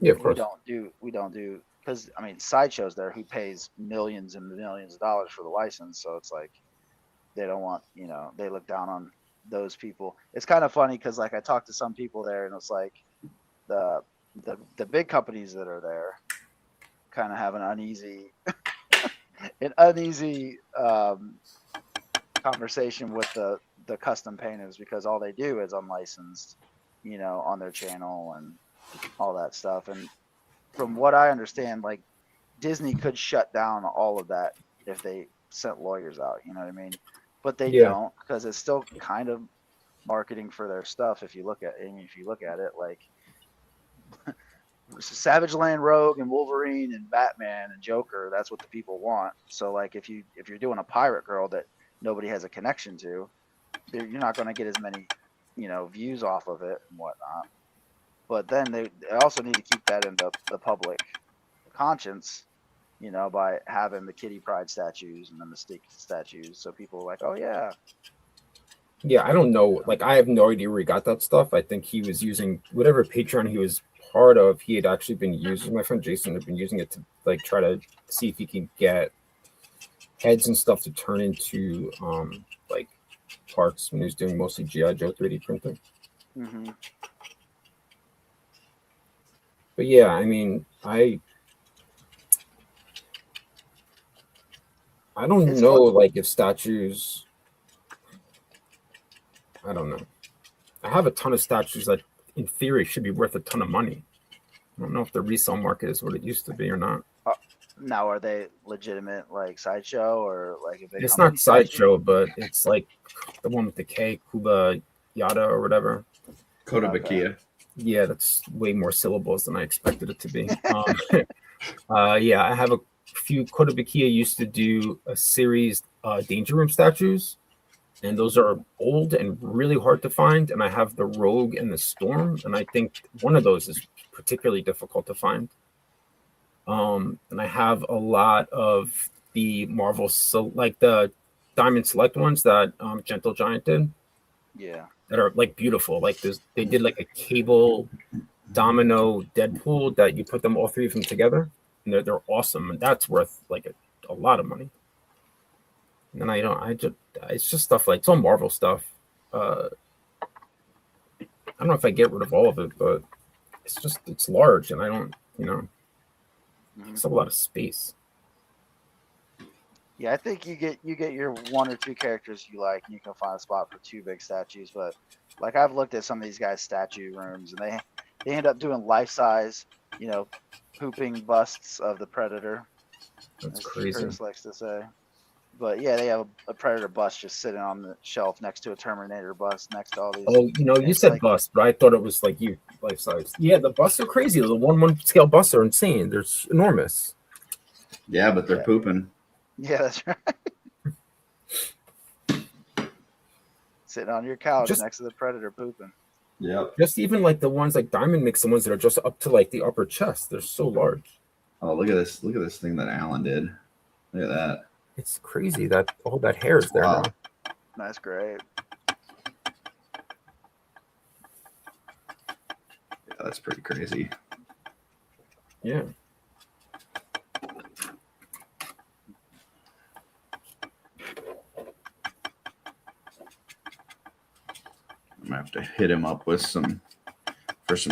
yeah, of We course. don't do because I mean Sideshow's there who pays millions and millions of dollars for the license. So it's like they don't want, you know, they look down on those people. It's kind of funny because like I talked to some people there, and it's like the big companies that are there kind of have an uneasy conversation with the custom painters, because all they do is unlicensed, you know, on their channel and all that stuff. And from what I understand, like Disney could shut down all of that if they sent lawyers out, you know what I mean? But they Yeah. don't, because it's still kind of marketing for their stuff. If you look at it, like Savage Land Rogue and Wolverine and Batman and Joker, that's what the people want. So like if you're doing a Pirate Girl that nobody has a connection to, you're not going to get as many, you know, views off of it and whatnot. But then they also need to keep that in the public conscience, you know, by having the Kitty Pryde statues and the Mystique statues, so people are like, oh yeah. Yeah, I don't know. Like, I have no idea where he got that stuff. I think he was using whatever Patreon he was part of. He had actually been using. My friend Jason had been using it to like try to see if he can get heads and stuff to turn into like parts when he was doing mostly GI Joe 3D printing. Mm-hmm. But yeah, I mean, I don't It's know, fun. like if statues. I don't know. I have a ton of statues that, in theory, should be worth a ton of money. I don't know if the resale market is what it used to be or not. Now, are they legitimate, like Sideshow, or like if they It's come not in statues? Sideshow, but it's like the one with the K, Kuba Yada or whatever. Kotobukiya. Yeah, that's way more syllables than I expected it to be. Yeah, I have a few. Kotobukiya used to do a series, Danger Room statues, and those are old and really hard to find. And I have the Rogue and the Storm, and I think one of those is particularly difficult to find. And I have a lot of the Marvel, so like the Diamond Select ones that Gentle Giant did, Yeah. that are like beautiful. Like they did like a Cable, Domino, Deadpool that you put them all three of them together, and they're awesome, and that's worth like a lot of money. And then it's just stuff like it's all Marvel stuff. I don't know if I get rid of all of it, but it's large, and I don't, you know, it's a lot of space. Yeah, I think you get your one or two characters you like, and you can find a spot for two big statues. But like I've looked at some of these guys' statue rooms, and they end up doing life size, you know, pooping busts of the Predator. That's as crazy. Curtis likes to say. But yeah, they have a Predator bust just sitting on the shelf next to a Terminator bust next to all these. Oh, you It's said like- bust, but I thought it was like you life size. Yeah, the busts are crazy. The 1/1 scale busts are insane. They're enormous. Yeah, but they're Yeah. pooping. Yeah, that's right. Sitting on your couch Just- next to the Predator pooping. Yep. Just even like the ones like Diamond makes, the ones that are just up to like the upper chest. They're so large. Oh, look at this! Look at this thing that Alan did. Look at that. It's crazy that all that hair is there Wow. now. That's great. Yeah, that's pretty crazy. Yeah. I'm gonna have to hit him up with some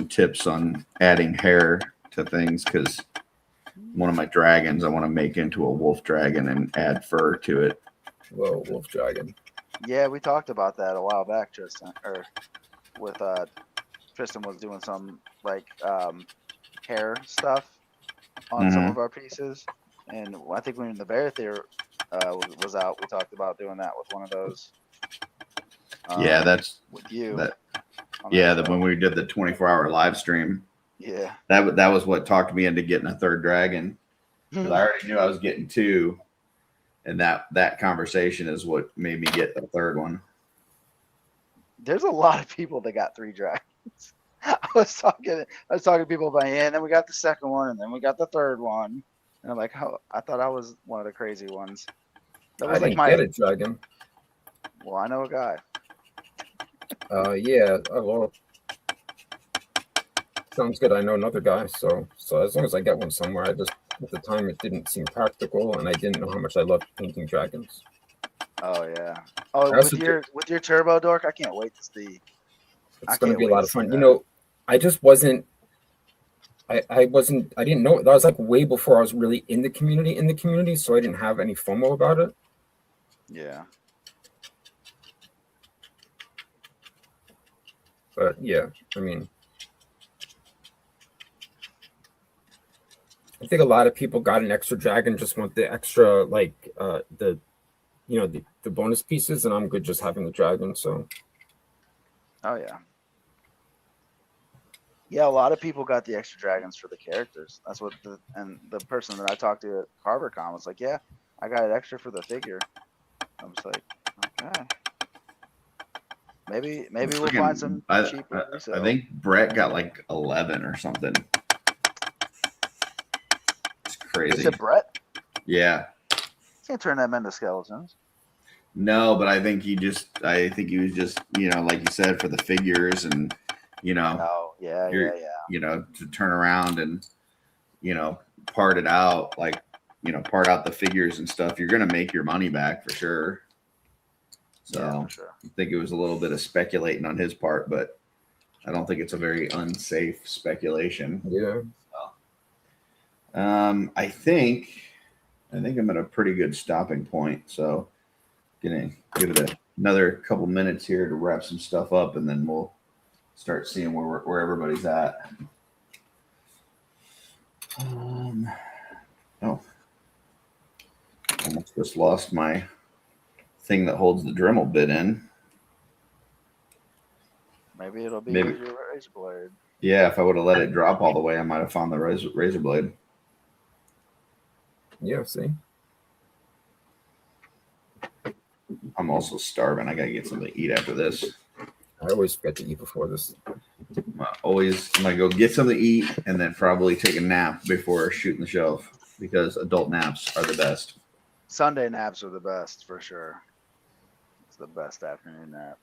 tips on adding hair to things because one of my dragons I want to make into a wolf dragon and add fur to it. Whoa, wolf dragon. Yeah, we talked about that a while back, Tristan. Or with Tristan was doing some like hair stuff on some Mhm. of our pieces, and I think when the Bear Theater was out, we talked about doing that with one of those. Yeah, that's with you. that. on the Yeah, show. that when we did the 24-hour live stream, Yeah. that was what talked me into getting a third dragon. 'Cause I already knew I was getting two, and that conversation is what made me get the third one. There's a lot of people that got 3 dragons. I was talking to people about, yeah, and then we got the second one, and then we got the third one. And I'm like, oh, I thought I was one of the crazy ones. That I was like didn't my. get a dragon. Well, I know a guy. Yeah. Oh, well. Sounds good. I know another guy. So as long as I get one somewhere, I just at the time it didn't seem practical, and I didn't know how much I loved painting dragons. Oh yeah. Oh, I also with your turbo dork, I can't wait to see. I It's going to can't be a wait lot to of see fun. that. You know, I just wasn't. I didn't know. That was like way before I was really in the community, so I didn't have any FOMO about it. Yeah. But yeah, I mean, I think a lot of people got an extra dragon, just want the extra like the bonus pieces, and I'm good just having the dragon. So Oh yeah. Yeah, a lot of people got the extra dragons for the characters. That's what the person that I talked to at HarborCon was like, yeah, I got it extra for the figure. I was like, okay. Maybe we'll Freaking- find some I cheaper resale. I think Brett got like 11 or something. It's Is crazy. it Brett? Yeah. Can't turn them into skeletons. No, but I think he was just, like you said, for the figures and, Oh, yeah, You're- yeah. to turn around and, part it out, like, part out the figures and stuff. You're going to make your money back for sure. So Yeah, for sure. I think it was a little bit of speculating on his part, but I don't think it's a very unsafe speculation. yeah, I think I'm at a pretty good stopping point. So gonna give it another couple minutes here to wrap some stuff up, and then we'll start seeing where everybody's at. Almost just lost my thing that holds the Dremel bit in. Maybe it'll be Maybe. with your razor blade. Yeah, if I would have let it drop all the way, I might have found the razor blade. yeah. See, I'm also starving. I gotta get something to eat after this. I always forget to eat before this. I'm gonna go get something to eat and then probably take a nap before shooting the shelf because adult naps are the best. Sunday naps are the best for sure. It's the best afternoon nap.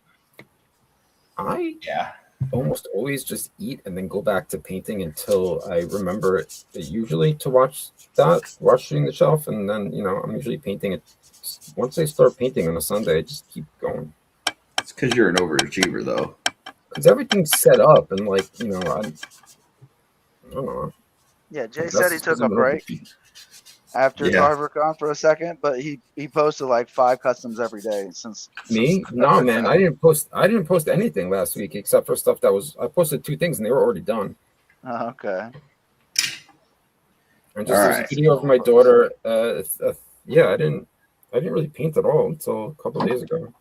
I Yeah. almost always just eat and then go back to painting until I remember it usually to watching the shelf, and then I'm usually painting it. Once I start painting on a Sunday, I just keep going It's because you're an overachiever, though. because everything's set up and I don't know. Yeah, Jay That's said he just took 'cause a I'm an break overachiever. after Yeah. HarborCon for a second, but he posted like 5 customs every day since Me? No, man. I didn't post anything last week except for stuff I posted 2 things and they were already done. Oh, okay. And just All there's right. a video of my daughter. Yeah, I I didn't really paint at all until a couple of days ago.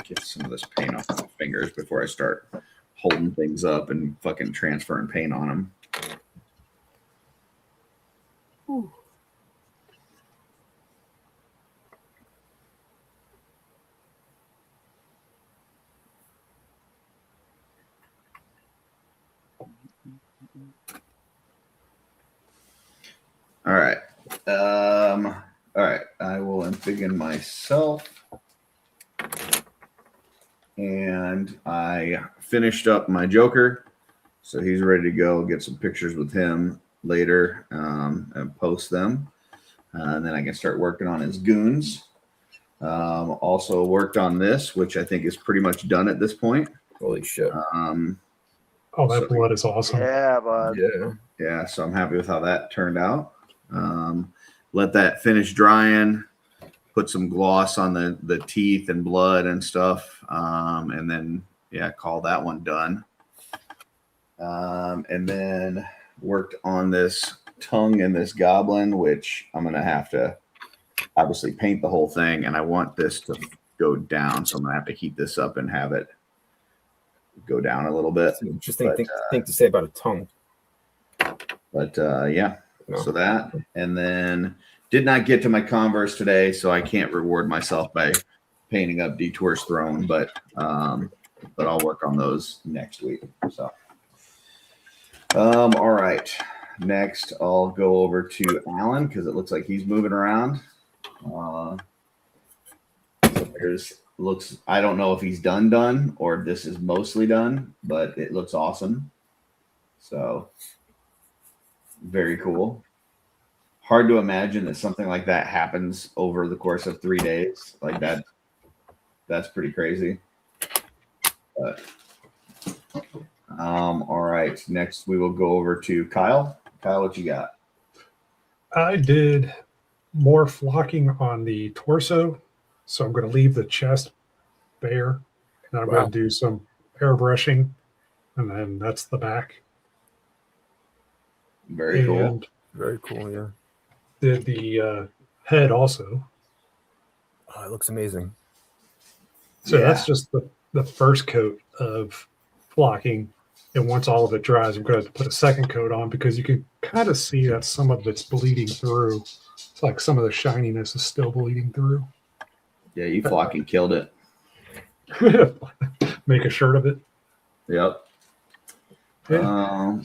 Get some of this paint off my fingers before I start holding things up and fucking transferring paint on them. All right. All right. I will amphibian myself. And I finished up my Joker. So he's ready to go. Get some pictures with him later and post them. And then I can start working on his goons. Also worked on this, which I think is pretty much done at this point. Holy shit. Oh, that blood is awesome. Yeah, bud. Yeah, so I'm happy with how that turned out. Let that finish drying, put some gloss on the teeth and blood and stuff, and then call that one done. And then worked on this tongue and this goblin, which I'm gonna have to obviously paint the whole thing, and I want this to go down, so I'm gonna have to heat this up and have it go down a little bit. That's an interesting thing to say about a tongue. But so that, and then did not get to my Converse today, so I can't reward myself by painting up Detour's throne, but I'll work on those next week. So all right. Next I'll go over to Alan because it looks like he's moving around. I don't know if he's done or this is mostly done, but it looks awesome. So very cool. Hard to imagine that something like that happens over the course of 3 days. Like that. That's pretty crazy. But all right. Next we will go over to Kyle. Kyle, what you got? I did more flocking on the torso, so I'm going to leave the chest bare, and I'm going to do some airbrushing, and then that's the back. Very cool. Very cool, yeah. Did the head also. Oh, it looks amazing. So that's just the first coat of flocking. And once all of it dries, I'm going to put a second coat on because you can kind of see that some of it's bleeding through. It's like some of the shininess is still bleeding through. Yeah, you flocking killed it. Make a shirt of it. Yep. Yeah.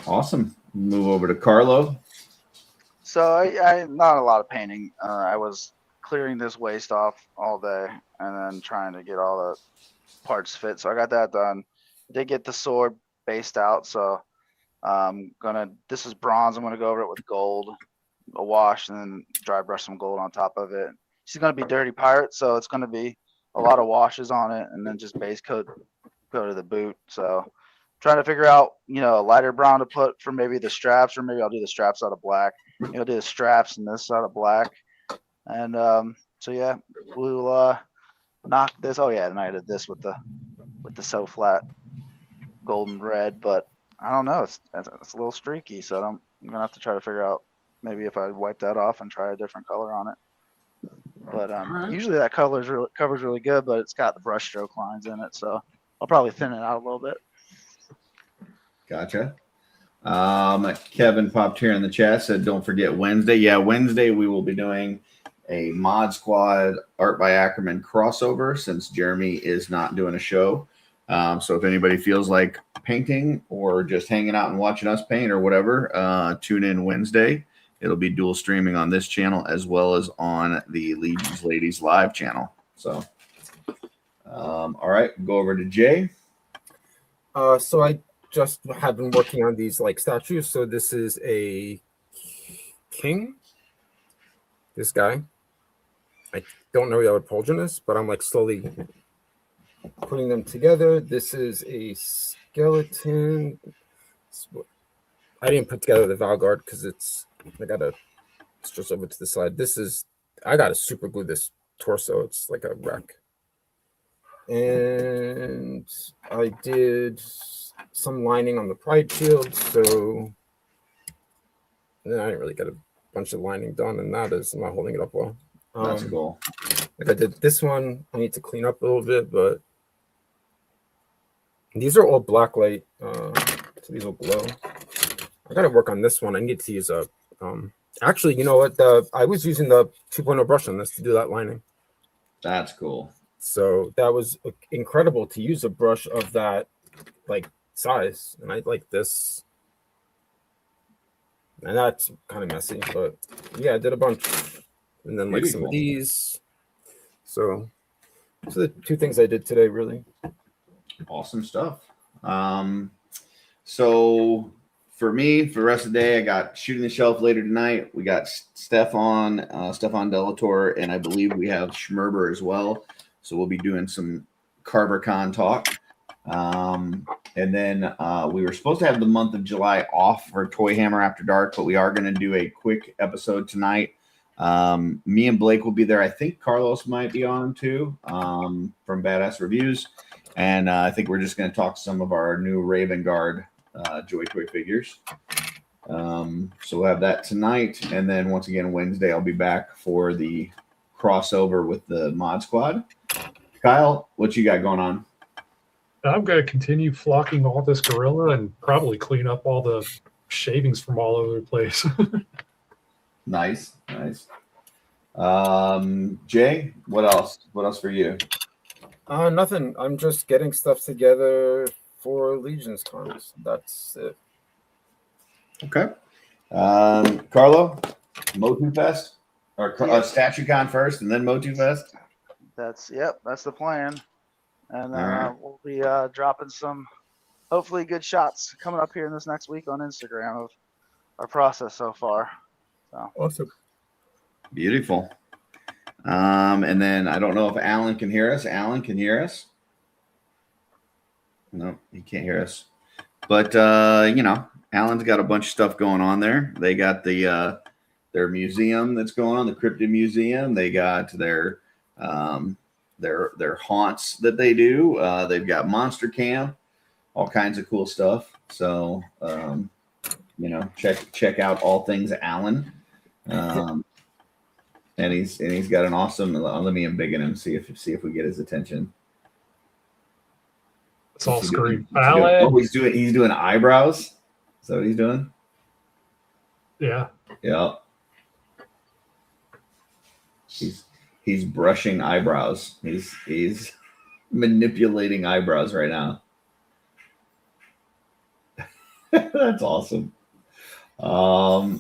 Awesome. Move over to Carlo. So I not a lot of painting. I was clearing this waste off all day and then trying to get all the parts fit. So I got that done. Did get the sword based out. So this is bronze. I'm gonna go over it with gold, a wash, and then dry brush some gold on top of it. She's gonna be dirty pirate, so it's gonna be a lot of washes on it, and then just base coat go to the boot. So trying to figure out, a lighter brown to put for maybe the straps, or maybe I'll do the straps out of black. Do the straps and this out of black. And we'll knock this. Oh yeah, and I did this with the so flat golden red, but I don't know. It's a little streaky, so I'm gonna have to try to figure out maybe if I wipe that off and try a different color on it. But usually that covers really good, but it's got the brush stroke lines in it, so I'll probably thin it out a little bit. Gotcha. Kevin popped here in the chat, said don't forget Wednesday. Yeah, Wednesday we will be doing a Mod Squad Art by Ackerman crossover since Jeremy is not doing a show. So if anybody feels like painting or just hanging out and watching us paint or whatever, tune in Wednesday. It'll be dual streaming on this channel as well as on the Legion's Ladies live channel. So, all right, go over to Jay. So I just have been working on these like statues. So this is a king. This guy. I don't know the other Polginus, but I'm like slowly putting them together. This is a skeleton. I didn't put together the Valgard because it's just over to the side. I gotta super glue this torso. It's like a wreck. And I did some lining on the pride shield, so then I didn't really get a bunch of lining done, and that is not holding it up well. That's cool. Like I did this one, I need to clean up a little bit, but these are all black light, so these will glow. I gotta work on this one. I need to use a actually, you know what? I was using the 2.0 brush on this to do that lining. That's cool. So that was incredible to use a brush of that like size, and I like this. And that's kind of messy, but yeah, I did a bunch, and then like some of these. So those are the two things I did today, really. Awesome stuff. So for me, for the rest of the day, I got Shooting the Shelf later tonight. We got Stefan Delator, and I believe we have Schmerber as well. So we'll be doing some CarverCon talk. And then we were supposed to have the month of July off for Toy Hammer After Dark, but we are going to do a quick episode tonight. Me and Blake will be there. I think Carlos might be on too, from Badass Reviews. And I think we're just going to talk some of our new Raven Guard Joy Toy figures. So we'll have that tonight. And then once again, Wednesday, I'll be back for the crossover with the Mod Squad. Kyle, what you got going on? I'm going to continue flocking all this gorilla and probably clean up all the shavings from all over the place. Nice. Jay, what else? What else for you? Nothing. I'm just getting stuff together for Legions cons. That's it. Okay. Carlo, Motu Fest or StatueCon first and then Motu Fest? That's the plan. And we'll be dropping some hopefully good shots coming up here in this next week on Instagram of our process so far. So Awesome. Beautiful. And then I don't know if Alan can hear us. Alan can hear us. No, he can't hear us. But Alan's got a bunch of stuff going on there. They got the their museum that's going on, the Cryptid Museum. They got their haunts that they do. They've got Monster Camp, all kinds of cool stuff. So check out all things Alan. And he's got an awesome. Let me embiggen him. See if we get his attention. It's all screen. Oh, he's doing eyebrows. Is that what he's doing? Yeah. Yeah. He's brushing eyebrows. He's manipulating eyebrows right now. That's awesome. All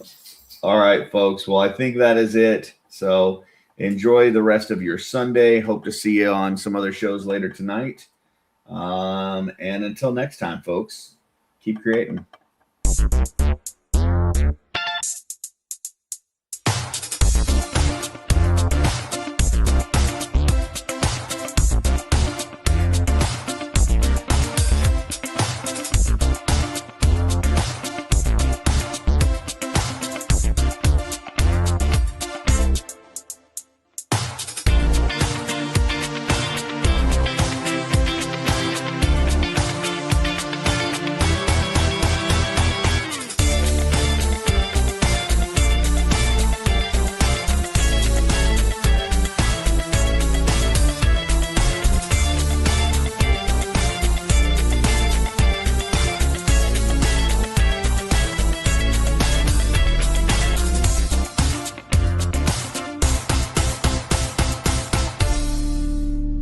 right, folks. Well, I think that is it. So enjoy the rest of your Sunday. Hope to see you on some other shows later tonight. And until next time, folks, keep creating.